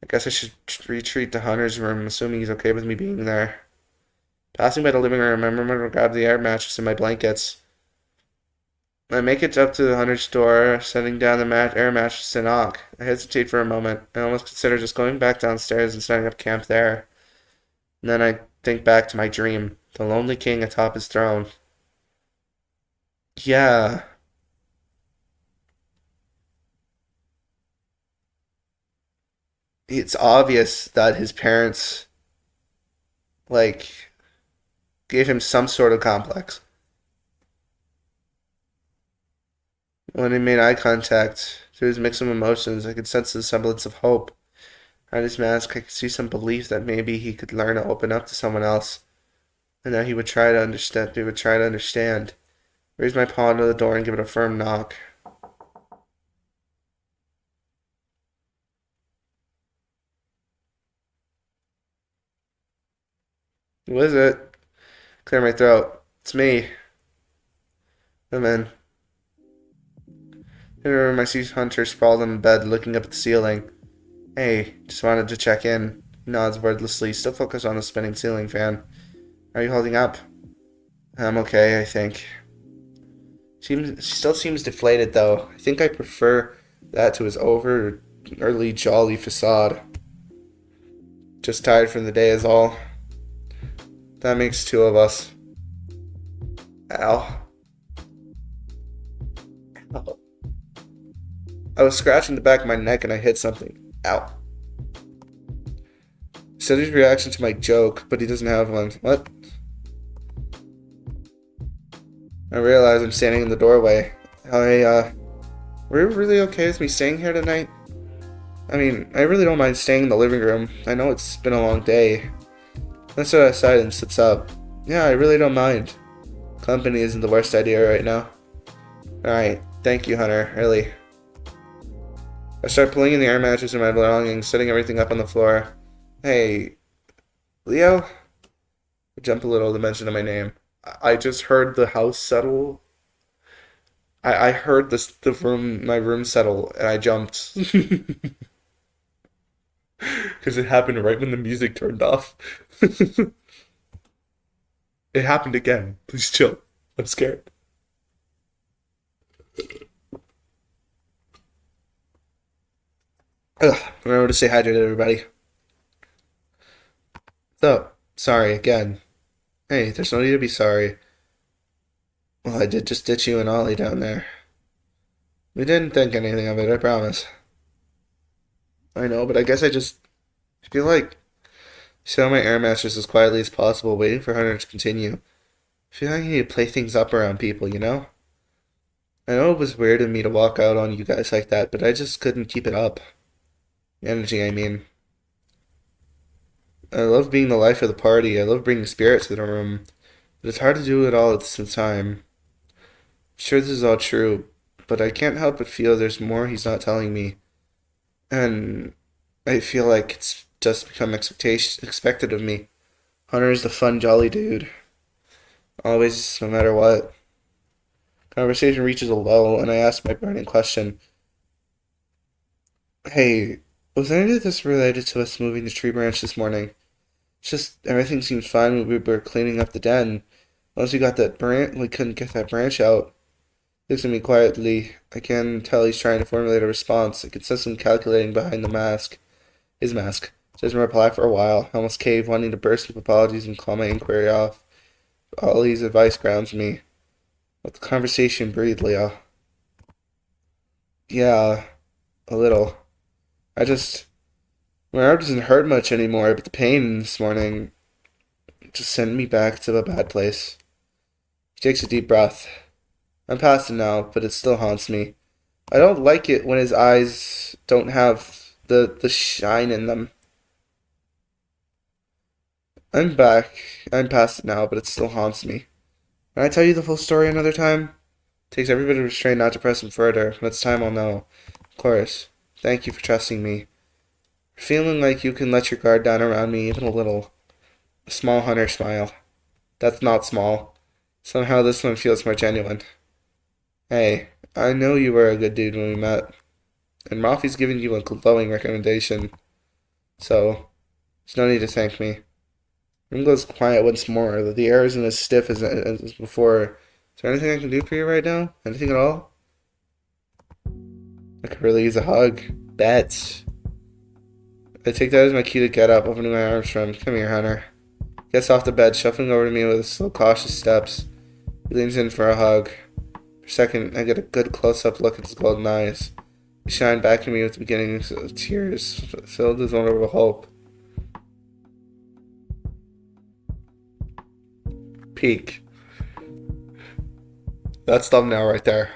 I guess I should retreat to Hunter's room, assuming he's okay with me being there. Passing by the living room, I remember to grab the air mattress and my blankets. I make it up to the Hunter's door, setting down the air mattress to knock. I hesitate for a moment. I almost consider just going back downstairs and setting up camp there. And then I think back to my dream, the lonely king atop his throne. Yeah, it's obvious that his parents, like, gave him some sort of complex. When he made eye contact, through his mix of emotions, I could sense the semblance of hope. Behind his mask, I could see some belief that maybe he could learn to open up to someone else, and that he would try to understand. He would try to understand. Raise my paw to the door and give it a firm knock. Who is it? Clear my throat. It's me. Come in. In the room, I see Hunter sprawled on the bed, looking up at the ceiling. Hey, just wanted to check in. He nods wordlessly, still focused on the spinning ceiling fan. Are you holding up? I'm okay, I think. She still seems deflated, though. I think I prefer that to his overly jolly facade. Just tired from the day is all. That makes two of us. Ow. Ow. I was scratching the back of my neck and I hit something. Ow. He said his reaction to my joke, but he doesn't have one. What? I realize I'm standing in the doorway. Were you really okay with me staying here tonight? I mean, I really don't mind staying in the living room. I know it's been a long day. That's what I aside and sits up. Yeah, I really don't mind. Company isn't the worst idea right now. Alright, thank you, Hunter, really. I start pulling in the air mattress and my belongings, setting everything up on the floor. Hey, Leo? I jump a little to mention my name. I just heard the house settle. I heard my room settle, and I jumped. Because it happened right when the music turned off. It happened again. Please chill. I'm scared. Remember to say hi to everybody. So, sorry again. Hey, there's no need to be sorry. Well, I did just ditch you and Ollie down there. We didn't think anything of it, I promise. I know, but I guess I just feel like sit on my air mattress as quietly as possible, waiting for Hunter to continue. I feel like I need to play things up around people, you know? I know it was weird of me to walk out on you guys like that, but I just couldn't keep it up. Energy, I mean. I love being the life of the party. I love bringing spirits to the room. But it's hard to do it all at the same time. I'm sure this is all true, but I can't help but feel there's more he's not telling me. And I feel like it's just become expected of me. Hunter is the fun, jolly dude. Always, no matter what. Conversation reaches a lull, and I ask my burning question. Hey, was any of this related to us moving the tree branch this morning? It's just everything seems fine when we were cleaning up the den. Once we got that branch, we couldn't get that branch out. Looks at me quietly. I can tell he's trying to formulate a response. I can sense him calculating behind the mask. His mask. Doesn't reply for a while. I almost cave, wanting to burst with apologies and call my inquiry off. Ollie's advice grounds me. Let the conversation breathe, Leo. Yeah, a little. I just... My arm doesn't hurt much anymore, but the pain this morning just sent me back to a bad place. He takes a deep breath. I'm past it now, but it still haunts me. I don't like it when his eyes don't have the shine in them. I'm back. I'm past it now, but it still haunts me. Can I tell you the full story another time? It takes every bit of restraint not to press him further. When it's time, I'll know. Of course. Thank you for trusting me. Feeling like you can let your guard down around me even a little. A small Hunter smile. That's not small. Somehow this one feels more genuine. Hey, I know you were a good dude when we met, and Rafi's giving you a glowing recommendation, so there's no need to thank me. Room goes quiet once more. The air isn't as stiff as before. Is there anything I can do for you right now? Anything at all? I could really use a hug. Bet. I take that as my cue to get up, opening my arms for him. Come here, Hunter. Gets off the bed, shuffling over to me with slow, cautious steps. He leans in for a hug. For a second, I get a good close-up look at his golden eyes. He shine back at me with the beginnings of tears, filled with vulnerable hope. Peak. That's thumbnail right there.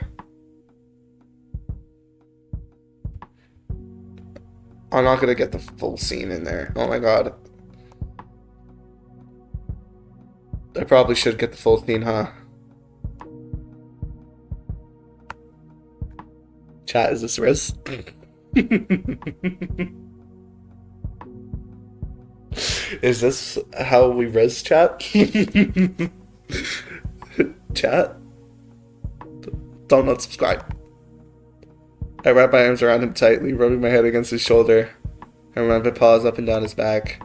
I'm not gonna get the full scene in there. Oh my god. I probably should get the full scene, huh? Chat, is this Riz? Is this how we Riz chat? Chat? Don't unsubscribe. I wrap my arms around him tightly, rubbing my head against his shoulder. I run my paws up and down his back.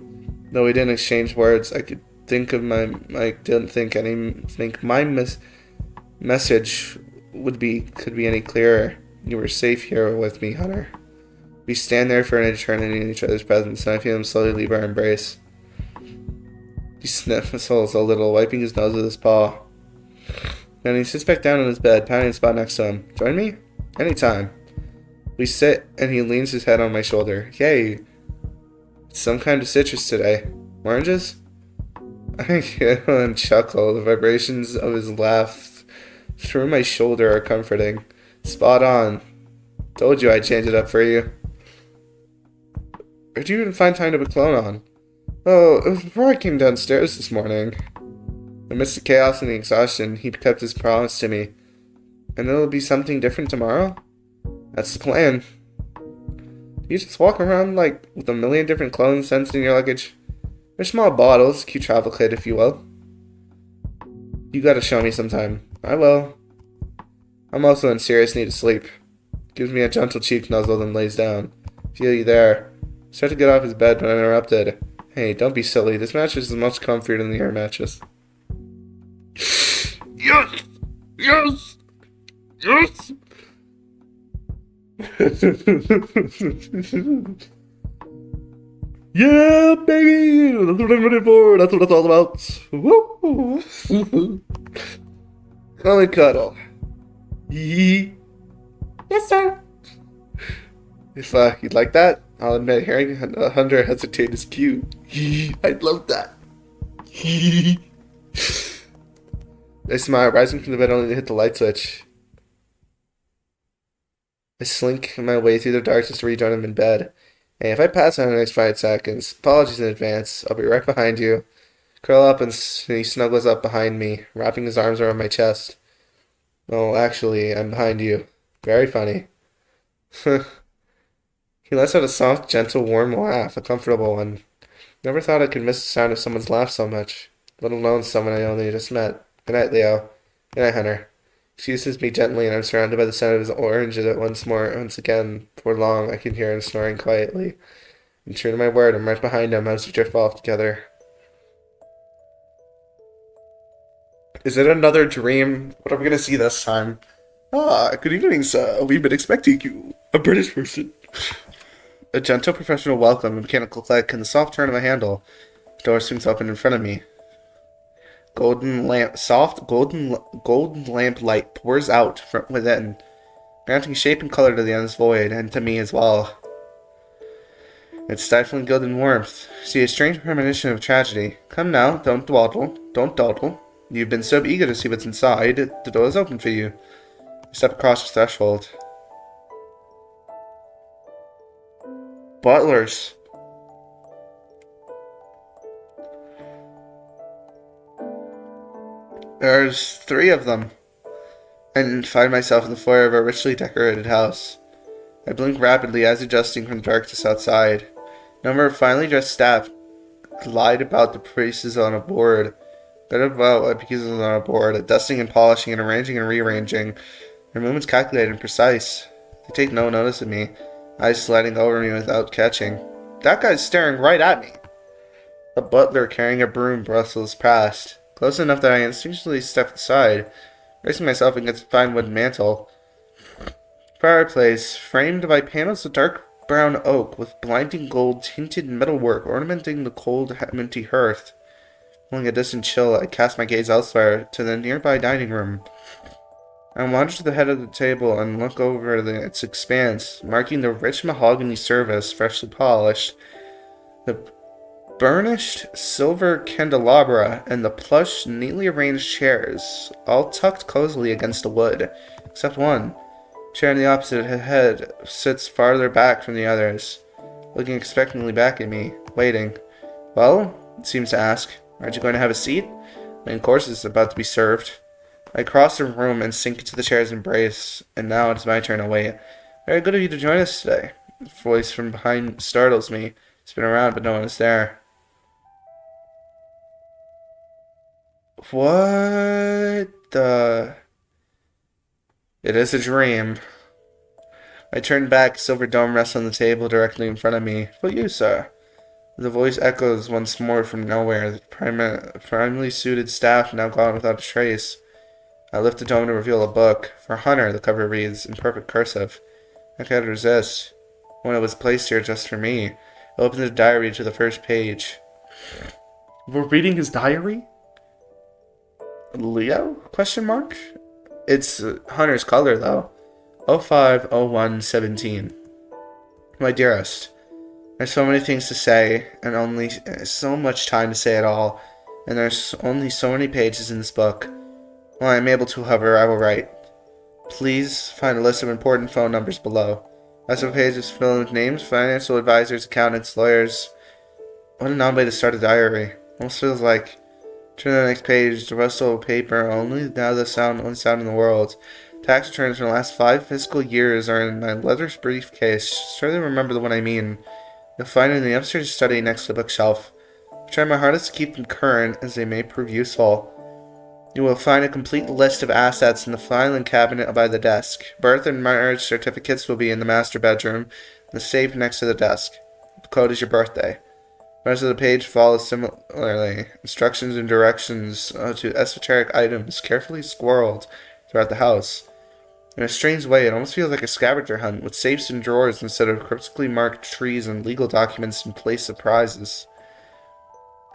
Though we didn't exchange words, I could think of my. I didn't think my message could be any clearer. You were safe here with me, Hunter. We stand there for an eternity in each other's presence, and I feel him slowly leave our embrace. He sniffles a little, wiping his nose with his paw. Then he sits back down on his bed, patting the spot next to him. Join me? Anytime. We sit, and he leans his head on my shoulder. Yay! It's some kind of citrus today. Oranges? I giggle and chuckle. The vibrations of his laugh through my shoulder are comforting. Spot on. Told you I'd change it up for you. Where'd you even find time to put cologne on? Oh, it was before I came downstairs this morning. Amidst the chaos and the exhaustion, he kept his promise to me. And it'll be something different tomorrow? That's the plan. You just walk around like with a million different cologne scents in your luggage. They're small bottles, cute travel kit if you will. You gotta show me sometime. I will. I'm also in serious need of sleep. Gives me a gentle cheek nuzzle, then lays down. Feel you there. Start to get off his bed, but I'm interrupted. Hey, don't be silly. This mattress is much comfier than the air mattress. Yes! Yes! Yes! Yeah, baby! That's what I'm ready for. That's what it's all about. Woo! Come and cuddle. Yee. Yes, sir. If you'd like that, I'll admit hearing Hunter hesitate is cute. Yee. I'd love that. Yee. I smile, rising from the bed only to hit the light switch. I slink my way through the darkness to rejoin him in bed. Hey, if I pass out in the next 5 seconds, apologies in advance. I'll be right behind you. Curl up and he snuggles up behind me, wrapping his arms around my chest. Oh, actually, I'm behind you. Very funny. He lets out a soft, gentle, warm laugh, a comfortable one. Never thought I could miss the sound of someone's laugh so much, let alone someone I only just met. Good night, Leo. Good night, Hunter. Excuses me gently, and I'm surrounded by the sound of his oranges once again. Before long, I can hear him snoring quietly. And true to my word, I'm right behind him as we drift off together. Is it another dream? What are we gonna see this time? Ah, good evening, sir. We've been expecting you. A British person. A gentle professional welcome, a mechanical click, and the soft turn of a handle. The door swings open in front of me. Golden lamp light pours out from within, granting shape and color to the endless void, and to me as well. Its stifling golden warmth. See a strange premonition of tragedy. Come now, don't dawdle. You've been so eager to see what's inside, the door is open for you. You step across the threshold. Butlers. There's 3 of them, and find myself in the foyer of a richly decorated house. I blink rapidly as adjusting from darkness outside. A number of finely dressed staff glide about the pieces on a board. Dusting and polishing and arranging and rearranging. Her movements calculated and precise. They take no notice of me, eyes sliding over me without catching. That guy's staring right at me. A butler carrying a broom bristles past, close enough that I instinctually stepped aside, bracing myself against the fine wooden mantel. Fireplace, framed by panels of dark brown oak with blinding gold tinted metalwork ornamenting the cold, minty hearth. Feeling a distant chill, I cast my gaze elsewhere to the nearby dining room. I wander to the head of the table and look over its expanse, marking the rich mahogany service, freshly polished, the burnished silver candelabra, and the plush, neatly arranged chairs, all tucked cozily against the wood, except one. Chair on the opposite head sits farther back from the others, looking expectantly back at me, waiting. Well, it seems to ask, aren't you going to have a seat? Main course is about to be served. I cross the room and sink into the chair's embrace, and now it is my turn to wait. Very good of you to join us today. The voice from behind startles me. Spin around, but no one is there. What the... It is a dream. I turn back, silver dome rests on the table directly in front of me. For you, sir. The voice echoes once more from nowhere, the primely suited staff now gone without a trace. I lift the dome to reveal a book. For Hunter, the cover reads, in perfect cursive. I can't resist. When it was placed here just for me, I opened the diary to the first page. We're reading his diary? Leo? Question mark? It's Hunter's color, though. 050117. My dearest, there's so many things to say, and only so much time to say it all, and there's only so many pages in this book. While I am able to, however, I will write. Please find a list of important phone numbers below. Rest of the page is filled with names, financial advisors, accountants, lawyers. What an odd way to start a diary. Almost feels like turn to the next page, the rustle of paper, only now only sound in the world. Tax returns from the last 5 fiscal years are in my leather briefcase. Surely remember the one I mean. You'll find it in the upstairs study next to the bookshelf. I try my hardest to keep them current, as they may prove useful. You will find a complete list of assets in the filing cabinet by the desk. Birth and marriage certificates will be in the master bedroom, and the safe next to the desk. The code is your birthday. The rest of the page follows similarly. Instructions and directions to esoteric items carefully squirreled throughout the house. In a strange way, it almost feels like a scavenger hunt, with safes and drawers instead of cryptically marked trees and legal documents in place of prizes.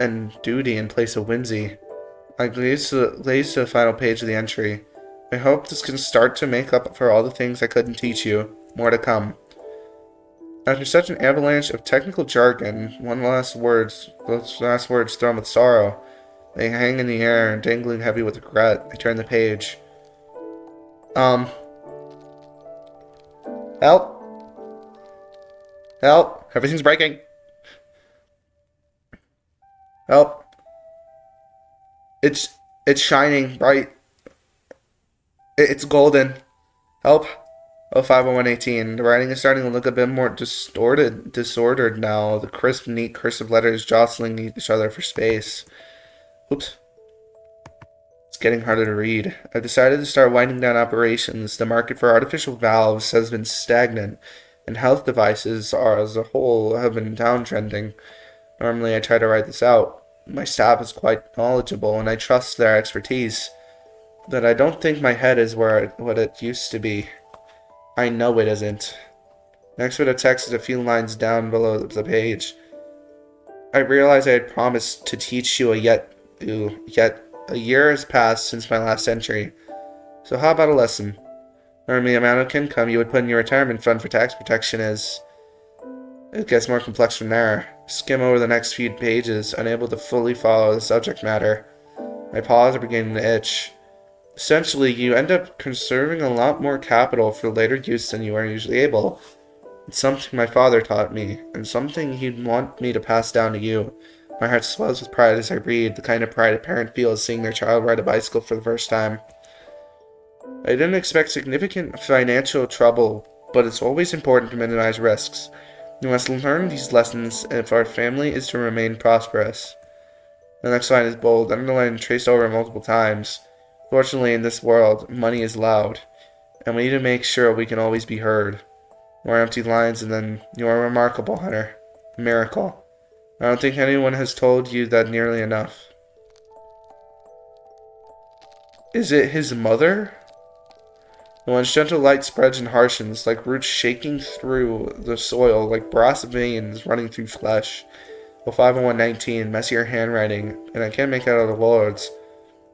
And duty in place of whimsy. I glaze to the final page of the entry. I hope this can start to make up for all the things I couldn't teach you. More to come. After such an avalanche of technical jargon, those last words thrown with sorrow, they hang in the air and dangling heavy with regret. I turn the page. Help! Help! Everything's breaking! Help! It's shining bright. It's golden. Help. 050118. The writing is starting to look a bit more disordered now. The crisp, neat cursive letters jostling each other for space. Oops. It's getting harder to read. I've decided to start winding down operations. The market for artificial valves has been stagnant, and health devices as a whole have been downtrending. Normally I try to write this out. My staff is quite knowledgeable, and I trust their expertise. But I don't think my head is what it used to be. I know it isn't. Next bit of text is a few lines down below the page. I realized I had promised to teach you yet a year has passed since my last entry. So how about a lesson? Normally the amount of income you would put in your retirement fund for tax protection is... It gets more complex from there. Skim over the next few pages, unable to fully follow the subject matter. My paws are beginning to itch. Essentially, you end up conserving a lot more capital for later use than you are usually able. It's something my father taught me, and something he'd want me to pass down to you. My heart swells with pride as I read, the kind of pride a parent feels seeing their child ride a bicycle for the first time. I didn't expect significant financial trouble, but it's always important to minimize risks. You must learn these lessons if our family is to remain prosperous. The next line is bold, underlined and traced over multiple times. Fortunately, in this world, money is loud. And we need to make sure we can always be heard. More empty lines, and then you are remarkable, Hunter. A miracle. I don't think anyone has told you that nearly enough. Is it his mother? And when gentle light spreads and harshens, like roots shaking through the soil, like brass veins running through flesh. Well, 50119, messier handwriting, and I can't make out all the words.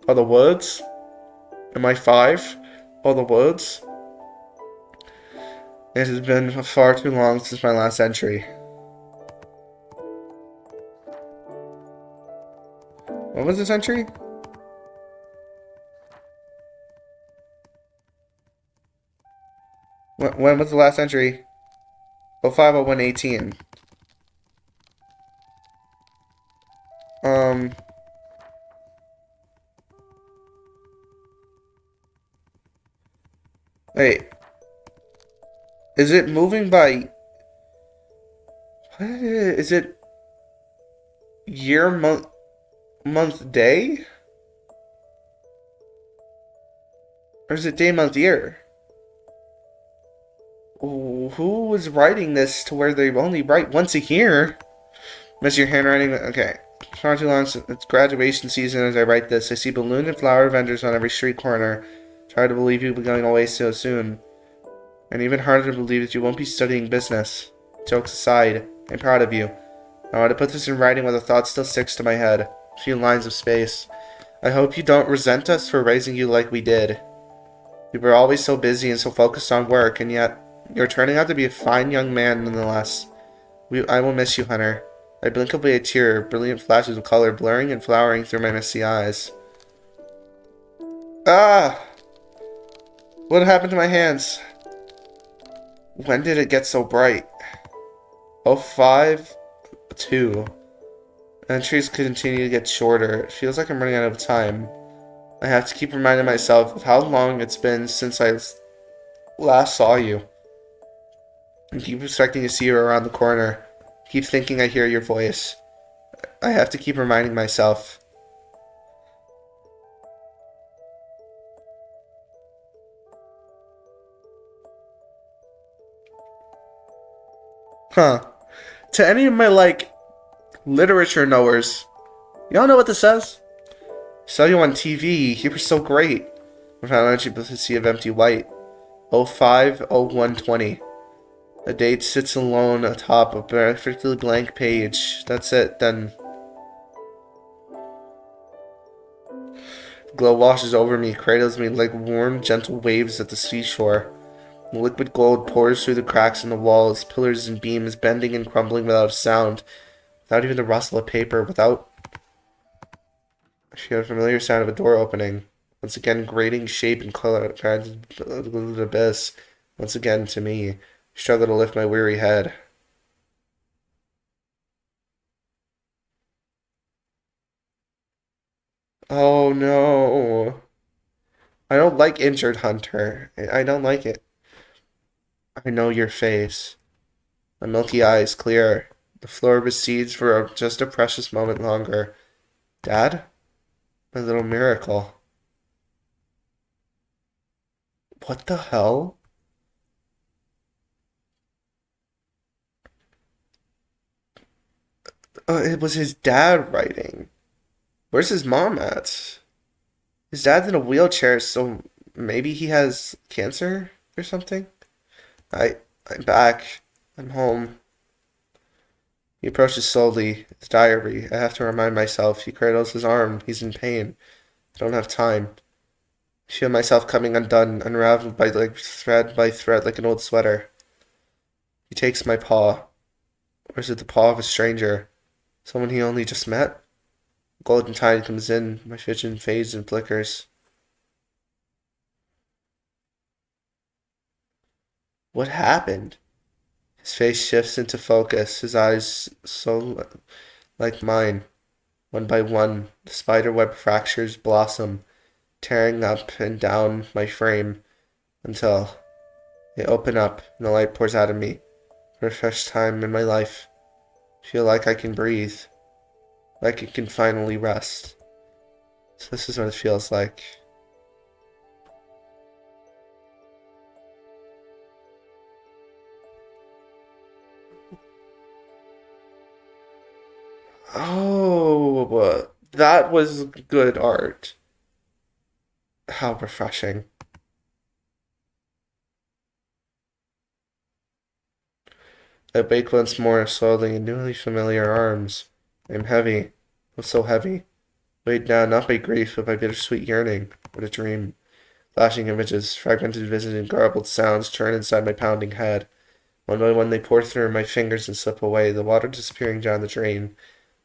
All the words? Am I five? All the words? It has been far too long since my last entry. What was this entry? When was the last entry? Oh, 50118. Um, wait. Is it moving by... What is it year, month, day? Or is it day, month, year? Who was writing this to where they only write once a year? Miss your handwriting? Okay. It's not too long since it's graduation season as I write this. I see balloon and flower vendors on every street corner. Try to believe you'll be going away so soon. And even harder to believe that you won't be studying business. Jokes aside, I'm proud of you. I want to put this in writing while the thought still sticks to my head. A few lines of space. I hope you don't resent us for raising you like we did. We were always so busy and so focused on work, and yet you're turning out to be a fine young man nonetheless. I will miss you, Hunter. I blink away a tear, brilliant flashes of color blurring and flowering through my misty eyes. Ah! What happened to my hands? When did it get so bright? Oh, 5-2. Entries continue to get shorter. It feels like I'm running out of time. I have to keep reminding myself of how long it's been since I last saw you. I keep expecting to see you around the corner. I keep thinking I hear your voice. I have to keep reminding myself. Huh. To any of my, literature knowers, y'all know what this says? Saw you on TV. You were so great. Without much to see of empty white. 05/01/20. A date sits alone atop a perfectly blank page. That's it, then. The glow washes over me, cradles me like warm, gentle waves at the seashore. The liquid gold pours through the cracks in the walls, pillars and beams bending and crumbling without a sound, without even the rustle of paper, without... She had a familiar sound of a door opening. Once again, grating shape and color guided the abyss. Once again, to me. I struggled to lift my weary head. Oh no. I don't like injured Hunter. I don't like it. I know your face. My milky eyes clear. The floor recedes for just a precious moment longer. Dad? My little miracle. What the hell? It was his dad writing. Where's his mom at? His dad's in a wheelchair, so maybe he has cancer or something? I'm back. I'm home. He approaches slowly. His diary. I have to remind myself. He cradles his arm. He's in pain. I don't have time. I feel myself coming undone, unraveled by thread, like an old sweater. He takes my paw. Or is it the paw of a stranger? Someone he only just met? Golden tide comes in. My vision fades and flickers. What happened? His face shifts into focus. His eyes so like mine. One by one, the spiderweb fractures blossom, tearing up and down my frame until they open up and the light pours out of me. For the first time in my life, I feel like I can breathe, like I can finally rest. So this is what it feels like. That was good art. How refreshing. I wake once more, slowly in newly familiar arms. I am heavy. Oh, so heavy. Weighed down not by grief, but by bittersweet yearning. What a dream. Flashing images, fragmented vision, and garbled sounds churn inside my pounding head. One by one they pour through my fingers and slip away, the water disappearing down the drain,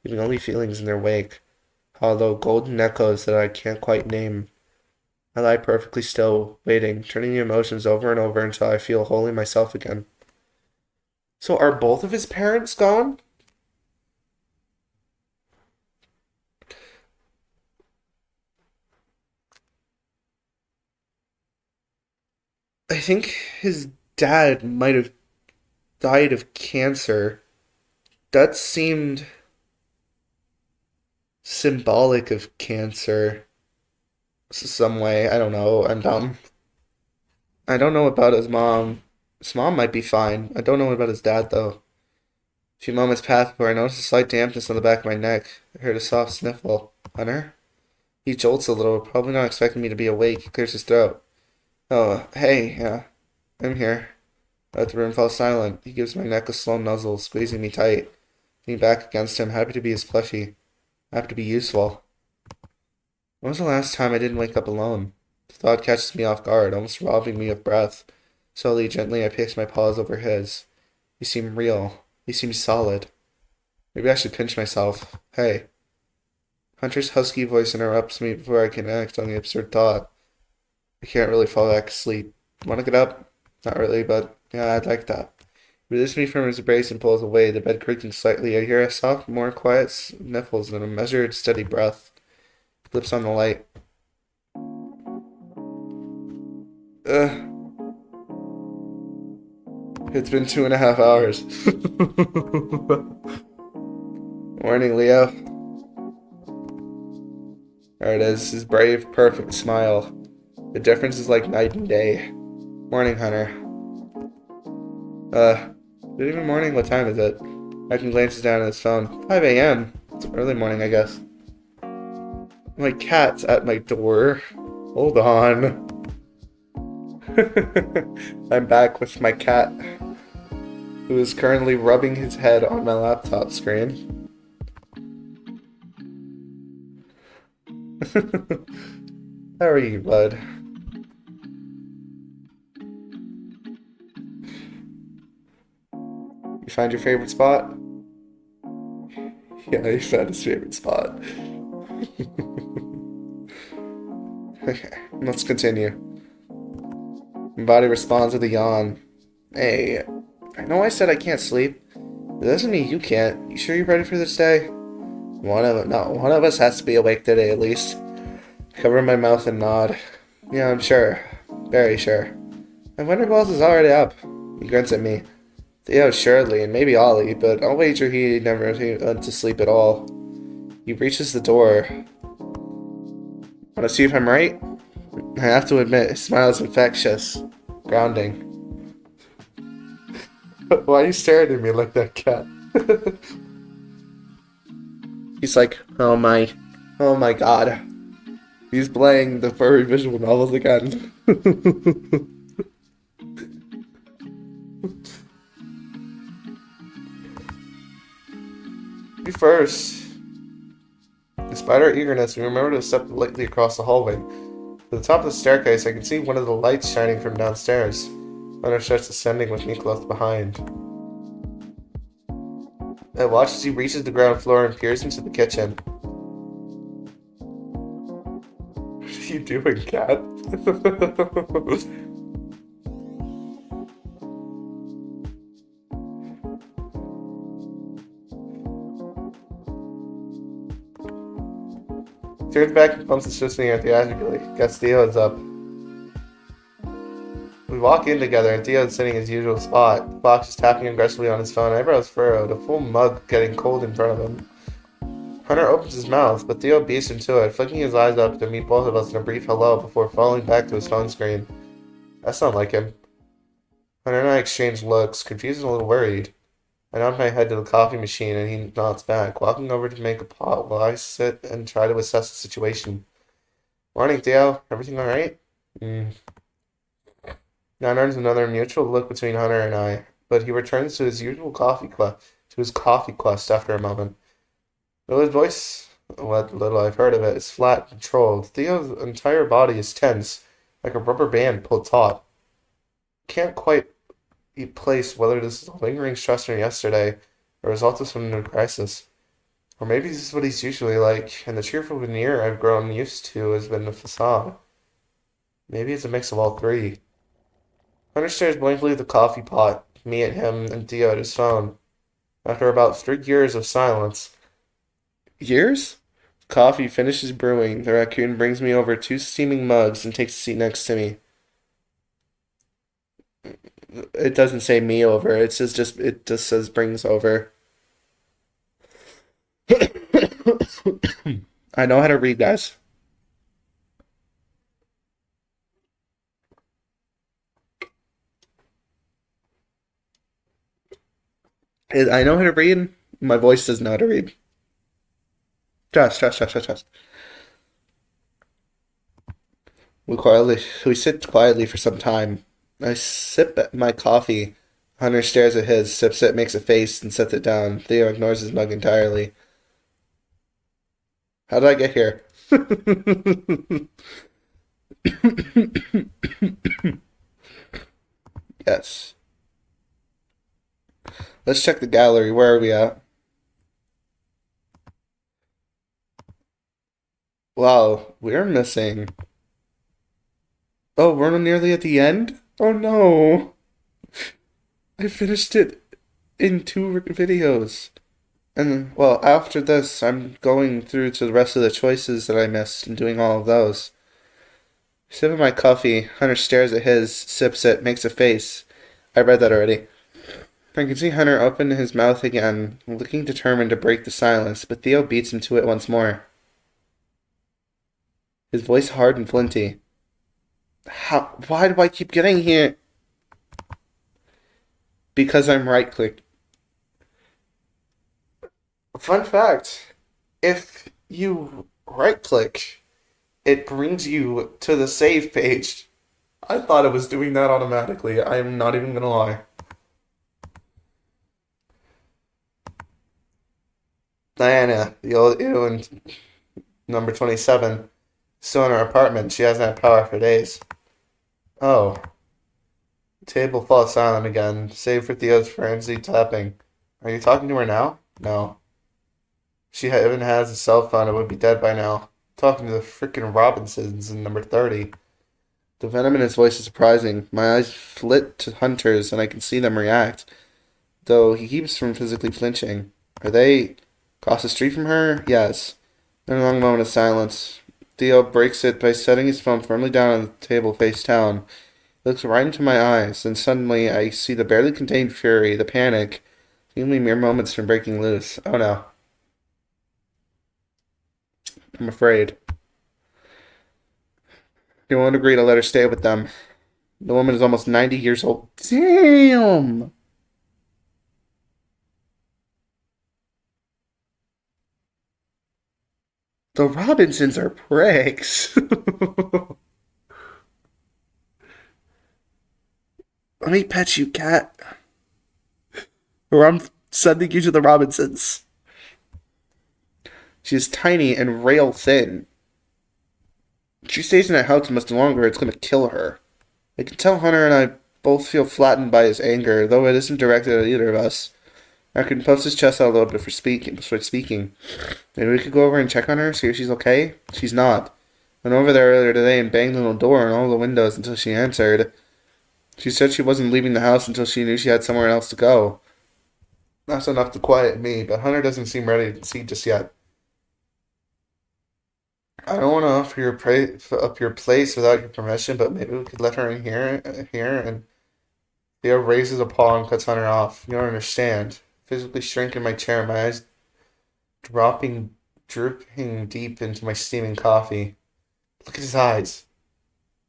leaving only feelings in their wake. Hollow, golden echoes that I can't quite name. I lie perfectly still, waiting, turning the emotions over and over until I feel wholly myself again. So are both of his parents gone? I think his dad might have died of cancer. That seemed symbolic of cancer some way. I don't know. I'm dumb. I don't know about his mom. His mom might be fine. I don't know about his dad, though. A few moments passed before I noticed a slight dampness on the back of my neck. I heard a soft sniffle. Hunter? He jolts a little, probably not expecting me to be awake. He clears his throat. Oh, hey, yeah, I'm here. The room fell silent. He gives my neck a slow nuzzle, squeezing me tight. Leaning back against him, happy to be his plushie. Happy to be useful. When was the last time I didn't wake up alone? The thought catches me off guard, almost robbing me of breath. Slowly, gently, I place my paws over his. He seemed real. He seemed solid. Maybe I should pinch myself. Hey. Hunter's husky voice interrupts me before I can act on the absurd thought. I can't really fall back asleep. Want to get up? Not really, but yeah, I'd like that. He releases me from his embrace and pulls away, the bed creaking slightly. I hear a soft, more quiet sniffles and a measured, steady breath. Flips on the light. Ugh. It's been 2.5 hours. Morning, Leo. There it is, his brave, perfect smile. The difference is like night and day. Morning, Hunter. Good even morning, what time is it? Akin glances down at his phone. 5 a.m. It's early morning, I guess. My cat's at my door. Hold on. I'm back with my cat, who is currently rubbing his head on my laptop screen. How are you, bud? You find your favorite spot? Yeah, he found his favorite spot. Okay, let's continue. My body responds with a yawn. Hey, I know I said I can't sleep. But that doesn't mean you can't. You sure you're ready for this day? One of us has to be awake today at least. I cover my mouth and nod. Yeah, I'm sure. Very sure. My Wonder Balls is already up. He grunts at me. Theo, surely, and maybe Ollie, but I'll wager he never went to sleep at all. He reaches the door. Want to see if I'm right? I have to admit, his smile is infectious. Grounding. Why are you staring at me like that, cat? He's like, oh my god. He's playing the furry visual novels again. You first. Despite our eagerness, we remember to step lightly across the hallway. To the top of the staircase, I can see one of the lights shining from downstairs. Hunter starts descending with me left behind. I watch as he reaches the ground floor and peers into the kitchen. What are you doing, cat? Turns back and pumps his fist in the air theatrically. Guess Theo is up. We walk in together and Theo is sitting in his usual spot. Fox is tapping aggressively on his phone, eyebrows furrowed, a full mug getting cold in front of him. Hunter opens his mouth, but Theo beats him to it, flicking his eyes up to meet both of us in a brief hello before falling back to his phone screen. That's not like him. Hunter and I exchange looks, confused and a little worried. I nod my head to the coffee machine and he nods back, walking over to make a pot while I sit and try to assess the situation. Morning, Theo. Everything alright? Mm. Now there's another mutual look between Hunter and I, but he returns to his usual coffee quest after a moment. Though his voice, what little I've heard of it, is flat and controlled, Theo's entire body is tense, like a rubber band pulled taut. Can't quite place whether this is a lingering stress from yesterday or a result of some new crisis. Or maybe this is what he's usually like, and the cheerful veneer I've grown used to has been a facade. Maybe it's a mix of all three. Hunter stares blankly at the coffee pot, me at him, and Theo at his phone. After about 3 years of silence. Years? Coffee finishes brewing. The raccoon brings me over two steaming mugs and takes a seat next to me. It doesn't say me over. It just says brings over. I know how to read, guys. I know how to read. My voice doesn't know how to read. Trust. We sit quietly for some time. I sip at my coffee. Hunter stares at his, sips it, makes a face, and sets it down. Theo ignores his mug entirely. How did I get here? Yes. Let's check the gallery. Where are we at? Wow, we're missing. Oh, we're nearly at the end? Oh no. I finished it in two videos. And, well, after this, I'm going through to the rest of the choices that I missed and doing all of those. Sipping my coffee, Hunter stares at his, sips it, makes a face. I read that already. I can see Hunter open his mouth again, looking determined to break the silence, but Theo beats him to it once more. His voice hard and flinty. Why do I keep getting here? Because I'm right click. Fun fact, if you right click, it brings you to the save page. I thought it was doing that automatically. I am not even gonna lie. Diana, the old ew in number 27, still in her apartment. She hasn't had power for days. Oh. The table falls silent again, save for Theo's frenzied tapping. Are you talking to her now? No. If she even has a cell phone, it would be dead by now. Talking to the frickin' Robinsons in number 30. The venom in his voice is surprising. My eyes flit to Hunter's, and I can see them react, though he keeps from physically flinching. Are they across the street from her? Yes. Then a long moment of silence. Theo breaks it by setting his phone firmly down on the table face down. He looks right into my eyes, and suddenly I see the barely contained fury, the panic, seemingly mere moments from breaking loose. Oh no. I'm afraid. He won't agree to let her stay with them. The woman is almost 90 years old. Damn! The Robinsons are pricks. Let me pet you, cat. Or I'm sending you to the Robinsons. She is tiny and rail thin. If she stays in that house much longer, it's going to kill her. I can tell Hunter and I both feel flattened by his anger, though it isn't directed at either of us. I can puff his chest out a little bit for speaking. Maybe we could go over and check on her, see if she's okay? She's not. I went over there earlier today and banged on the door and all the windows until she answered. She said she wasn't leaving the house until she knew she had somewhere else to go. That's enough to quiet me, but Hunter doesn't seem ready to see just yet. I don't want to up your place without your permission, but maybe we could let her in here. And Theo raises a paw and cuts Hunter off. You don't understand. Physically shrink in my chair, my eyes dropping, dripping deep into my steaming coffee. Look at his eyes.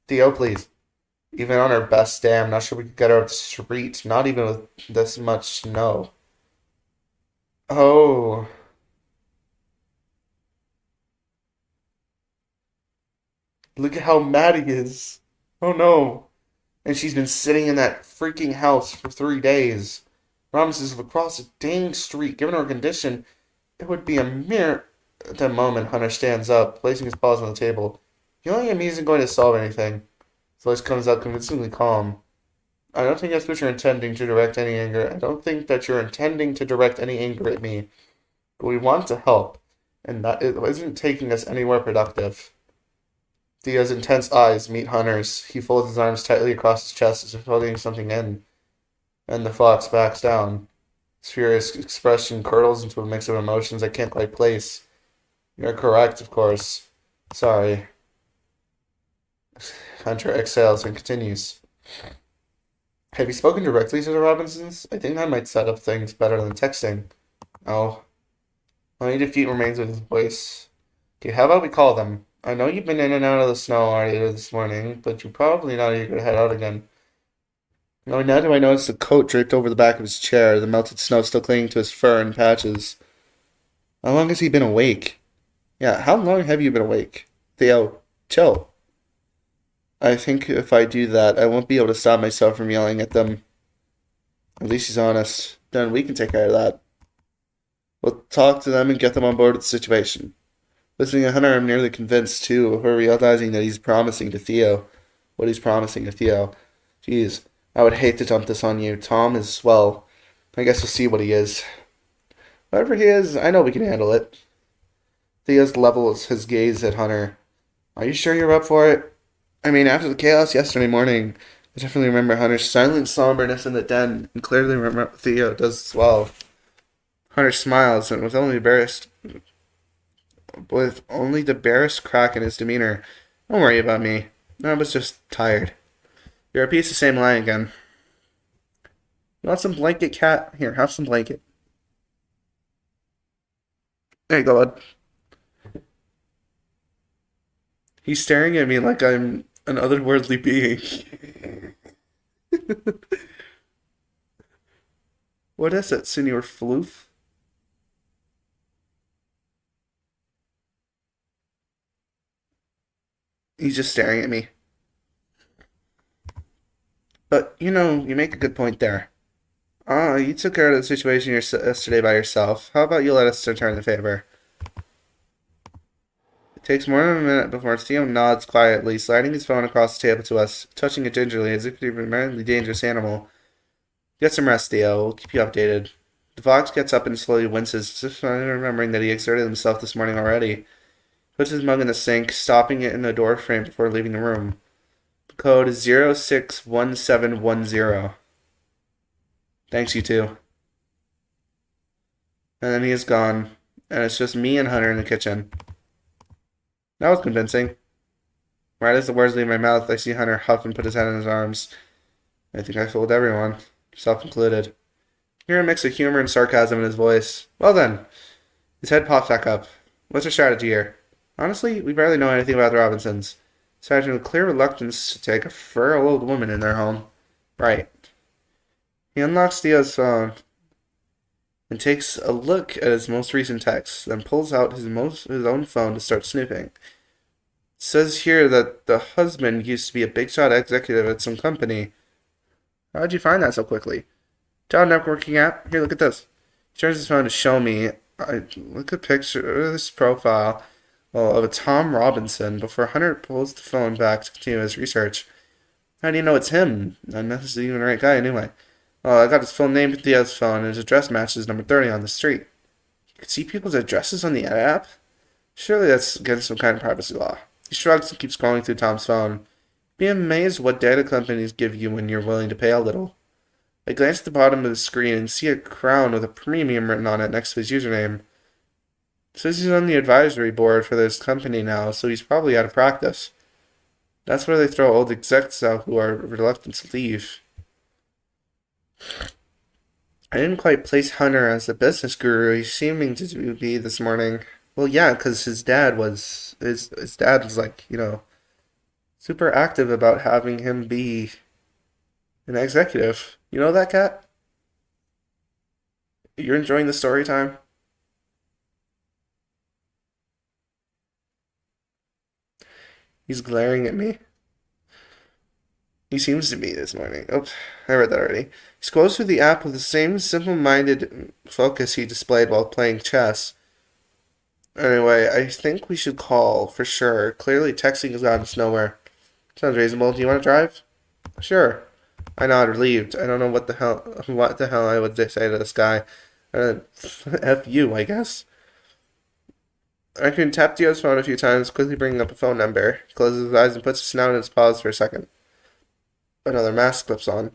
Theo, please. Even on our best day, I'm not sure we could get her up the street. Not even with this much snow. Oh, look at how mad he is. Oh no. And she's been sitting in that freaking house for 3 days. Promises across the dang street. Given her condition, it would be a mere. At that moment, Hunter stands up, placing his paws on the table. Yelling at me isn't going to solve anything. His voice comes out convincingly calm. I don't think that's what you're intending to direct any anger. I don't think that you're intending to direct any anger at me. But we want to help, and that it isn't taking us anywhere productive. Theo's intense eyes meet Hunter's. He folds his arms tightly across his chest as if holding something in, and the fox backs down. His furious expression curdles into a mix of emotions I can't quite place. You're correct, of course. Sorry. Hunter exhales and continues. Have you spoken directly to the Robinsons? I think that might set up things better than texting. Oh. Only defeat remains with his voice. Okay, how about we call them? I know you've been in and out of the snow already this morning, but you're probably not eager to head out again. No, now do I notice the coat draped over the back of his chair, the melted snow still clinging to his fur in patches. How long has he been awake? Yeah, how long have you been awake? Theo, chill. I think if I do that, I won't be able to stop myself from yelling at them. At least he's honest. Then we can take care of that. We'll talk to them and get them on board with the situation. Listening to Hunter, I'm nearly convinced, too, of her realizing that he's promising to Theo. What he's promising to Theo. Jeez, I would hate to dump this on you. Tom is, well, I guess we'll see what he is. Whatever he is, I know we can handle it. Theo's levels his gaze at Hunter. Are you sure you're up for it? I mean, after the chaos yesterday morning, I definitely remember Hunter's silent somberness in the den, and clearly remember Theo does as well. Hunter smiles, and with only the barest crack in his demeanor. Don't worry about me. I was just tired. You're a piece of same line again. You want some blanket, cat? Here, have some blanket. There you go, bud. He's staring at me like I'm an otherworldly being. What is it, Senor Floof? He's just staring at me. But, you make a good point there. You took care of the situation yesterday by yourself. How about you let us return the favor? It takes more than a minute before Theo nods quietly, sliding his phone across the table to us, touching it gingerly as if he were a remotely dangerous animal. Get some rest, Theo. We'll keep you updated. The fox gets up and slowly winces, as if remembering that he exerted himself this morning already. Puts his mug in the sink, stopping it in the door frame before leaving the room. The code is 061710. Thanks, you two. And then he is gone, and it's just me and Hunter in the kitchen. That was convincing. Right as the words leave my mouth, I see Hunter huff and put his head in his arms. I think I fooled everyone, self included. I hear a mix of humor and sarcasm in his voice. Well then, his head pops back up. What's our strategy here? Honestly, we barely know anything about the Robinsons. Aside from a clear reluctance to take a frail old woman in their home. Right. He unlocks Theo's phone and takes a look at his most recent texts, then pulls out his own phone to start snooping. It says here that the husband used to be a big shot executive at some company. How'd you find that so quickly? Job networking app. Here, look at this. He turns his phone to show me. I look at a picture of this profile of a Tom Robinson before Hunter pulls the phone back to continue his research. How do you know it's him? Not necessarily even the right guy anyway. I got his full name with Theo's phone, and his address matches number 30 on the street. You could see people's addresses on the app? Surely that's against some kind of privacy law. He shrugs and keeps scrolling through Tom's phone. Be amazed what data companies give you when you're willing to pay a little. I glance at the bottom of the screen and see a crown with a premium written on it next to his username. It says he's on the advisory board for this company now, so he's probably out of practice. That's where they throw old execs out who are reluctant to leave. I didn't quite place Hunter as the business guru he's seeming to be this morning. Well, yeah, because his dad was like, super active about having him be an executive. You know that, cat? You're enjoying the story time? He's glaring at me. He seems to be this morning. Oops, I read that already. He scrolls through the app with the same simple-minded focus he displayed while playing chess. Anyway, I think we should call for sure. Clearly, texting has gotten us nowhere. Sounds reasonable. Do you want to drive? Sure. I nodded, relieved. I don't know what the hell I would say to this guy. F you, I guess. I can tap Dio's phone a few times, quickly bringing up a phone number. He closes his eyes and puts his snout in his paws for a second. Another mask slips on.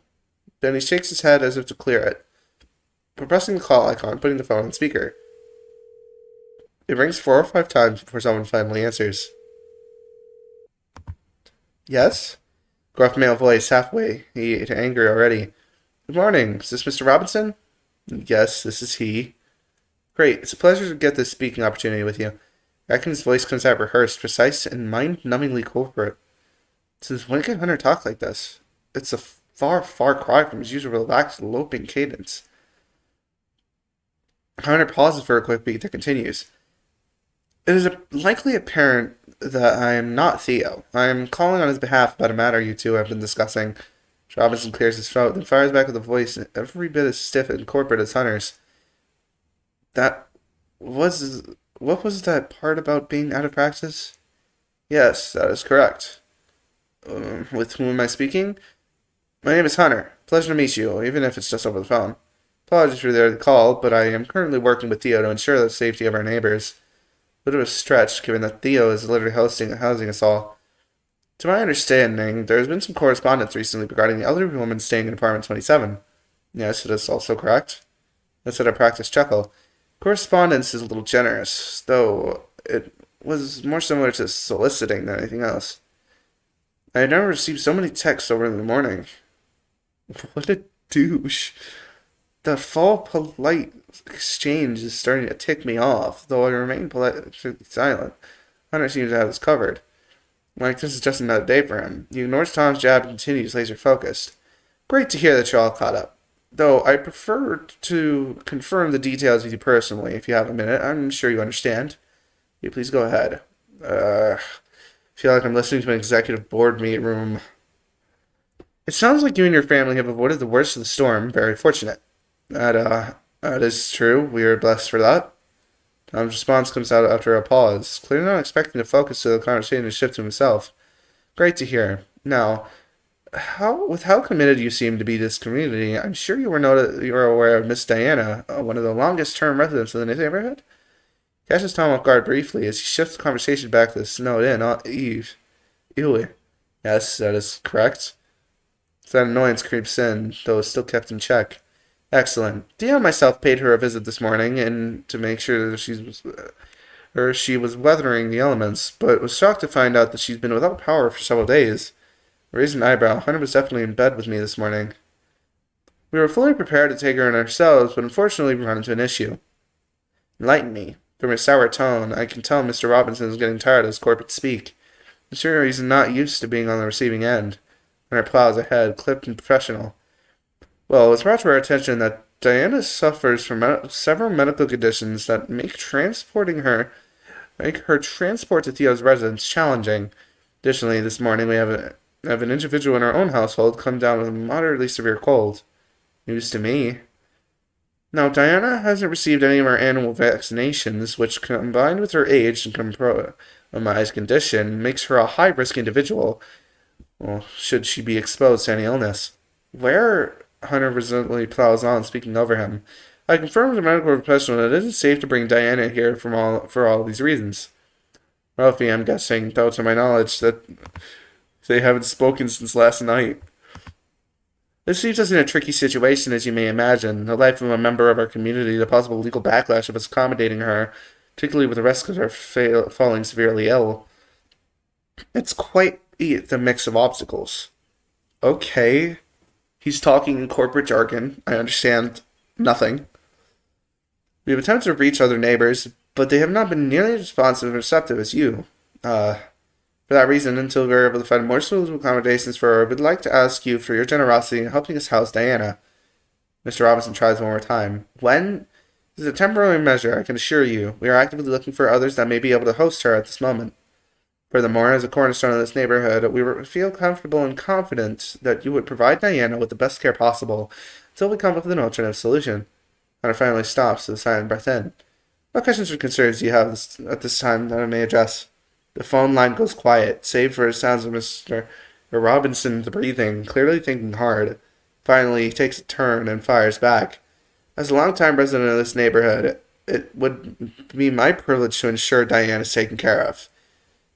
Then he shakes his head as if to clear it. Pressing the call icon, putting the phone on speaker. It rings 4 or 5 times before someone finally answers. Yes? Gruff male voice, halfway to anger already. Good morning. Is this Mr. Robinson? Yes, this is he. Great. It's a pleasure to get this speaking opportunity with you. Atkin's voice comes out rehearsed, precise, and mind-numbingly corporate. Since when can Hunter talk like this? It's a far, far cry from his usual relaxed, loping cadence. Hunter pauses for a quick beat that continues. It is likely apparent that I am not Theo. I am calling on his behalf about a matter you two have been discussing. Robinson clears his throat, then fires back with a voice every bit as stiff and corporate as Hunter's. That was... What was that part about being out of practice? Yes, that is correct. With whom am I speaking? My name is Hunter. Pleasure to meet you, even if it's just over the phone. Apologies for the early call, but I am currently working with Theo to ensure the safety of our neighbors. A bit of a stretch, given that Theo is literally housing us all. To my understanding, there has been some correspondence recently regarding the elderly woman staying in apartment 27. Yes, it is also correct. I said a practiced chuckle. Correspondence is a little generous, though it was more similar to soliciting than anything else. I had never received so many texts over in the morning. What a douche. The fall polite exchange is starting to tick me off, though I remain politely silent. Hunter seems to have this covered. Like this is just another day for him. He ignores Tom's jab and continues laser focused. Great to hear that you're all caught up. Though I prefer to confirm the details with you personally, if you have a minute. I'm sure you understand. You please go ahead. Feel like I'm listening to an executive board room. It sounds like you and your family have avoided the worst of the storm. Very fortunate. That is true. We are blessed for that. Tom's response comes out after a pause, clearly not expecting to focus so the conversation to shift to himself. Great to hear. Now, how committed you seem to be to this community, I'm sure you are aware of Miss Diana, one of the longest-term residents of the neighborhood? Catches Tom off guard briefly as he shifts the conversation back to the snowed in Eve. Ew. Yes, that is correct. So that annoyance creeps in, though it's still kept in check. Excellent. Dia and myself paid her a visit this morning, and to make sure that she was weathering the elements, but was shocked to find out that she's been without power for several days. Raised an eyebrow. Hunter was definitely in bed with me this morning. We were fully prepared to take her in ourselves, but unfortunately we run into an issue. Enlighten me. From his sour tone, I can tell Mr. Robinson is getting tired of his corporate speak. I'm sure he's not used to being on the receiving end. Hunter plows ahead, clipped and professional. Well, it's brought to our attention that Diana suffers from several medical conditions that make her transport to Theo's residence challenging. Additionally, this morning we have an individual in our own household come down with a moderately severe cold. News to me. Now, Diana hasn't received any of our annual vaccinations, which, combined with her age and compromised condition, makes her a high-risk individual. Well, should she be exposed to any illness? Where? Hunter resolutely plows on, speaking over him. I confirmed with a medical professional that it isn't safe to bring Diana here for all these reasons. Ralphie, I'm guessing, though to my knowledge, that they haven't spoken since last night. This leaves us in a tricky situation, as you may imagine. The life of a member of our community, the possible legal backlash of us accommodating her, particularly with the rest of her falling severely ill. It's quite the mix of obstacles. Okay. He's talking in corporate jargon. I understand nothing. We have attempted to reach other neighbors, but they have not been nearly as responsive and receptive as you. For that reason, until we're able to find more suitable accommodations for her, we'd like to ask you for your generosity in helping us house Diana. Mr. Robinson tries one more time. When This is a temporary measure, I can assure you. We are actively looking for others that may be able to host her at this moment. Furthermore, as a cornerstone of this neighborhood, we feel comfortable and confident that you would provide Diana with the best care possible until we come up with an alternative solution. Hunter finally stops with a silent breath in. What questions or concerns do you have at this time that I may address? The phone line goes quiet, save for the sounds of Mr. Robinson's breathing, clearly thinking hard. Finally, he takes a turn and fires back. As a longtime resident of this neighborhood, it would be my privilege to ensure Diane is taken care of.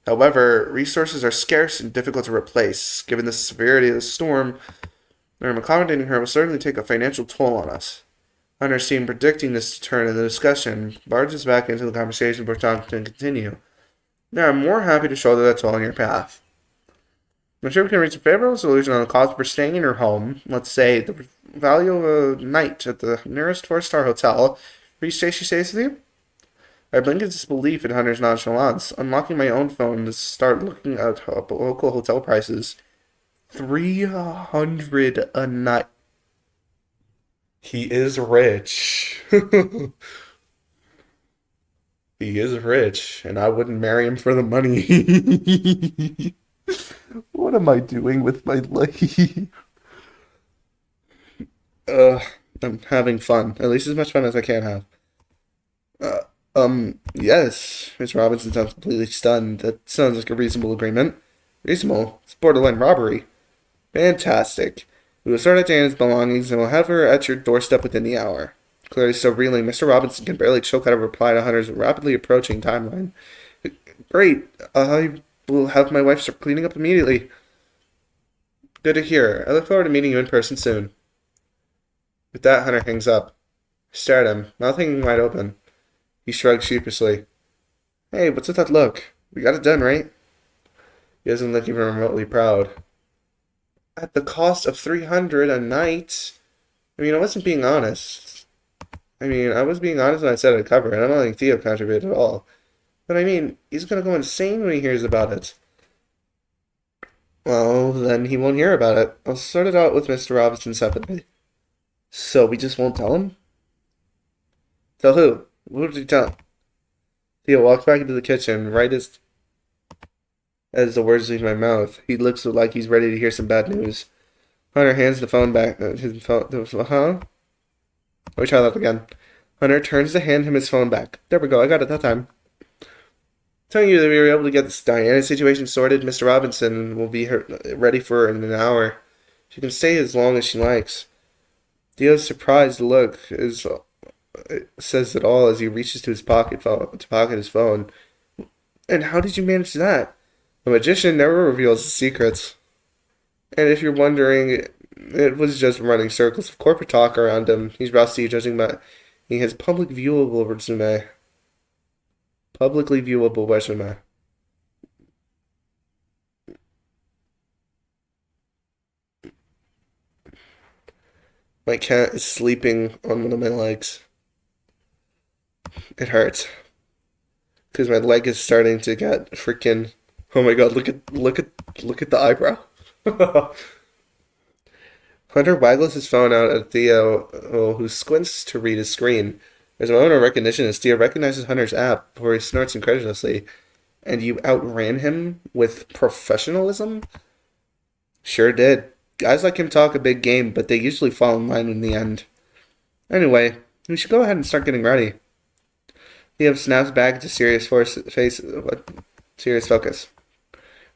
However, resources are scarce and difficult to replace. Given the severity of the storm, accommodating her will certainly take a financial toll on us. Hunter, seen predicting this turn in the discussion, barges back into the conversation before talking to continue. Now, I'm more happy to shoulder that toll on your path. I'm sure we can reach a favorable solution on the cost for staying in your home. Let's say the value of a night at the nearest four-star hotel. For each day she stays with you? I blink at disbelief in Hunter's nonchalance, unlocking my own phone to start looking at local hotel prices. 300 a night. He is rich. He is rich, and I wouldn't marry him for the money. What am I doing with my life? Uh, I'm having fun. At least as much fun as I can have. Yes. Miss Robinson sounds completely stunned. That sounds like a reasonable agreement. Reasonable? It's borderline robbery. Fantastic. We will sort out Diana's belongings and we'll have her at your doorstep within the hour. Clearly still reeling, Mr. Robinson can barely choke out a reply to Hunter's rapidly approaching timeline. Great. I will have my wife start cleaning up immediately. Good to hear. I look forward to meeting you in person soon. With that, Hunter hangs up. I stare at him, mouth hanging wide open. He shrugs sheepishly. Hey, what's with that look? We got it done, right? He doesn't look even remotely proud. At the cost of 300 a night? I wasn't being honest. I was being honest when I said I'd cover it. I don't think Theo contributed at all. But he's gonna go insane when he hears about it. Well, then he won't hear about it. I'll sort it out with Mr. Robinson separately. So we just won't tell him? Tell who? Who did you tell? Theo walks back into the kitchen right as the words leave my mouth. He looks like he's ready to hear some bad news. Hunter hands the phone back. His phone. Huh? Let me try that again. Hunter turns to hand him his phone back. There we go. I got it that time. Telling you that we were able to get this Diana situation sorted. Mr. Robinson will be ready for her in an hour. She can stay as long as she likes. Theo's surprised look says it all as he reaches to his pocket to pocket his phone. And how did you manage that? A magician never reveals his secrets. And if you're wondering, it was just running circles of corporate talk around him. He's rusty, judging by his publicly viewable resume. Publicly viewable resume. My cat is sleeping on one of my legs. It hurts. Because my leg is starting to get freaking... Oh my god, look at the eyebrow. Hunter waggles his phone out at Theo, who squints to read his screen. There's a moment of recognition as Theo recognizes Hunter's app before he snorts incredulously. And you outran him with professionalism? Sure did. Guys like him talk a big game, but they usually fall in line in the end. Anyway, we should go ahead and start getting ready. Theo snaps back into serious focus.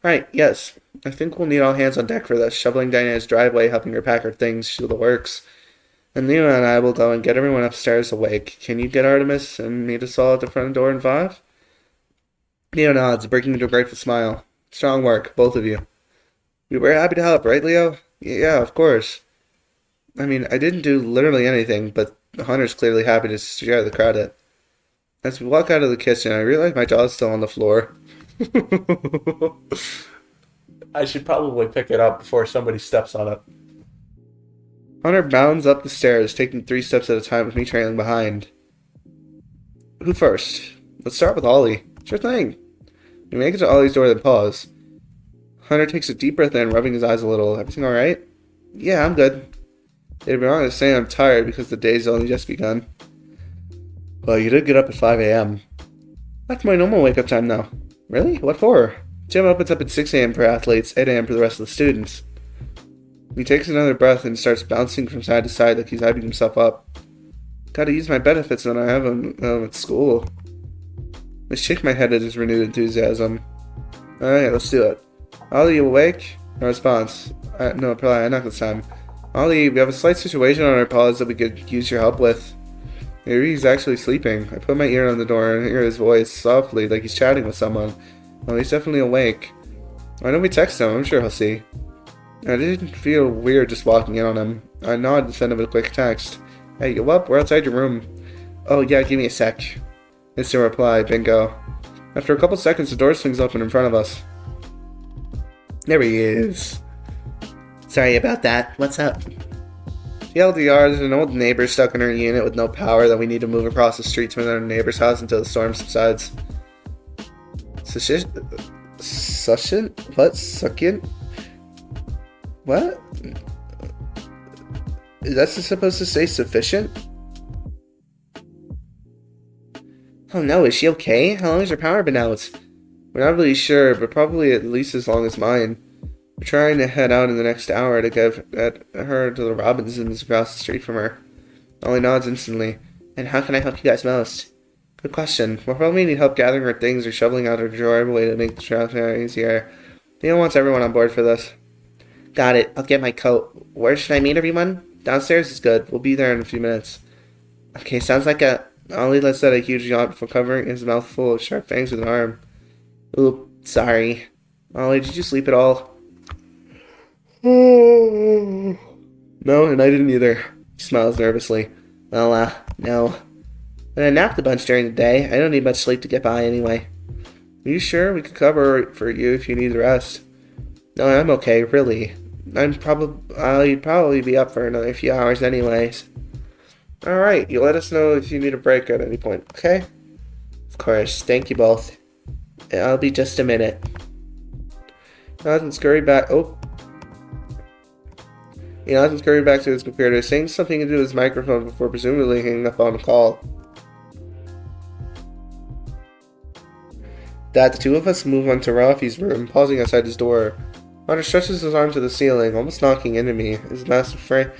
Right, yes. I think we'll need all hands on deck for this. Shoveling Diana's driveway, helping her pack her things, do the works. And Leo and I will go and get everyone upstairs awake. Can you get Artemis and meet us all at the front door in 5? Leo nods, breaking into a grateful smile. Strong work, both of you. We were happy to help, right, Leo? Yeah, of course. I didn't do literally anything, but Hunter's clearly happy to share the credit. As we walk out of the kitchen, I realize my jaw's still on the floor. I should probably pick it up before somebody steps on it. Hunter bounds up the stairs, taking 3 steps at a time with me trailing behind. Who first? Let's start with Ollie. Sure thing. We make it to Ollie's door, then pause. Hunter takes a deep breath in, rubbing his eyes a little. Everything alright? Yeah, I'm good. It'd be wrong to say I'm tired because the day's only just begun. Well, you did get up at 5 a.m. That's my normal wake up time now. Really? What for? Gym opens up at 6 a.m. for athletes, 8 a.m. for the rest of the students. He takes another breath and starts bouncing from side to side like he's hyping himself up. Gotta use my benefits when I have them at school. I shake my head at his renewed enthusiasm. Alright, let's do it. Ollie, you awake? No response. No, probably not this time. Ollie, we have a slight situation on our paws that we could use your help with. Maybe he's actually sleeping. I put my ear on the door and hear his voice softly, like he's chatting with someone. Well, he's definitely awake. Why don't we text him? I'm sure he'll see. I didn't feel weird just walking in on him. I nodded and sent him a quick text. Hey, you up? We're outside your room. Oh yeah, give me a sec. Instant reply, bingo. After a couple seconds, the door swings open in front of us. There he is. Sorry about that. What's up? TLDR, there's an old neighbor stuck in her unit with no power that we need to move across the street to another neighbor's house until the storm subsides. Succulent? What? Succulent? What? Is that supposed to say sufficient? Oh no, is she okay? How long has her power been out? We're not really sure, but probably at least as long as mine. We're trying to head out in the next hour to get at her to the Robinsons across the street from her. Ollie nods instantly. And how can I help you guys most? Good question. We'll probably need help gathering her things or shoveling out her driveway to make the travel easier. Theo wants everyone on board for this. Got it. I'll get my coat. Where should I meet everyone? Downstairs is good. We'll be there in a few minutes. Okay, sounds like Ollie lets out a huge yawn before covering his mouth full of sharp fangs with an arm. Oop, sorry. Ollie, did you sleep at all? No, and I didn't either. He smiles nervously. Well, no. But I napped a bunch during the day. I don't need much sleep to get by anyway. Are you sure? We could cover for you if you need rest. No, I'm okay, really. I'd probably be up for another few hours anyways. Alright, you let us know if you need a break at any point, okay? Of course, thank you both. I'll be just a minute. Jonathan scurried back. Jonathan scurried back to his computer, saying something into his microphone before presumably hanging up on the call. Dad, the two of us move on to Rafi's room, pausing outside his door. Connor stretches his arm to the ceiling, almost knocking into me. His massive frame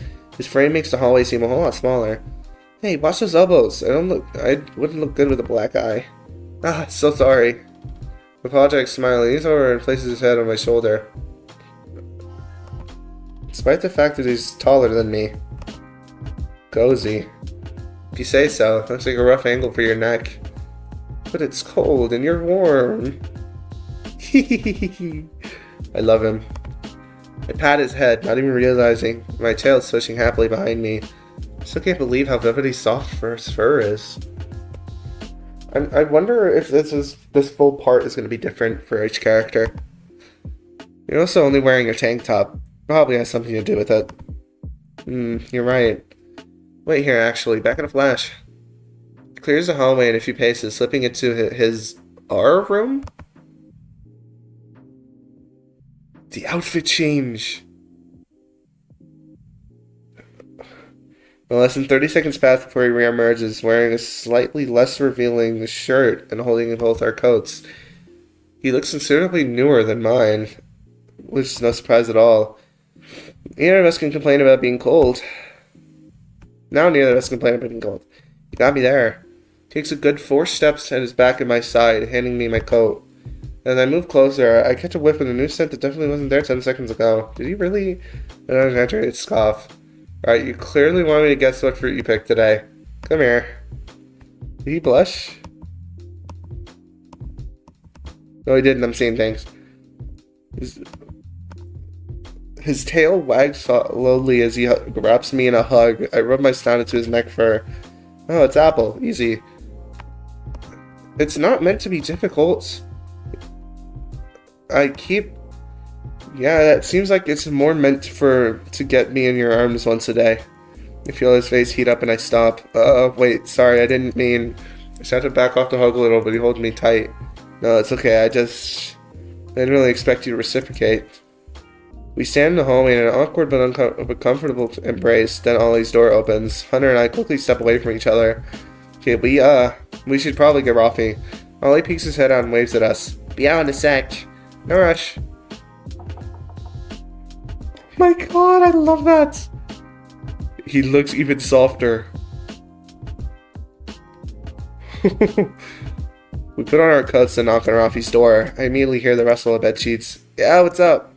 makes the hallway seem a whole lot smaller. Hey, watch those elbows. I wouldn't look good with a black eye. Ah, so sorry. I apologize, smiling. He leans over and places his head on my shoulder. Despite the fact that he's taller than me. Cozy. If you say so. Looks like a rough angle for your neck. But it's cold and you're warm. I love him. I pat his head, not even realizing my tail swishing happily behind me. I still can't believe how velvety soft his fur is. I wonder if this full part is going to be different for each character. You're also only wearing a tank top. Probably has something to do with it. You're right. Wait here, actually. Back in a flash. He clears the hallway in a few paces, slipping into our room? The outfit change. No less than 30 seconds pass before he reemerges, wearing a slightly less revealing shirt and holding both our coats. He looks considerably newer than mine, which is no surprise at all. Neither of us can complain about being cold. Now neither of us complain about being cold. He got me there. Takes a good 4 steps at his back at my side, handing me my coat. As I move closer, I catch a whiff of a new scent that definitely wasn't there 10 seconds ago. Did he really? An exaggerated scoff. Alright, you clearly want me to guess what fruit you picked today. Come here. Did he blush? No, he didn't. I'm seeing things. His tail wags slowly as he wraps me in a hug. I rub my snout into his neck fur. Oh, it's apple. Easy. It's not meant to be difficult. Yeah, it seems like it's more meant to get me in your arms once a day. I feel his face heat up and I stop. Wait, sorry, I didn't mean... I start to back off the hug a little, but he holds me tight. No, it's okay, I didn't really expect you to reciprocate. We stand in the hallway in an awkward but comfortable embrace, then Ollie's door opens. Hunter and I quickly step away from each other. Okay, we should probably get Rafi. Ollie peeks his head out and waves at us. Be out in a sec. No rush. My god, I love that! He looks even softer. We put on our coats and knock on Rafi's door. I immediately hear the rustle of bed sheets. Yeah, what's up?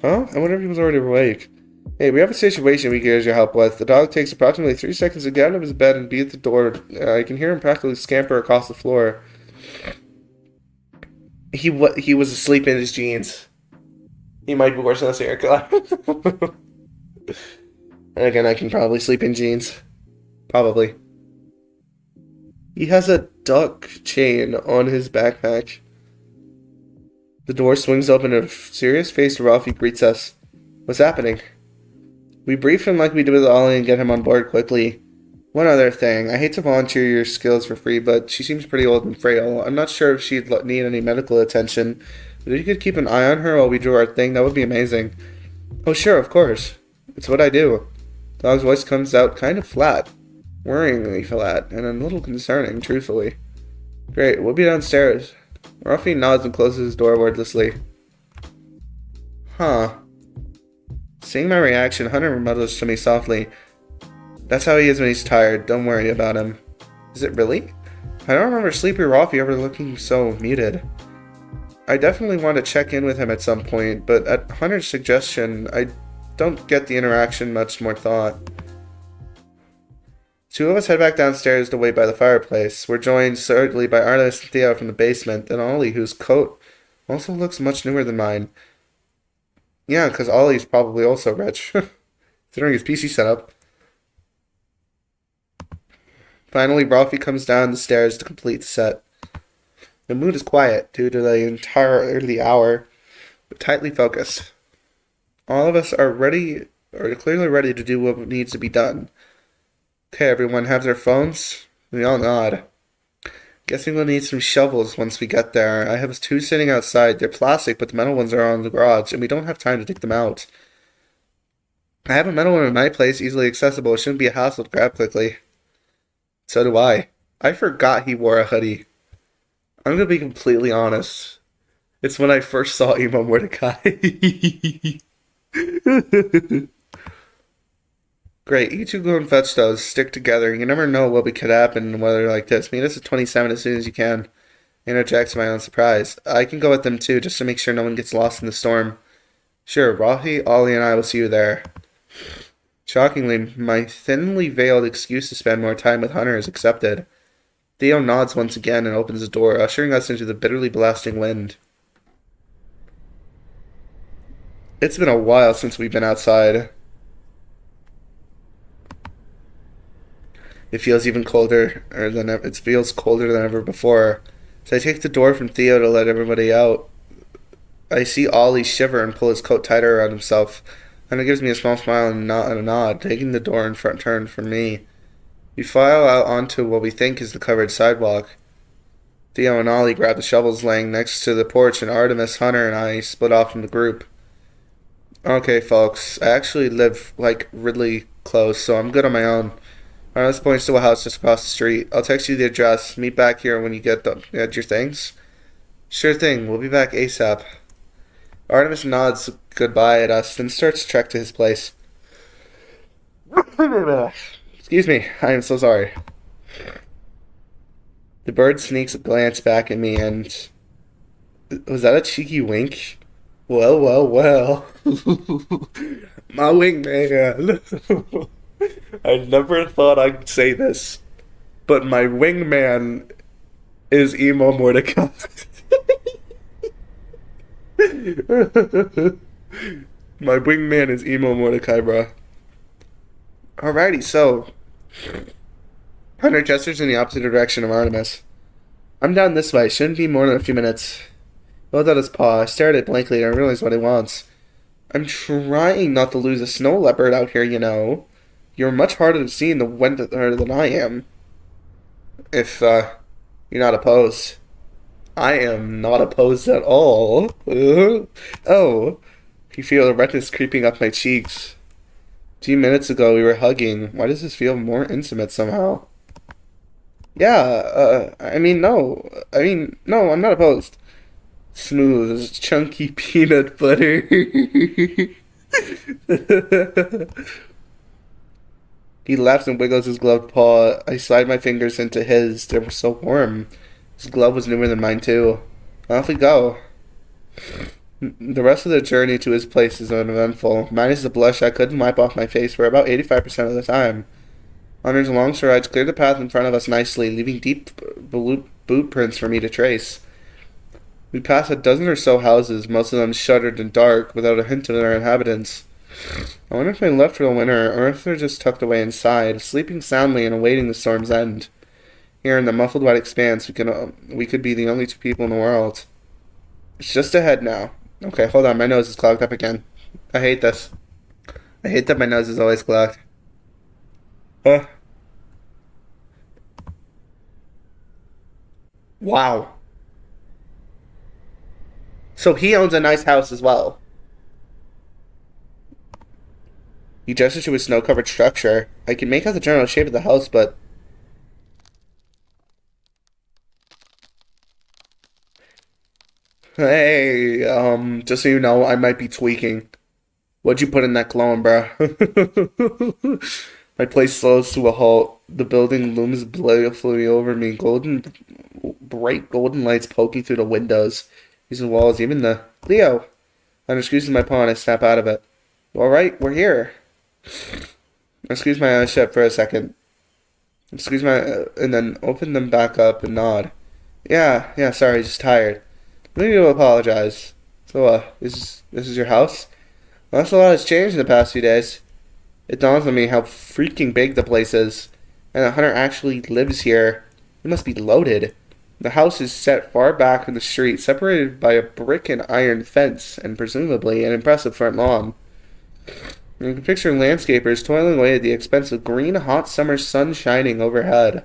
Huh? I wonder if he was already awake. Hey, we have a situation we could use your help with. The dog takes approximately 3 seconds to get out of his bed and be at the door. I can hear him practically scamper across the floor. He was asleep in his jeans. He might be worse than a serial killer. And again, I can probably sleep in jeans. Probably. He has a duck chain on his backpack. The door swings open and a serious-faced Ralphie greets us. What's happening? We brief him like we did with Ollie and get him on board quickly. One other thing. I hate to volunteer your skills for free, but she seems pretty old and frail. I'm not sure if she'd need any medical attention, but if you could keep an eye on her while we do our thing, that would be amazing. Oh, sure, of course. It's what I do. The dog's voice comes out kind of flat. Worryingly flat, and a little concerning, truthfully. Great, we'll be downstairs. Ruffy nods and closes his door wordlessly. Huh. Seeing my reaction, Hunter mutters to me softly. That's how he is when he's tired. Don't worry about him. Is it really? I don't remember Sleepy Ruffy ever looking so muted. I definitely want to check in with him at some point, but at Hunter's suggestion, I don't get the interaction much more thought. Two of us head back downstairs to wait by the fireplace. We're joined certainly by Artemis and Theo from the basement, and Ollie, whose coat also looks much newer than mine. Yeah, because Ollie's probably also rich, considering his PC setup. Finally, Ralphie comes down the stairs to complete the set. The mood is quiet due to the entire early hour, but tightly focused. All of us are clearly ready to do what needs to be done. Okay, everyone have their phones? We all nod. Guessing we'll need some shovels once we get there. I have 2 sitting outside. They're plastic, but the metal ones are on the garage, and we don't have time to dig them out. I have a metal one in my place, easily accessible. It shouldn't be a hassle to grab quickly. So do I. I forgot he wore a hoodie. I'm gonna be completely honest. It's when I first saw Emo Mordecai. Great, you two go and fetch those. Stick together. You never know what could happen in weather like this. Meet us at 27 as soon as you can. Interjects to my own surprise. I can go with them too, just to make sure no one gets lost in the storm. Sure, Rahi, Ollie, and I will see you there. Shockingly, my thinly veiled excuse to spend more time with Hunter is accepted. Theo nods once again and opens the door, ushering us into the bitterly blasting wind. It's been a while since we've been outside. It feels colder than ever before. So I take the door from Theo to let everybody out. I see Ollie shiver and pull his coat tighter around himself. And it gives me a small smile and a nod, taking the door in front turn for me. We file out onto what we think is the covered sidewalk. Theo and Ollie grab the shovels laying next to the porch, and Artemis, Hunter, and I split off from the group. Okay, folks, I actually live, really close, so I'm good on my own. Artemis points to a house just across the street. I'll text you the address. Meet back here when you get your things. Sure thing, we'll be back ASAP. Artemis nods goodbye at us, then starts to trek to his place. Excuse me, I am so sorry. The bird sneaks a glance back at me and... Was that a cheeky wink? Well, well, well. My wingman. I never thought I'd say this, but my wingman is Emo Mordecai. My wingman is Emo Mordecai, bruh. Alrighty, so Hunter gestures in the opposite direction of Artemis. I'm down this way. Shouldn't be more than a few minutes. Held out his paw. I stared at it blankly and I realized what he wants. I'm trying not to lose a snow leopard out here, you know. You're much harder to see in the winter than I am. If you're not opposed. I am not opposed at all. Oh, you feel the redness creeping up my cheeks. A few minutes ago we were hugging. Why does this feel more intimate somehow? Yeah, no. No, I'm not opposed. Smooth, chunky peanut butter. He laughs and wiggles his gloved paw. I slide my fingers into his. They were so warm. His glove was newer than mine, too. Off we go. The rest of the journey to his place is uneventful. Minus the blush I couldn't wipe off my face for about 85% of the time. Hunter's long strides cleared the path in front of us nicely, leaving deep boot prints for me to trace. We passed a dozen or so houses, most of them shuttered and dark, without a hint of their inhabitants. I wonder if they left for the winter, or if they're just tucked away inside, sleeping soundly and awaiting the storm's end. Here in the muffled white expanse, we could be the only two people in the world. It's just ahead now. Okay, hold on, my nose is clogged up again. I hate this. I hate that my nose is always clogged. Uh, wow. So he owns a nice house as well. He gestures to a snow-covered structure. I can make out the general shape of the house, but... Hey, just so you know, I might be tweaking. What'd you put in that cologne, bro? My place slows to a halt. The building looms balefully over me. Bright golden lights poking through the windows. These walls, even the... Leo! Hunter squeezes my paw and I snap out of it. Alright, we're here. I squeeze my eyes shut for a second. And then open them back up and nod. Yeah, sorry, just tired. I need to apologize. So, this is your house? Well, that's a lot has changed in the past few days. It dawns on me how freaking big the place is. And that Hunter actually lives here. It must be loaded. The house is set far back in the street, separated by a brick and iron fence, and presumably an impressive front lawn. You can picture landscapers toiling away at the expense of green, hot summer sun shining overhead.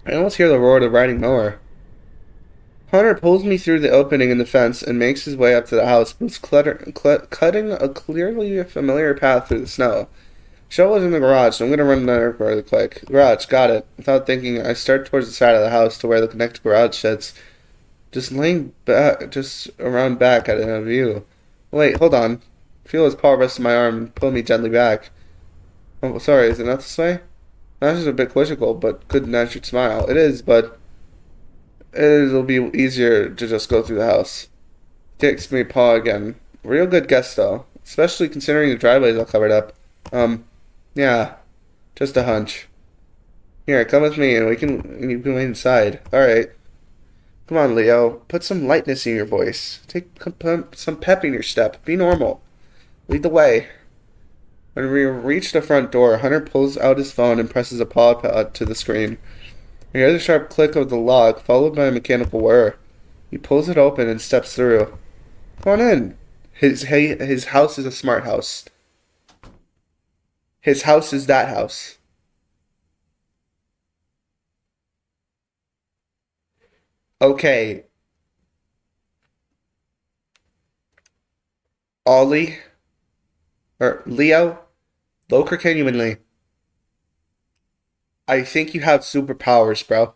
I almost hear the roar of the riding mower. Hunter pulls me through the opening in the fence and makes his way up to the house, cutting a clearly familiar path through the snow. Shovel's in the garage, so I'm gonna run there really quick. Garage, got it. Without thinking, I start towards the side of the house to where the connected garage sits. Just around back at a view. Wait, hold on. Feel his paw rest on my arm and pull me gently back. Oh, sorry, is it not this way? That's just a bit quizzical, but good-natured smile. It is, but it'll be easier to just go through the house. Takes me paw again. Real good guess, though. Especially considering the driveway's all covered up. Yeah. Just a hunch. Here, come with me and you can wait inside. Alright. Come on, Leo. Put some lightness in your voice. Take some pep in your step. Be normal. Lead the way. When we reach the front door, Hunter pulls out his phone and presses a paw pad to the screen. We hear the sharp click of the lock, followed by a mechanical whir. He pulls it open and steps through. Come on in. His house is a smart house. His house is that house. Okay. Ollie, or Leo, Loker genuinely. I think you have superpowers, bro.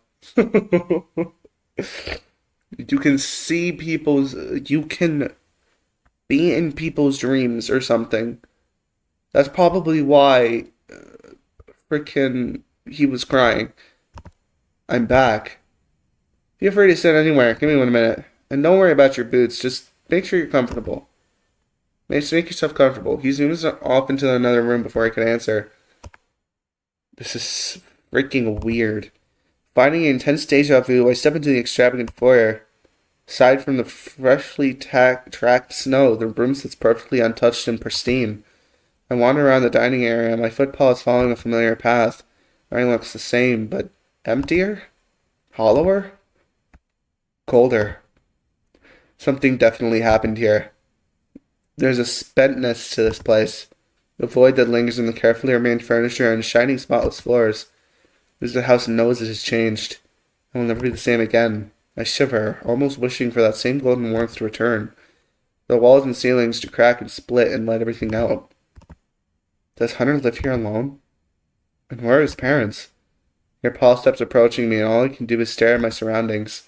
You can see you can be in people's dreams or something. That's probably why freaking he was crying. I'm back. Feel free to sit anywhere. Give me 1 minute. And don't worry about your boots. Just make sure you're comfortable. Make yourself comfortable. He zooms off into another room before I can answer. This is freaking weird. Finding an intense deja vu, I step into the extravagant foyer. Aside from the freshly tracked snow, the room sits perfectly untouched and pristine. I wander around the dining area, my footpaw is following a familiar path. Everything looks the same, but emptier? Hollower? Colder. Something definitely happened here. There's a spentness to this place. The void that lingers in the carefully arranged furniture and shining spotless floors. As the house knows it has changed. It will never be the same again. I shiver, almost wishing for that same golden warmth to return. The walls and ceilings to crack and split and let everything out. Does Hunter live here alone? And where are his parents? Your Paul steps approaching me, and all I can do is stare at my surroundings.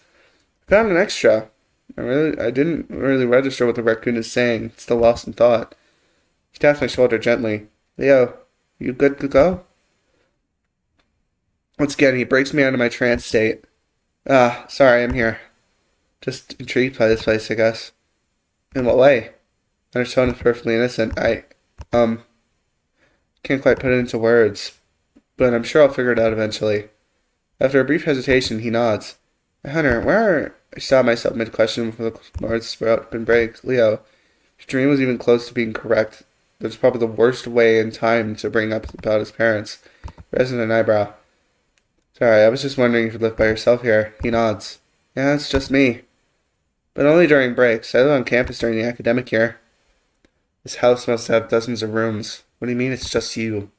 I found an extra. I didn't really register what the raccoon is saying. Still lost in thought. He taps my shoulder gently. Leo, you good to go? Once again, he breaks me out of my trance state. Ah, sorry, I'm here. Just intrigued by this place, I guess. In what way? Her tone is perfectly innocent. Can't quite put it into words, but I'm sure I'll figure it out eventually. After a brief hesitation, he nods. Hunter, where are... I stopped myself mid-question before the words sprout and break. Leo, if your dream was even close to being correct, that's probably the worst way in time to bring up about his parents. Raises an eyebrow. Sorry, I was just wondering if you lived by yourself here. He nods. Yeah, it's just me. But only during breaks. I live on campus during the academic year. This house must have dozens of rooms. What do you mean it's just you?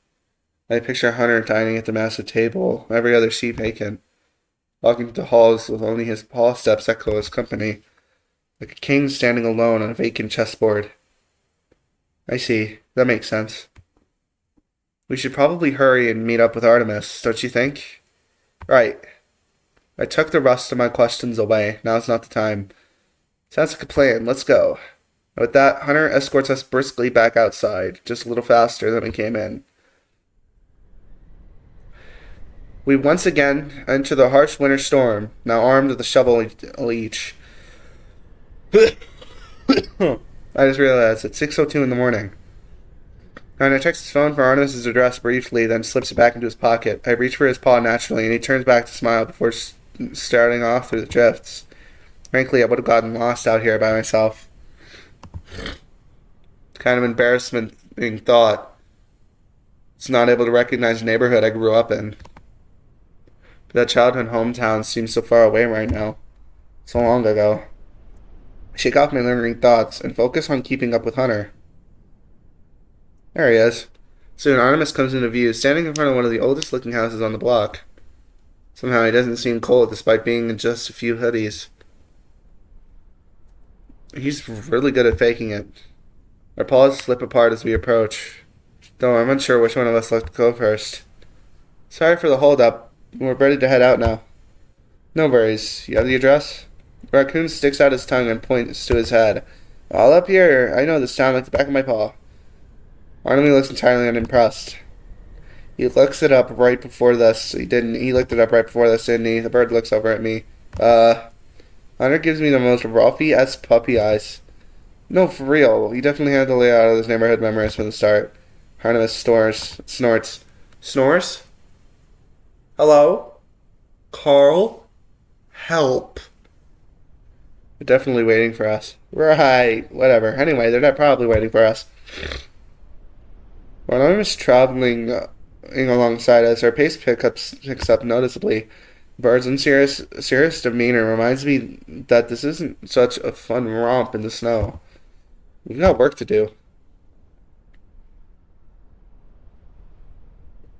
I picture Hunter dining at the massive table, every other seat vacant, walking through the halls with only his hall steps echo his company, like a king standing alone on a vacant chessboard. I see. That makes sense. We should probably hurry and meet up with Artemis, don't you think? Right. I took the rest of my questions away. Now's not the time. Sounds like a plan. Let's go. With that, Hunter escorts us briskly back outside, just a little faster than we came in. We once again enter the harsh winter storm, now armed with a shovel each. I just realized it's 6:02 in the morning. Hunter checks his phone for Artemis' address briefly, then slips it back into his pocket. I reach for his paw naturally, and he turns back to smile before starting off through the drifts. Frankly, I would have gotten lost out here by myself. Kind of embarrassing thought. It's not able to recognize the neighborhood I grew up in. But that childhood hometown seems so far away right now. So long ago. I shake off my lingering thoughts and focus on keeping up with Hunter. There he is. Soon Artemis comes into view, standing in front of one of the oldest looking houses on the block. Somehow he doesn't seem cold despite being in just a few hoodies. He's really good at faking it. Our paws slip apart as we approach, though I'm unsure which one of us left to go first. Sorry for the hold-up. We're ready to head out now. No worries. You have the address? The raccoon sticks out his tongue and points to his head. All up here. I know this town like the back of my paw. Artemis looks entirely unimpressed. He looks it up right before this. He didn't. He looked it up right before this, didn't he? The bird looks over at me. Hunter gives me the most Ralphie-esque puppy eyes. No, for real. He definitely had the layout of this neighborhood memorized from the start. Artemis snorts. Snores? Hello? Carl? Help. They're definitely waiting for us. Right. Whatever. Anyway, they're not probably waiting for us. While Artemis traveling alongside us, our pace picks up noticeably. Bird's serious demeanor reminds me that this isn't such a fun romp in the snow. We've got work to do.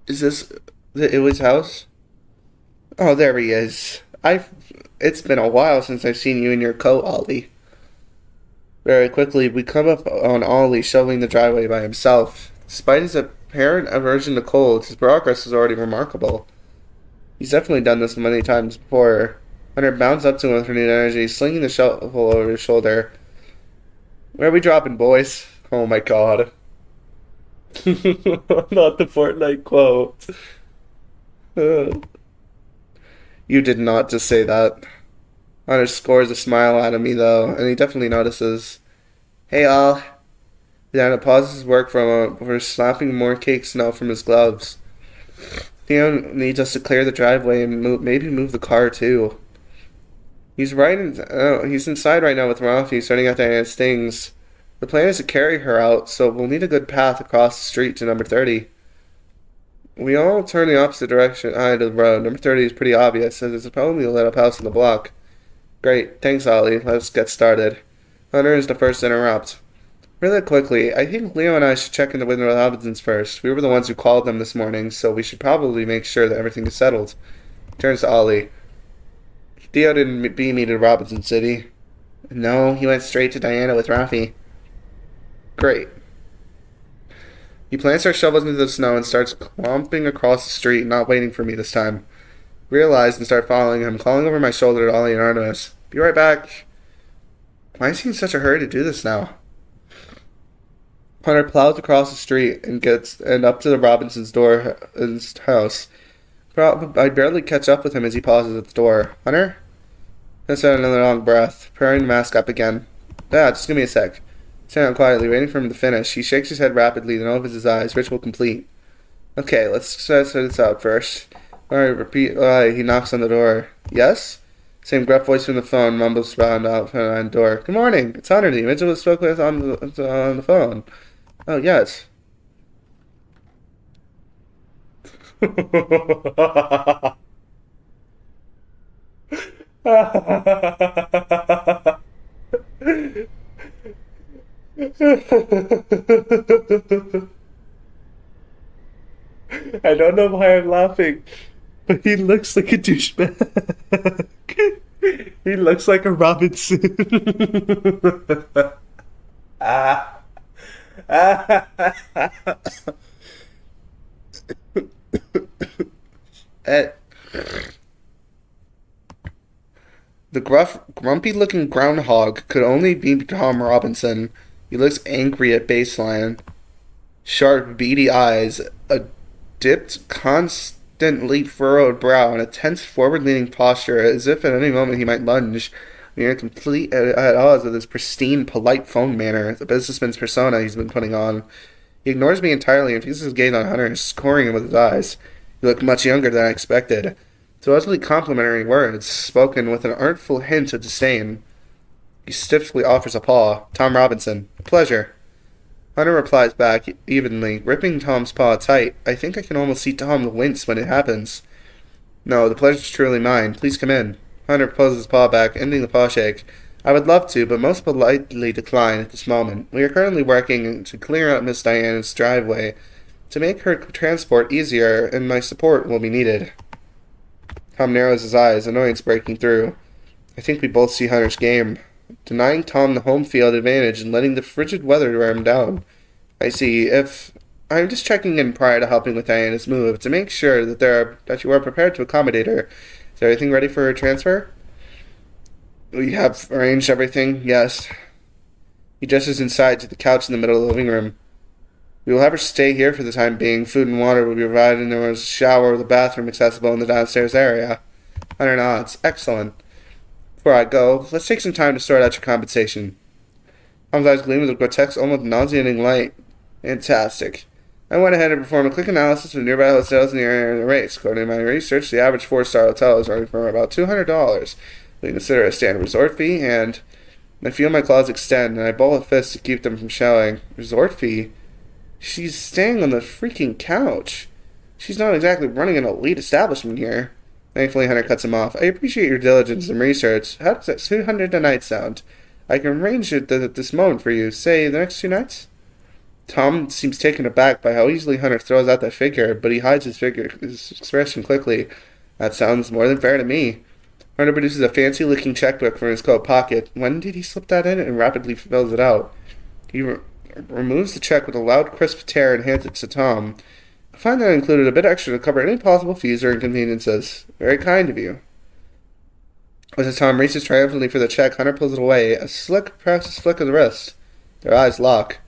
Is this the Iwi's house? Oh, there he is. It's been a while since I've seen you in your coat, Ollie. Very quickly, we come up on Ollie shoveling the driveway by himself. Despite his apparent aversion to cold, his progress is already remarkable. He's definitely done this many times before. Hunter bounds up to him with renewed energy, slinging the shovel over his shoulder. Where are we dropping, boys? Oh my god. Not the Fortnite quote. You did not just say that. Hunter scores a smile out of me, though, and he definitely notices. Hey, all. Then pauses his work for slapping more cake snow from his gloves. Theo needs us to clear the driveway and maybe move the car, too. He's inside right now with Ralphie, sorting out Diana's things. The plan is to carry her out, so we'll need a good path across the street to number 30. We all turn the opposite direction to the road. Number 30 is pretty obvious, as it's probably a lit-up house on the block. Great, thanks, Ollie. Let's get started. Hunter is the first to interrupt. Really quickly, I think Leo and I should check into with the Robinsons first. We were the ones who called them this morning, so we should probably make sure that everything is settled. Turns to Ollie. Theo didn't beam me to Robinson City. No, he went straight to Diana with Rafi. Great. He plants our shovels into the snow and starts clomping across the street, not waiting for me this time. realized and started following him, calling over my shoulder to Ollie and Artemis. Be right back. Why is he in such a hurry to do this now? Hunter plows across the street and gets up to the Robinson's door, his house. I barely catch up with him as he pauses at the door. Hunter? Let's out another long breath, preparing to mask up again. Dad, just give me a sec. Stand out quietly, waiting for him to finish. He shakes his head rapidly, then opens his eyes. Ritual complete. Okay, let's set this out first. Alright, repeat. He knocks on the door. Yes? Same gruff voice from the phone mumbles around out behind the door. Good morning. It's Hunter, the individual spoke with on the phone. Oh, yes. I don't know why I'm laughing, but he looks like a douchebag. He looks like a Robinson. Ah. Eh. The grumpy-looking groundhog could only be Tom Robinson. He looks angry at baseline. Sharp, beady eyes, a dipped, constantly furrowed brow, and a tense, forward-leaning posture, as if at any moment he might lunge. Near complete at odds with his pristine, polite phone manner, the businessman's persona he's been putting on. He ignores me entirely and fixes his gaze on Hunter, scoring him with his eyes. You look much younger than I expected. Supposedly complimentary words, spoken with an artful hint of disdain. He stiffly offers a paw. Tom Robinson. A pleasure. Hunter replies back evenly, gripping Tom's paw tight. I think I can almost see Tom wince when it happens. No, the pleasure's truly mine. Please come in. Hunter pulls his paw back, ending the paw shake. I would love to, but most politely decline at this moment. We are currently working to clear out Miss Diana's driveway to make her transport easier, and my support will be needed. Tom narrows his eyes, annoyance breaking through. I think we both see Hunter's game. Denying Tom the home field advantage and letting the frigid weather wear him down. I see. I'm just checking in prior to helping with Diana's move to make sure that you are prepared to accommodate her. Is everything ready for her transfer? We have arranged everything, yes. He gestures inside to the couch in the middle of the living room. We will have her stay here for the time being. Food and water will be provided, and there is a shower with a bathroom accessible in the downstairs area. Hunter nods. Excellent. Before I go, let's take some time to sort out your compensation. Tom's eyes gleam with a grotesque, almost nauseating light. Fantastic. I went ahead and performed a quick analysis of nearby hotels in the area and the rates. According to my research, the average 4-star hotel is running for about $200. We consider a standard resort fee, and I feel my claws extend, and I ball a fist to keep them from shouting. Resort fee? She's staying on the freaking couch. She's not exactly running an elite establishment here. Thankfully, Hunter cuts him off. I appreciate your diligence and research. How does that 200 a night sound? I can arrange it at this moment for you. Say, the next 2 nights? Tom seems taken aback by how easily Hunter throws out that figure, but he hides his expression quickly. That sounds more than fair to me. Hunter produces a fancy-looking checkbook from his coat pocket. When did he slip that in? And rapidly fills it out. He removes the check with a loud, crisp tear and hands it to Tom. I find that I included a bit extra to cover any possible fees or inconveniences. Very kind of you. As Tom reaches triumphantly for the check, Hunter pulls it away. A slick, practiced flick of the wrist. Their eyes lock.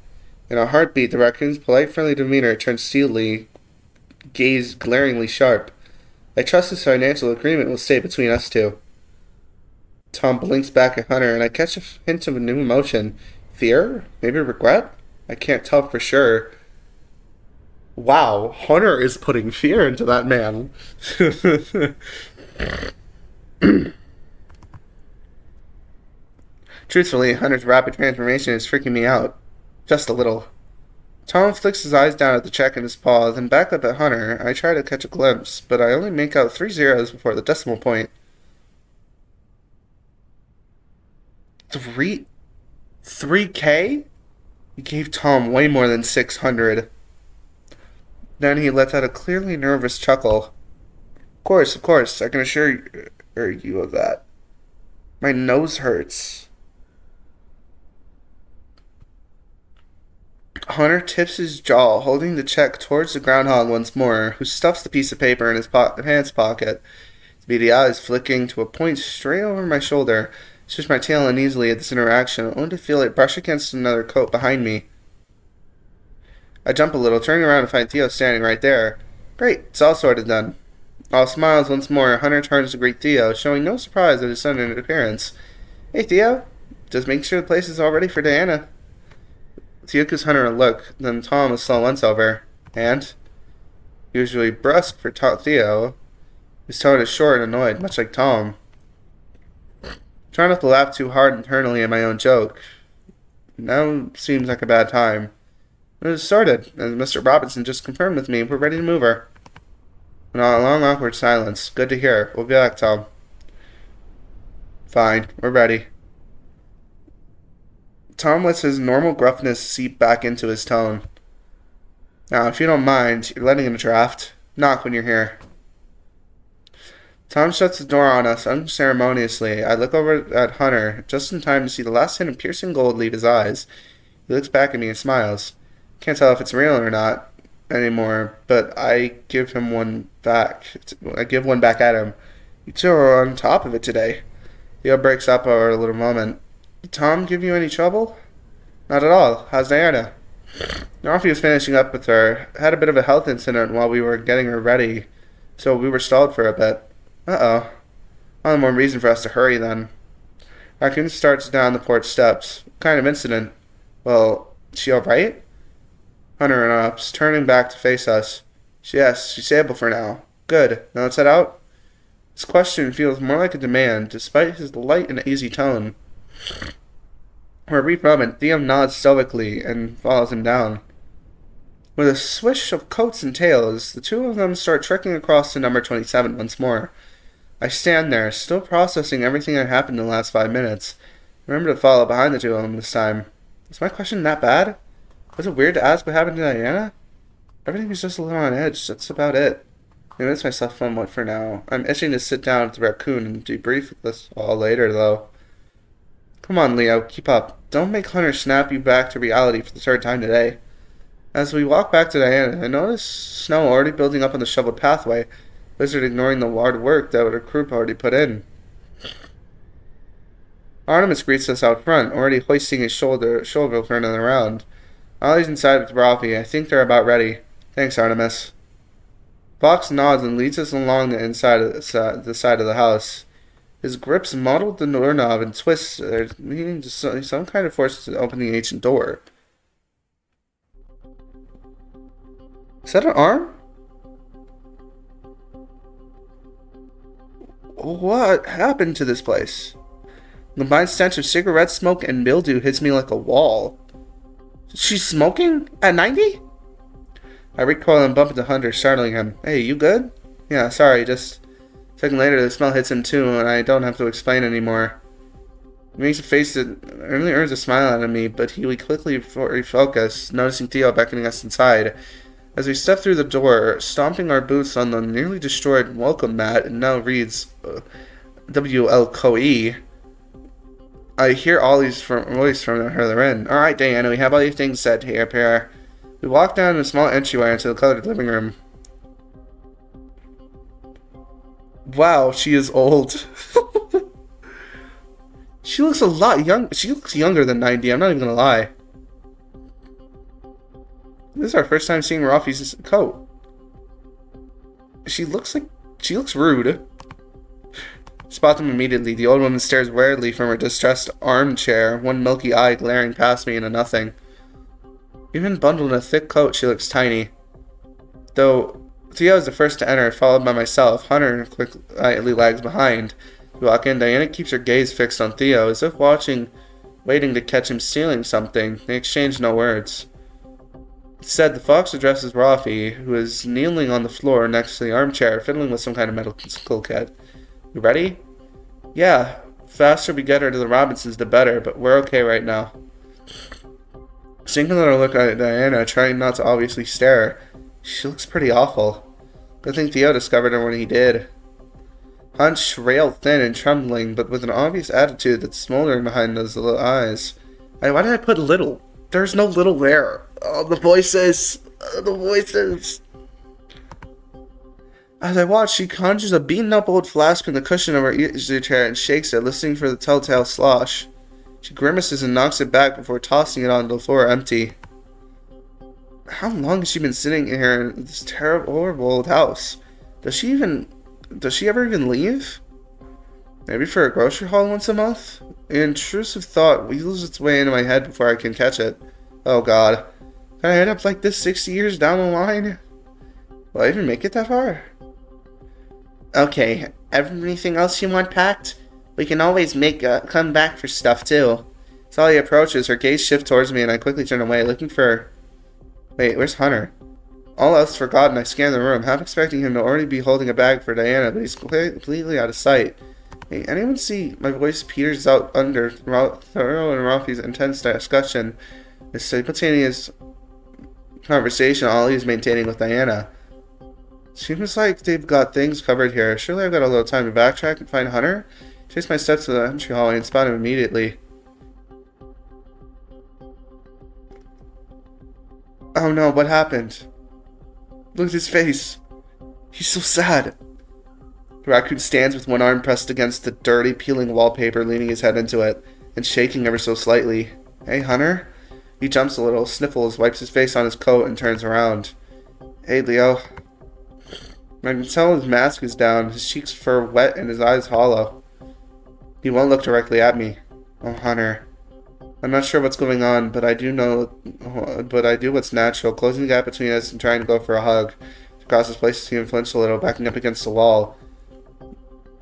In a heartbeat, the raccoon's polite, friendly demeanor turns steely, gaze glaringly sharp. I trust this financial agreement will stay between us two. Tom blinks back at Hunter, and I catch a hint of a new emotion. Fear? Maybe regret? I can't tell for sure. Wow, Hunter is putting fear into that man. Truthfully, Hunter's rapid transformation is freaking me out. Just a little. Tom flicks his eyes down at the check in his paw, then back up at Hunter. I try to catch a glimpse, but I only make out 3 zeros before the decimal point. 3K? He gave Tom way more than 600. Then he lets out a clearly nervous chuckle. Of course, I can assure you of that. My nose hurts. Hunter tips his jaw, holding the check towards the groundhog once more, who stuffs the piece of paper in his pants pocket. Beady eyes flicking to a point straight over my shoulder. Switch my tail uneasily at this interaction, only to feel it brush against another coat behind me. I jump a little, turning around to find Theo standing right there. Great, it's all sorted then. All smiles once more, Hunter turns to greet Theo, showing no surprise at his sudden appearance. Hey Theo, just making sure the place is all ready for Diana. Theo gives Hunter a look, then Tom a slow once over, and, usually brusque for Theo, his tone is short and annoyed, much like Tom. Trying not to laugh too hard internally at my own joke. Now seems like a bad time. It was sorted, as Mr. Robinson just confirmed with me. We're ready to move her. And a long, awkward silence. Good to hear. We'll be back, Tom. Fine, we're ready. Tom lets his normal gruffness seep back into his tone. Now, if you don't mind, you're letting in a draft. Knock when you're here. Tom shuts the door on us unceremoniously. I look over at Hunter, just in time to see the last hint of piercing gold leave his eyes. He looks back at me and smiles. Can't tell if it's real or not anymore, but I give him one back. I give one back at him. You two are on top of it today. Theo breaks up over a little moment. Did Tom give you any trouble? Not at all. How's Diana? Rafi was finishing up with her. Had a bit of a health incident while we were getting her ready, so we were stalled for a bit. Uh-oh. All the more reason for us to hurry then. Raccoon starts down the porch steps. What kind of incident? Well, she alright? Hunter interrupts, turning back to face us. Yes, she's stable for now. Good. Now let's head out? This question feels more like a demand, despite his light and easy tone. For a brief moment, Theo nods stoically and follows him down. With a swish of coats and tails, the two of them start trekking across to number 27 once more. I stand there, still processing everything that happened in the last 5 minutes. Remember to follow behind the two of them this time. Was my question that bad? Was it weird to ask what happened to Diana? Everything was just a little on edge, that's about it. I miss myself somewhat for now. I'm itching to sit down with the raccoon and debrief this all later, though. Come on, Leo, keep up. Don't make Hunter snap you back to reality for the third time today. As we walk back to Diana, I notice snow already building up on the shoveled pathway, Wizard ignoring the hard work that her crew already put in. Artemis greets us out front, already hoisting his shoulder for another round. Ollie's inside with Rafi. I think they're about ready. Thanks, Artemis. Fox nods and leads us along the inside of the side of the house. His grips mottled the doorknob and twists, leading to some kind of force to open the ancient door. Is that an arm? What happened to this place? The combined stench of cigarette smoke and mildew hits me like a wall. She's smoking? At 90? I recoil and bump into Hunter, startling him. Hey, you good? Yeah, sorry, just a second later the smell hits him too, and I don't have to explain anymore. He makes a face that only earns a smile out of me, but he would quickly refocus, noticing Theo beckoning us inside. As we step through the door, stomping our boots on the nearly destroyed welcome mat, and now reads WL Co-E, I hear Ollie's voice from the other end. Alright, Diana, we have all your things set here, pair. We walk down a small entryway into the colored living room. Wow, she is old. She looks a lot young. She looks younger than 90, I'm not even gonna lie. This is our first time seeing Rafi's coat. She looks rude. Spot them immediately. The old woman stares warily from her distressed armchair, one milky eye glaring past me into nothing. Even bundled in a thick coat, she looks tiny. Though Theo is the first to enter, followed by myself. Hunter quickly lags behind. We walk in. Diana keeps her gaze fixed on Theo, as if waiting to catch him stealing something. They exchange no words. Instead, the fox addresses Rafi, who is kneeling on the floor next to the armchair, fiddling with some kind of medical kit. You ready? Yeah. Faster we get her to the Robinsons, the better, but we're okay right now. Sinking another look at Diana, trying not to obviously stare. She looks pretty awful. Good thing Theo discovered her when he did. Hunched, rail thin and trembling, but with an obvious attitude that's smoldering behind those little eyes. Why did I put little? There's no little there. Oh, the voices. The voices. As I watch, she conjures a beaten up old flask from the cushion of her easy chair and shakes it, listening for the telltale slosh. She grimaces and knocks it back before tossing it onto the floor empty. How long has she been sitting here in this terrible, horrible old house? Does she ever even leave? Maybe for a grocery haul once a month? An intrusive thought wheels its way into my head before I can catch it. Oh god. Can I end up like this 60 years down the line? Will I even make it that far? Okay, everything else you want packed? We can always come back for stuff too. Sally approaches, her gaze shifts towards me and I quickly turn away, looking for... Wait, where's Hunter? All else forgotten, I scan the room, half expecting him to already be holding a bag for Diana, but he's completely out of sight. Hey, anyone see my voice peters out under Thurl and Ralphie's intense discussion, the simultaneous conversation Ollie is maintaining with Diana? Seems like they've got things covered here. Surely I've got a little time to backtrack and find Hunter? Trace my steps to the entry hallway and spot him immediately. Oh no, what happened? Look at his face. He's so sad. The raccoon stands with one arm pressed against the dirty, peeling wallpaper, leaning his head into it, and shaking ever so slightly. Hey, Hunter? He jumps a little, sniffles, wipes his face on his coat, and turns around. Hey, Leo. I can tell his mask is down, his cheeks fur wet, and his eyes hollow. He won't look directly at me. Oh, Hunter. I'm not sure what's going on, but I do what's natural, closing the gap between us and trying to go for a hug. Across his place to see him flinch a little, backing up against the wall.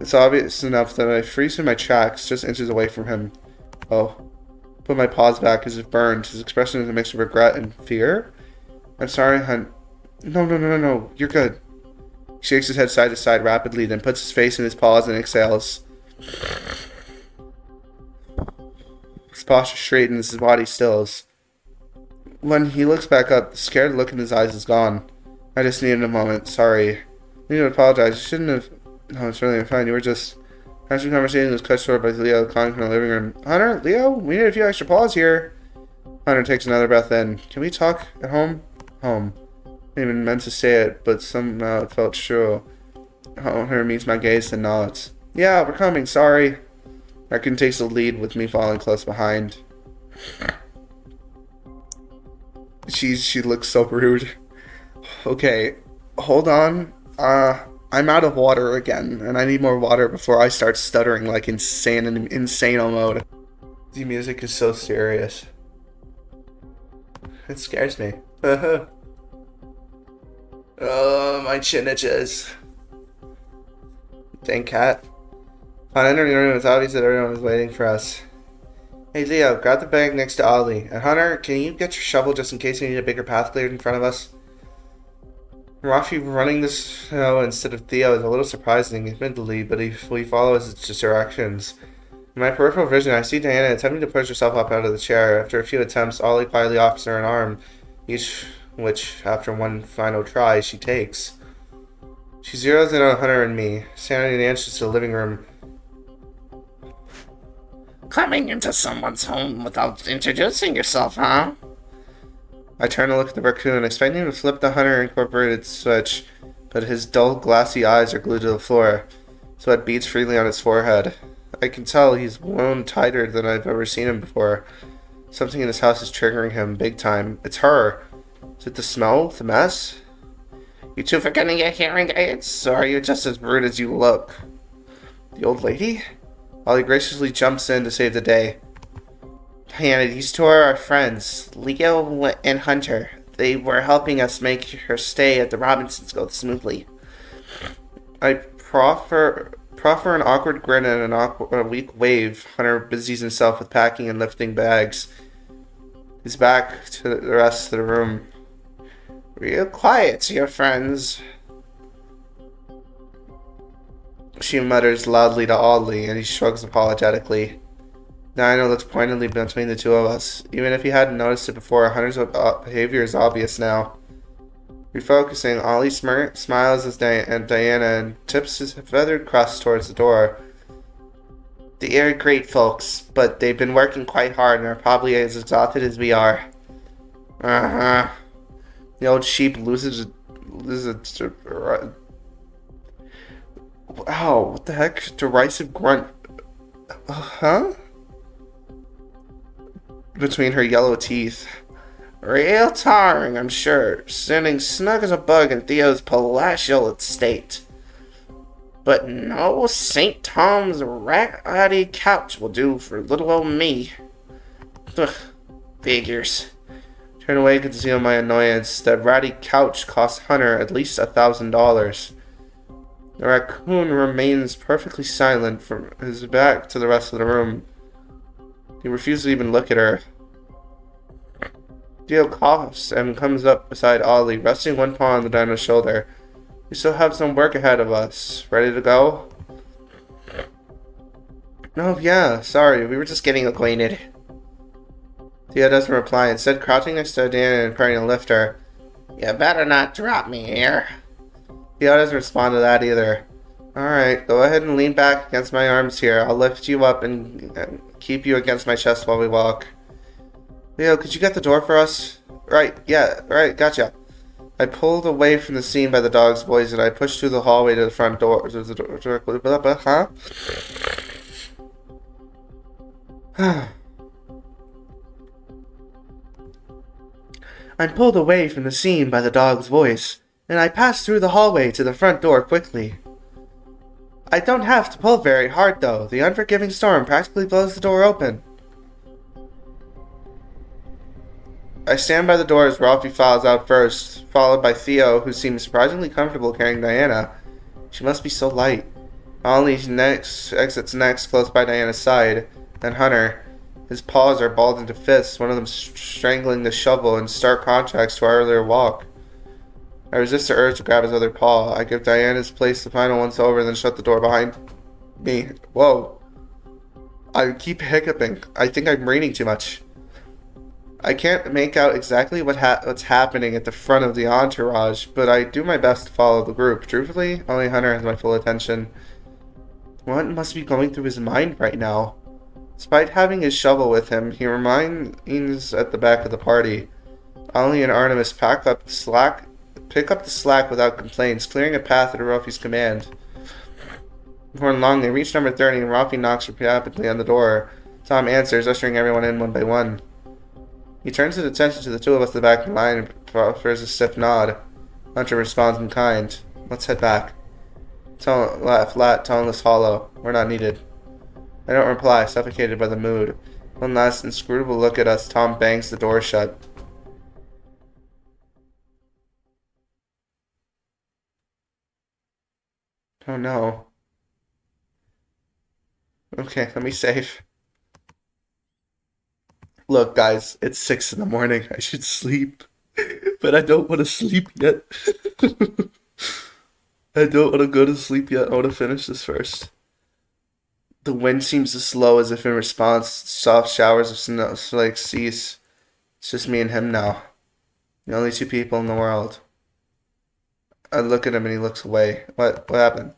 It's obvious enough that I freeze in my tracks, just inches away from him. Oh. Put my paws back as if burned. His expression is a mix of regret and fear. I'm sorry, Hun. No. You're good. He shakes his head side to side rapidly, then puts his face in his paws and exhales. His posture straightens, his body stills. When he looks back up, the scared look in his eyes is gone. I just needed a moment. Sorry. I need to apologize. You shouldn't have... No, it's really fine. You were just... After the conversation was cut short by Leo calling from the living room. Hunter? Leo? We need a few extra paws here. Hunter takes another breath in. Can we talk at home? Home. I didn't even meant to say it, but somehow it felt true. Hunter meets my gaze and nods. Yeah, we're coming. Sorry. Raccoon takes the lead with me following close behind. She looks so rude. Okay, hold on. I'm out of water again, and I need more water before I start stuttering like insano mode. The music is so serious. It scares me. Oh, my chin itches. Dang cat. On entering the room, it's obvious that everyone is waiting for us. Hey Leo, grab the bag next to Ollie. And Hunter, can you get your shovel just in case we need a bigger path cleared in front of us? Rafi running this show instead of Theo is a little surprising, admittedly, but if we follow his directions. In my peripheral vision, I see Diana attempting to push herself up out of the chair. After a few attempts, Ollie quietly offers her an arm, each which, after one final try, she takes. She zeroes in on Hunter and me, standing in the entrance to the living room. Coming into someone's home without introducing yourself, huh? I turn to look at the raccoon, expecting him to flip the Hunter Incorporated switch, but his dull, glassy eyes are glued to the floor. Sweat beats freely on his forehead. I can tell he's wound tighter than I've ever seen him before. Something in this house is triggering him big time. It's her. Is it the smell? The mess? You two forgetting your hearing aids? Or are you just as rude as you look? The old lady? Ollie graciously jumps in to save the day. Diana, these two are our friends, Leo and Hunter. They were helping us make her stay at the Robinsons go smoothly. I proffer an awkward grin and a weak wave. Hunter busies himself with packing and lifting bags. He's back to the rest of the room. Real quiet, your friends. She mutters loudly to Ollie, and he shrugs apologetically. Now I know that's pointedly between the two of us. Even if he hadn't noticed it before, Hunter's behavior is obvious now. Refocusing, Ollie smiles at Diana and tips his feathered crest towards the door. They're great folks, but they've been working quite hard and are probably as exhausted as we are. Uh-huh. The old sheep loses Wow, what the heck? Derisive grunt. Huh? Between her yellow teeth. Real tiring, I'm sure, sitting snug as a bug in Theo's palatial estate. But no St. Tom's ratty couch will do for little old me. Ugh, figures. Turn away to conceal my annoyance. That ratty couch cost Hunter at least $1,000. The raccoon remains perfectly silent from his back to the rest of the room. He refuses to even look at her. Theo coughs and comes up beside Ollie, resting one paw on the dino's shoulder. We still have some work ahead of us. Ready to go? Oh, yeah, sorry, we were just getting acquainted. Theo doesn't reply, instead crouching next to Diana and trying to lift her. You better not drop me here. Theo doesn't respond to that either. Alright, go ahead and lean back against my arms here. I'll lift you up and keep you against my chest while we walk. Leo, could you get the door for us? Right, gotcha. I pulled away from the scene by the dog's voice and I pushed through the hallway to the front door. Huh? I pulled away from the scene by the dog's voice, and I passed through the hallway to the front door quickly. I don't have to pull very hard, though. The unforgiving storm practically blows the door open. I stand by the door as Ralphie files out first, followed by Theo, who seems surprisingly comfortable carrying Diana. She must be so light. Ollie exits next, close by Diana's side, then Hunter. His paws are balled into fists, one of them strangling the shovel in stark contrast to our earlier walk. I resist the urge to grab his other paw. I give Diana's place the final once over, then shut the door behind me. Whoa. I keep hiccuping. I think I'm reading too much. I can't make out exactly what's happening at the front of the entourage, but I do my best to follow the group. Truthfully, only Hunter has my full attention. What must be going through his mind right now? Despite having his shovel with him, he remains at the back of the party. Ollie and Artemis pick up the slack without complaints, clearing a path at Ralphie's command. Before long, they reach number 30 and Ralphie knocks rapidly on the door. Tom answers, ushering everyone in one by one. He turns his attention to the two of us at the back of the line and offers a stiff nod. Hunter responds in kind. Let's head back. Flat, toneless, hollow. We're not needed. I don't reply, suffocated by the mood. One last inscrutable look at us, Tom bangs the door shut. Oh no. Okay, let me save. Look, guys, it's 6 in the morning. I should sleep. But I don't want to sleep yet. I don't want to go to sleep yet. I want to finish this first. The wind seems to slow as if in response, soft showers of snow cease. It's just me and him now. The only two people in the world. I look at him and he looks away. What happened?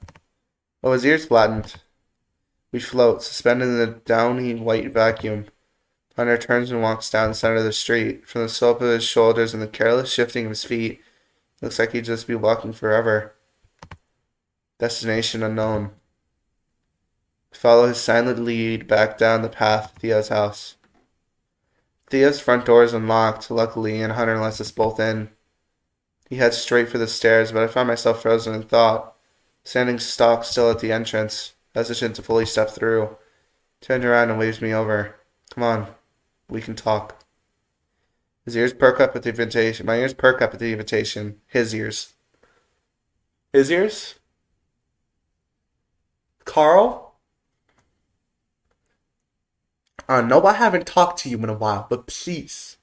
Oh, his ears flattened. We float, suspended in the downy white vacuum. Hunter turns and walks down the center of the street. From the slope of his shoulders and the careless shifting of his feet, looks like he'd just be walking forever. Destination unknown. Follow his silent lead back down the path to Theo's house. Theo's front door is unlocked, luckily, and Hunter lets us both in. He heads straight for the stairs, but I find myself frozen in thought, standing stock still at the entrance, hesitant to fully step through. Turned around and waves me over. Come on, we can talk. His ears perk up at the invitation. My ears perk up at the invitation. His ears. His ears? Carl? I know I haven't talked to you in a while, but please,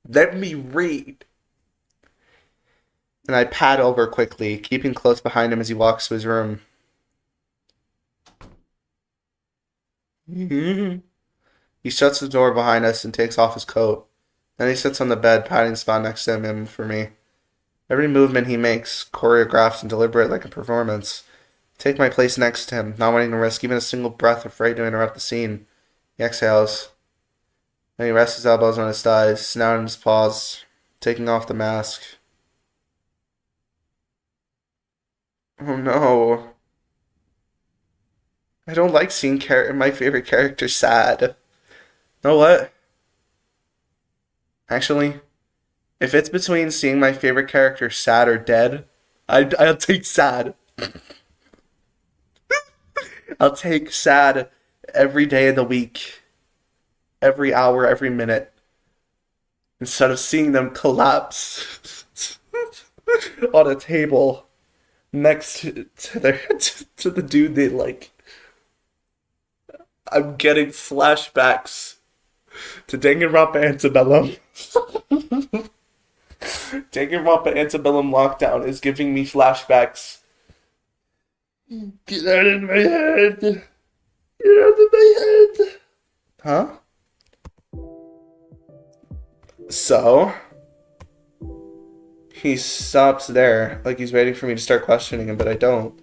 let me read. And I pad over quickly, keeping close behind him as he walks to his room. He shuts the door behind us and takes off his coat. Then he sits on the bed, patting the spot next to him for me. Every movement he makes, choreographed and deliberate like a performance. I take my place next to him, not wanting to risk even a single breath, afraid to interrupt the scene. He exhales. Then he rests his elbows on his thighs, snout in his paws, taking off the mask. Oh no. I don't like seeing my favorite character sad. You know what? Actually, if it's between seeing my favorite character sad or dead, I'll take sad. I'll take sad every day of the week, every hour, every minute, instead of seeing them collapse on a table next to their to the dude they like. I'm getting flashbacks to Danganronpa Antebellum. Danganronpa Antebellum Lockdown is giving me flashbacks. Get out of my head! Get out of my head! Huh? So, he stops there, like he's waiting for me to start questioning him, but I don't.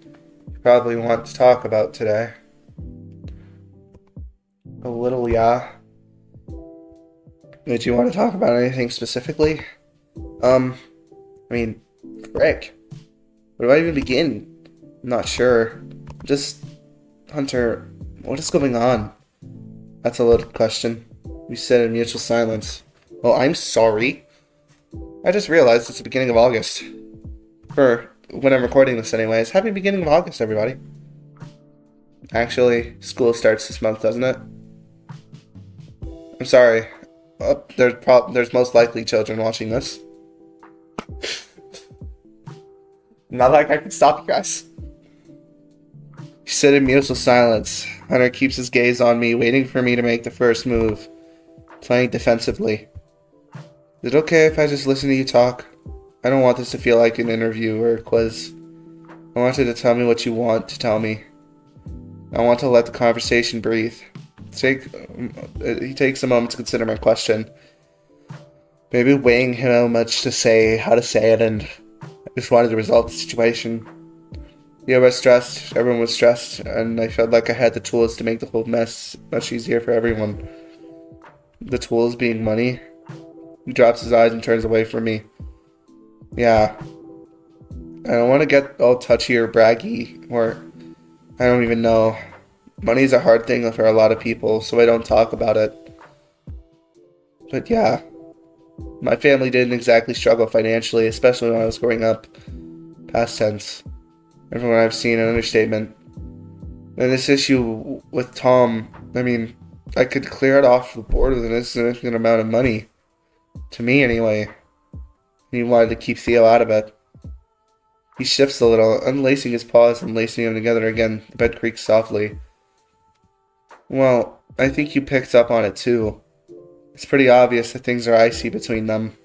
He probably want to talk about today. A little, yeah. Did you want to talk about anything specifically? I mean, frick. Where do I even begin? I'm not sure. Just, Hunter, what is going on? That's a loaded question. We said in mutual silence. Well, I'm sorry. I just realized it's the beginning of August. For when I'm recording this anyways. Happy beginning of August, everybody. Actually, school starts this month, doesn't it? I'm sorry. There's most likely children watching this. Not like I can stop you guys. We sit in mutual silence. Hunter keeps his gaze on me, waiting for me to make the first move. Playing defensively. Is it okay if I just listen to you talk? I don't want this to feel like an interview or a quiz. I want you to tell me what you want to tell me. I want to let the conversation breathe. He takes a moment to consider my question. Maybe weighing how much to say, how to say it, and I just wanted to resolve the situation. I was stressed, everyone was stressed, and I felt like I had the tools to make the whole mess much easier for everyone. The tools being money. He drops his eyes and turns away from me. Yeah. I don't want to get all touchy or braggy, or I don't even know. Money's a hard thing for a lot of people, so I don't talk about it. But yeah, my family didn't exactly struggle financially, especially when I was growing up. Past tense. Everyone I've seen, an understatement. And this issue with Tom, I mean, I could clear it off the board with an insignificant amount of money. To me, anyway. He wanted to keep Theo out of it. He shifts a little, unlacing his paws and lacing them together again. The bed creaks softly. Well, I think you picked up on it too. It's pretty obvious that things are icy between them.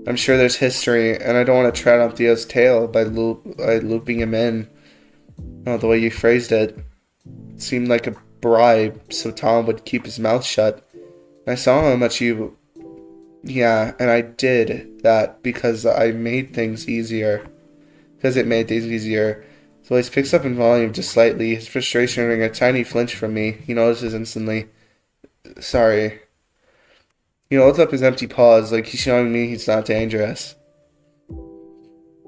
I'm sure there's history, and I don't want to tread on Theo's tail by looping him in. Oh, the way you phrased it. It seemed like a bribe, so Tom would keep his mouth shut. I saw how much you... Yeah, and I did that because I made things easier. Because it made things easier. His voice picks up in volume just slightly, his frustration earning a tiny flinch from me. He notices instantly. Sorry. He holds up his empty paws like he's showing me he's not dangerous.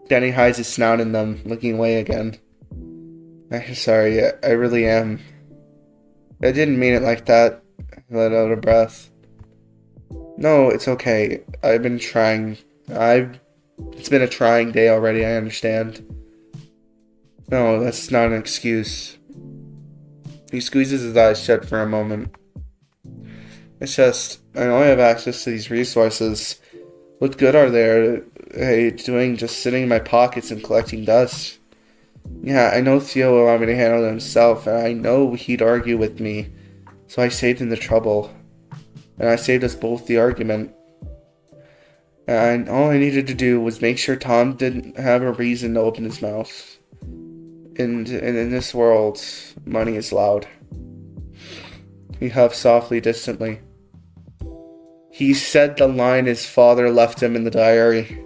Then he hides his snout in them, looking away again. I'm sorry, I really am. I didn't mean it like that. I let out a breath. No, it's okay. I've been trying. It's been a trying day already, I understand. No, that's not an excuse. He squeezes his eyes shut for a moment. It's just, I know I have access to these resources. What good are they doing just sitting in my pockets and collecting dust? Yeah, I know Theo will want me to handle it himself, and I know he'd argue with me. So I saved him the trouble. And I saved us both the argument. And all I needed to do was make sure Tom didn't have a reason to open his mouth. And in this world, money is loud. He huffed softly, distantly. He said the line his father left him in the diary.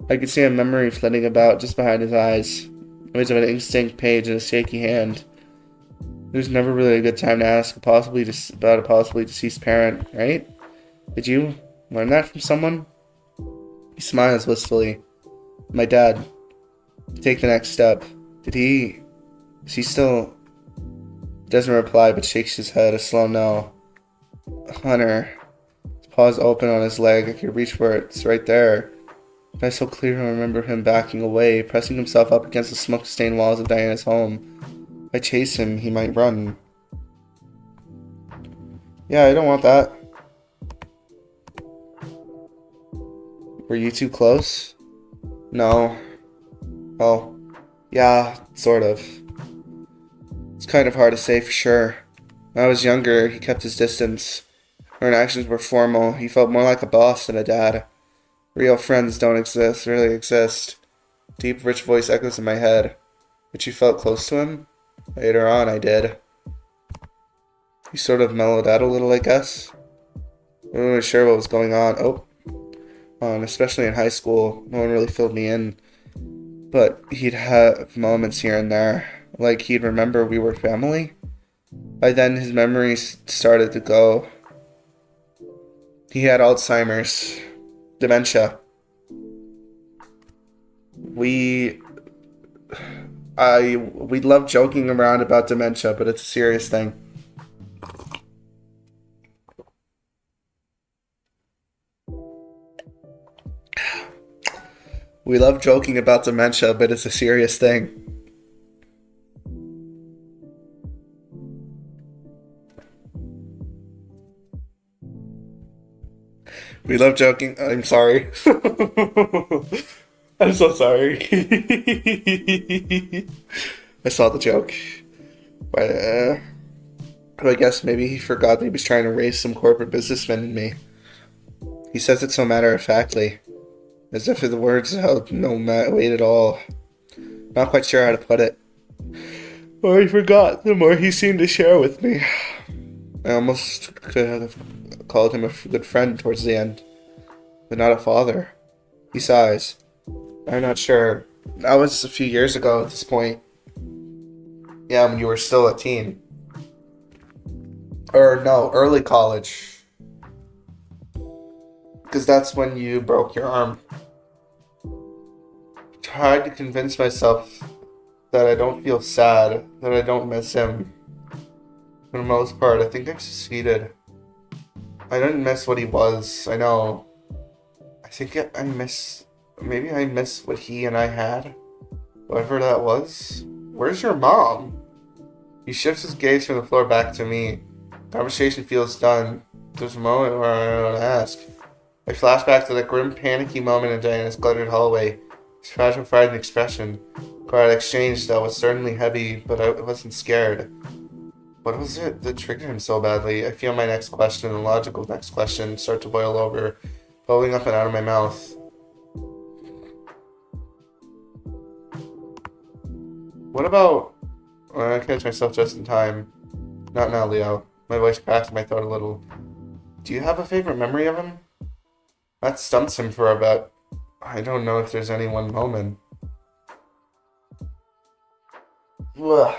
I could see a memory flitting about just behind his eyes. It was of an instinct page in a shaky hand. There's never really a good time to ask about a possibly deceased parent, right? Did you learn that from someone? He smiles wistfully. My dad. Take the next step. Is he still He doesn't reply but shakes his head a slow no. Hunter. His paw's open on his leg. I could reach for it. It's right there. But I so clearly remember him backing away, pressing himself up against the smoke-stained walls of Diana's home. If I chase him, he might run. Yeah, I don't want that. Were you too close? No. Oh, yeah, sort of. It's kind of hard to say for sure. When I was younger, he kept his distance. Our actions were formal. He felt more like a boss than a dad. Real friends don't really exist. Deep, rich voice echoes in my head. But you felt close to him? Later on, I did. He sort of mellowed out a little, I guess. I wasn't really sure what was going on. Especially in high school, no one really filled me in. But he'd have moments here and there. Like he'd remember we were family. By then, his memories started to go. He had Alzheimer's. Dementia. We love joking around about dementia, but it's a serious thing. We love joking about dementia, but it's a serious thing. We love joking. I'm sorry. I'm so sorry. I saw the joke. But I guess maybe he forgot that he was trying to raise some corporate businessman in me. He says it so matter-of-factly, as if the words held no weight at all. Not quite sure how to put it. The more he forgot, the more he seemed to share with me. I almost could have called him a good friend towards the end, but not a father. He sighs. I'm not sure. That was a few years ago at this point. Yeah, when you were still a teen. Or no, early college. Because that's when you broke your arm. Tried to convince myself that I don't feel sad, that I don't miss him. For the most part, I think I've succeeded. I didn't miss what he was, I know. I think maybe I miss what he and I had. Whatever that was. Where's your mom? He shifts his gaze from the floor back to me. Conversation feels done. There's a moment where I don't ask. I flash back to that grim, panicky moment in Diana's cluttered hallway. His fragile, frightened expression. Our exchange that was certainly heavy, but I wasn't scared. What was it that triggered him so badly? I feel my next question, the logical next question, start to boil over, bubbling up and out of my mouth. What about... I catch myself just in time. Not now, Leo. My voice cracks in my throat a little. Do you have a favorite memory of him? That stumps him for a bit. I don't know if there's any one moment. Ugh.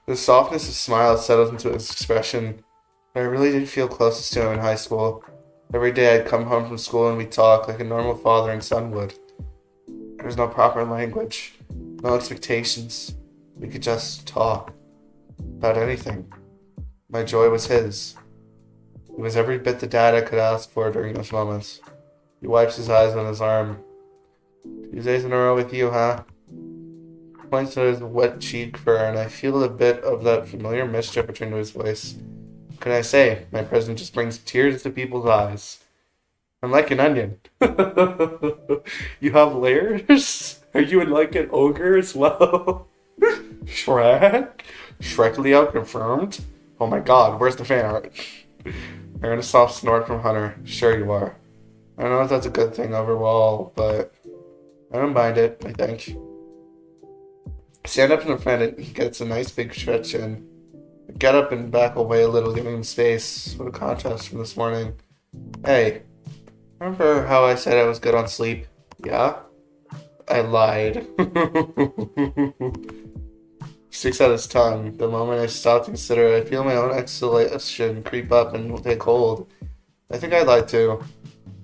The softness of smile settled into his expression. I really did feel closest to him in high school. Every day I'd come home from school and we'd talk like a normal father and son would. There was no proper language, no expectations. We could just talk. About anything. My joy was his. It was every bit the dad I could ask for during those moments. He wipes his eyes on his arm. 2 days in a row with you, huh? Points to his wet cheek fur, and I feel a bit of that familiar mischief return to his voice. What can I say? My presence just brings tears to people's eyes. I'm like an onion. You have layers? Are you like an ogre as well? Shrek? Shrek Leo confirmed? Oh my god, where's the fan art? I heard a soft snort from Hunter. Sure you are. I don't know if that's a good thing overall, but I don't mind it, I think. Stand up in the front and he gets a nice big stretch in. I get up and back away a little, giving him space. What a contrast from this morning. Hey, remember how I said I was good on sleep? Yeah? I lied. Sticks out his tongue. The moment I stop to consider it, I feel my own exhalation creep up and take hold. I think I lied too.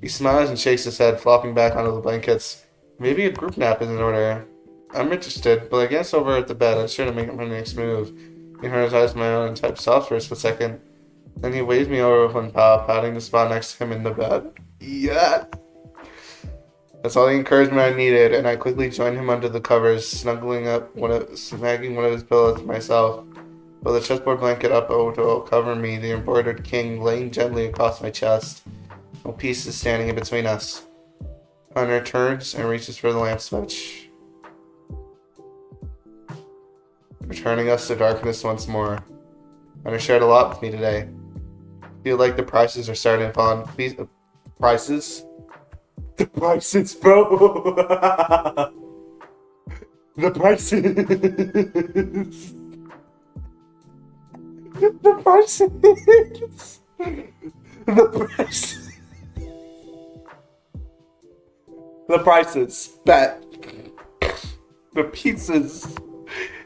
He smiles and shakes his head, flopping back onto the blankets. Maybe a group nap is in order. I'm interested, but I guess over at the bed, I'm sure to make my next move. He hypnotized my own and typed soft for a split second. Then he waved me over with one paw, patting the spot next to him in the bed. Yeah! That's all the encouragement I needed, and I quickly joined him under the covers, snagging one of his pillows to myself. With a chessboard blanket up to cover me, the embroidered king laying gently across my chest. No pieces standing in between us. Hunter turns and reaches for the lamp switch, returning us to darkness once more. Hunter shared a lot with me today. Feel like the prices are starting to fall. Prices? The prices, bro! The prices! The prices! The prices! The prices. Bet. The pieces.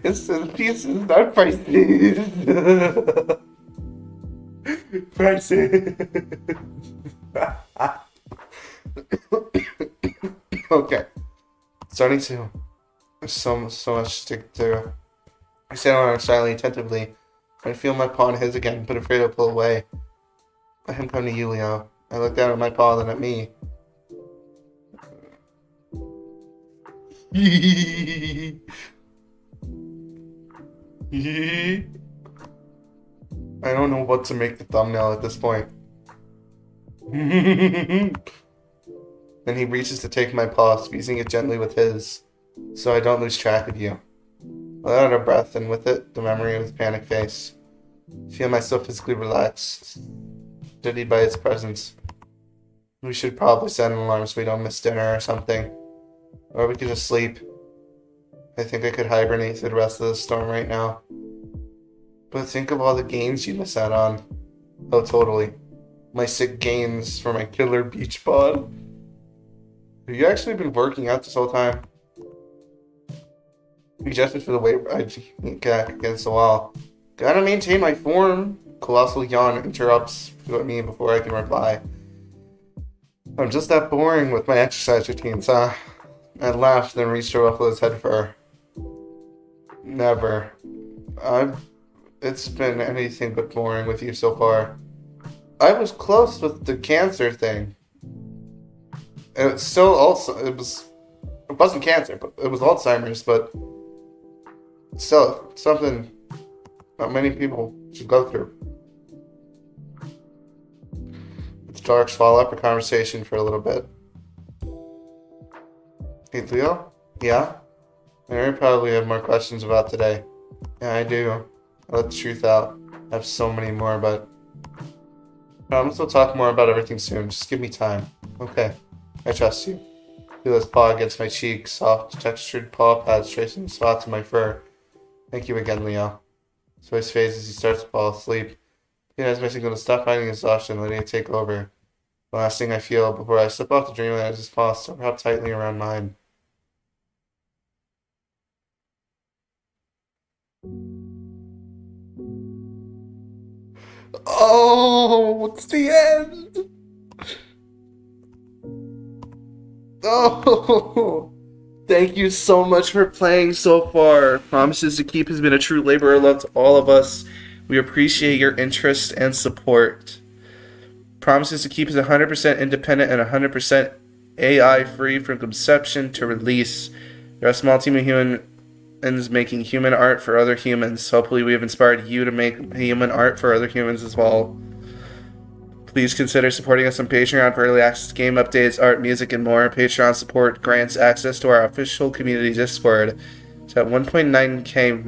It's the pieces, not prices. Prices. Okay. Starting to. There's so much to stick through. I sit on him silently, attentively. I feel my paw in his again, but afraid to pull away. Let him come to you, Leo. I look down at my paw, then at me. I don't know what to make the thumbnail at this point. Then he reaches to take my paw, squeezing it gently with his, so I don't lose track of you. I let out a breath, and with it, the memory of his panic face. I feel myself physically relaxed, steadied by his presence. We should probably set an alarm so we don't miss dinner or something. Or we could just sleep. I think I could hibernate through the rest of the storm right now. But think of all the gains you miss out on. Oh, totally. My sick gains for my killer beach bod. Have you actually been working out this whole time? Adjusted for the weight I got against the wall. Gotta maintain my form. Colossal yawn interrupts me before I can reply. I'm just that boring with my exercise routines, huh? I laughed, then reached to ruffle his head fur. Never. It's been anything but boring with you so far. I was close with the cancer thing. It's still also it wasn't cancer, but it was Alzheimer's, but still something not many people should go through. The darks follow up a conversation for a little bit. Hey Leo? Yeah? I know you probably have more questions about today. Yeah, I do. I let the truth out. I have so many more, but I promise we'll talk more about everything soon. Just give me time. Okay. I trust you. Feel his paw against my cheek, soft, textured paw pads tracing the spots in my fur. Thank you again, Leo. So his face as he starts to fall asleep. He has my signal to stop fighting exhaustion, letting it take over. The last thing I feel before I slip off the dreamland is his paw still wrapped tightly around mine. Oh, it's the end! Oh, thank you so much for playing so far. Promises to Keep has been a true labor of love to all of us. We appreciate your interest and support. Promises to Keep is 100% independent and 100% AI free from conception to release. You're a small team of humans making human art for other humans. Hopefully we have inspired you to make human art for other humans as well. Please consider supporting us on Patreon for early access to game updates, art, music, and more. Patreon support grants access to our official community Discord. It's at 1.9k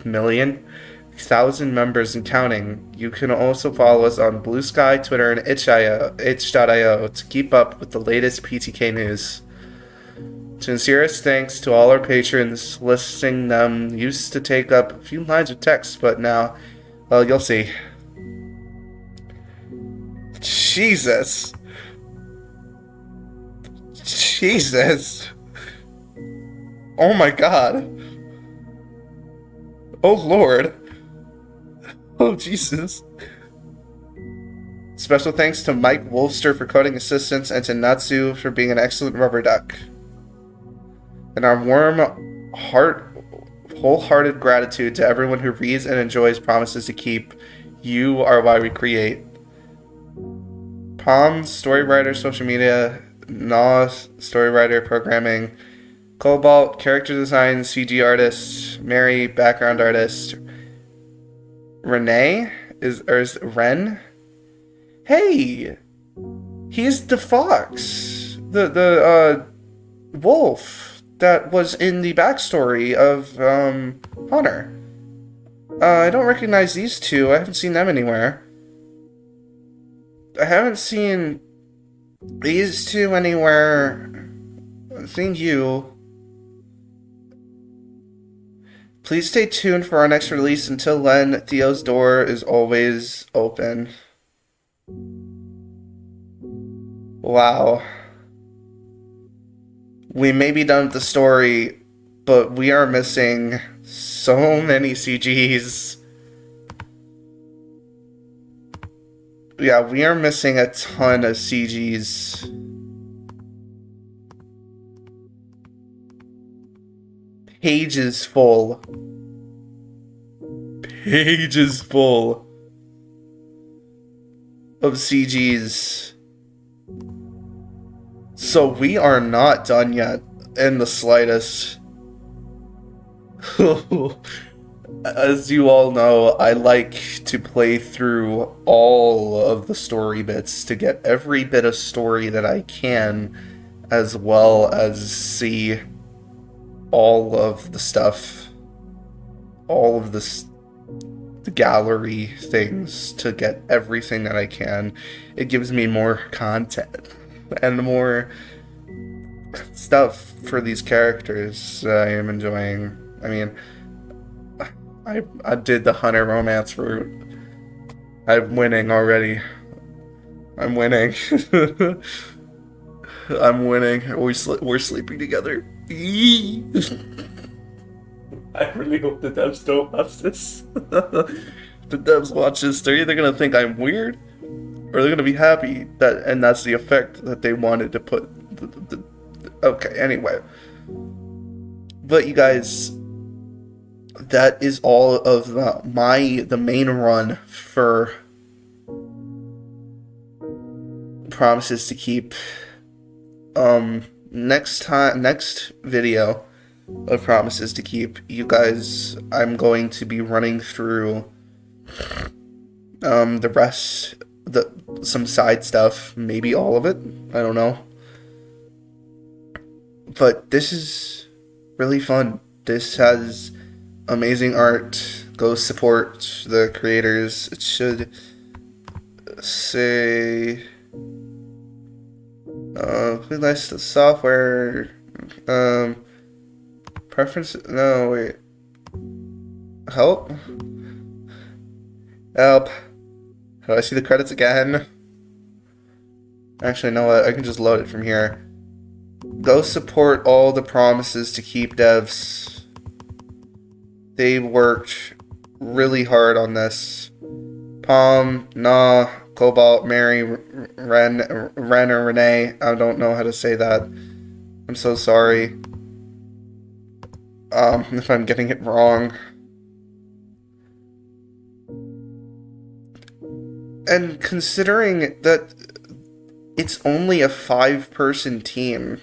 million thousand members and counting. You can also follow us on Blue Sky, Twitter, and itch.io to keep up with the latest PTK news. Sincerest thanks to all our patrons. Listing them used to take up a few lines of text, but now, well, you'll see. Jesus. Oh my god. Oh Lord. Oh Jesus. Special thanks to Mike Wolfster for coding assistance and to Natsu for being an excellent rubber duck. And our warm wholehearted gratitude to everyone who reads and enjoys Promises to Keep. You are why we create. Palm, story writer, social media, Nas, story writer, programming, Cobalt, character design, CG artist, Mary, background artist, Renee is Ren? Hey, he's the fox, the wolf that was in the backstory of Hunter. I don't recognize these two. I haven't seen them anywhere. I haven't seen these two anywhere. I've seen you. Please stay tuned for our next release. Until then, Theo's door is always open. Wow. We may be done with the story, but we are missing so many CGs. Yeah, we are missing a ton of CGs. Pages full. Pages full of CGs. So we are not done yet in the slightest. As you all know, I like to play through all of the story bits to get every bit of story that I can, as well as see all of the stuff, all of the gallery things to get everything that I can. It gives me more content and more stuff for these characters I am enjoying. I mean, I did the Hunter romance route. I'm winning already. I'm winning. I'm winning. We're sleeping together. I really hope the devs don't watch this. The devs watch this. They're either gonna think I'm weird, or they're gonna be happy that, and that's the effect that they wanted to put. Okay. Anyway, but you guys, that is all of the main run for Promises to Keep. Next video of Promises to Keep, you guys, I'm going to be running through the rest, some side stuff, maybe all of it, I don't know. But this is really fun. This has amazing art. Go support the creators. It should say please like the software preference. No, wait. Help. How do I see the credits again? Actually, you know what? I can just load it from here. Go support all the Promises to Keep devs. They worked really hard on this. Palm, Nah, Cobalt, Mary, Ren or Renee. I don't know how to say that. I'm so sorry. If I'm getting it wrong. And considering that it's only a 5-person team,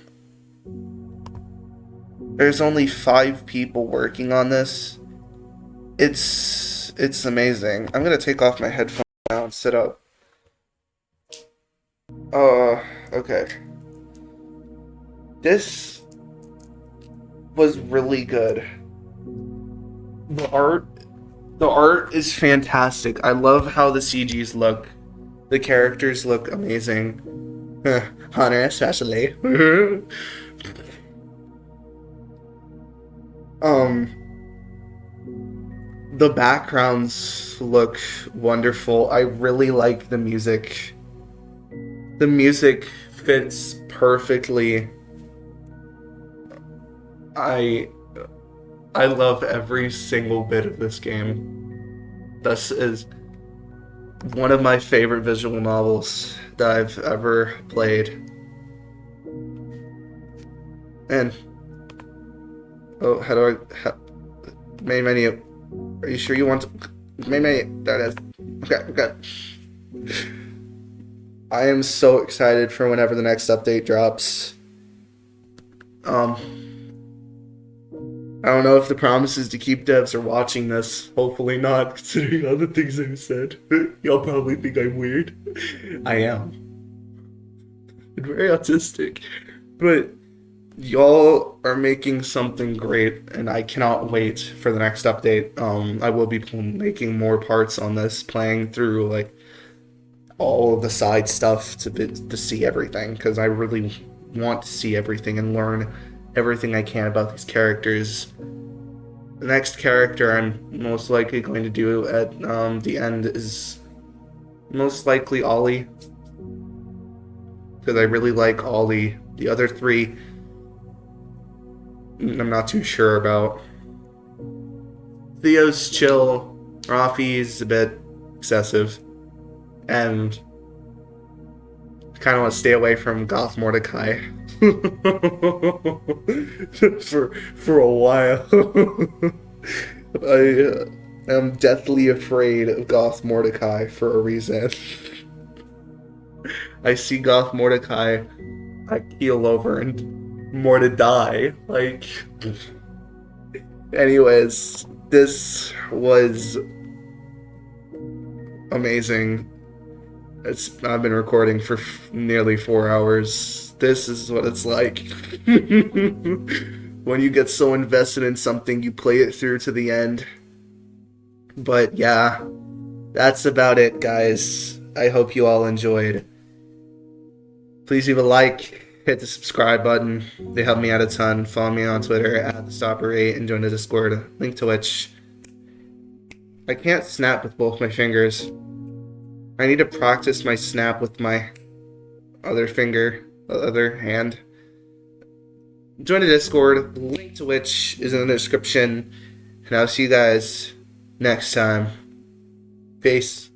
there's only 5 people working on this. It's amazing. I'm gonna take off my headphones now and sit up. Okay. This was really good. The art is fantastic. I love how the CGs look. The characters look amazing. Hunter especially. The backgrounds look wonderful. I really like the music. The music fits perfectly. I love every single bit of this game. This is one of my favorite visual novels that I've ever played. And Main menu. Are you sure you want to... Main menu. There it is. Okay. I am so excited for whenever the next update drops. I don't know if the promise is to keep devs are watching this. Hopefully not, considering all the things I've said. Y'all probably think I'm weird. I am. I'm very autistic. But y'all are making something great, and I cannot wait for the next update. I will be making more parts on this, playing through like all of the side stuff to see everything, because I really want to see everything and learn everything I can about these characters. The next character I'm most likely going to do at the end is most likely Ollie, because I really like Ollie. The other three, I'm not too sure about. Theo's chill, Rafi's a bit excessive, and I kind of want to stay away from Goth Mordecai for a while. I am deathly afraid of Goth Mordecai for a reason. I see Goth Mordecai, I keel over and more to die. Like, anyways, this was amazing. I've been recording for nearly 4 hours. This is what it's like. When you get so invested in something, you play it through to the end. But yeah, that's about it, guys. I hope you all enjoyed. Please leave a like, hit the subscribe button. They help me out a ton. Follow me on Twitter at TheStopper8 and join the Discord, link to which. I can't snap with both my fingers. I need to practice my snap with my other hand. Join the Discord, link to which is in the description. And I'll see you guys next time. Peace.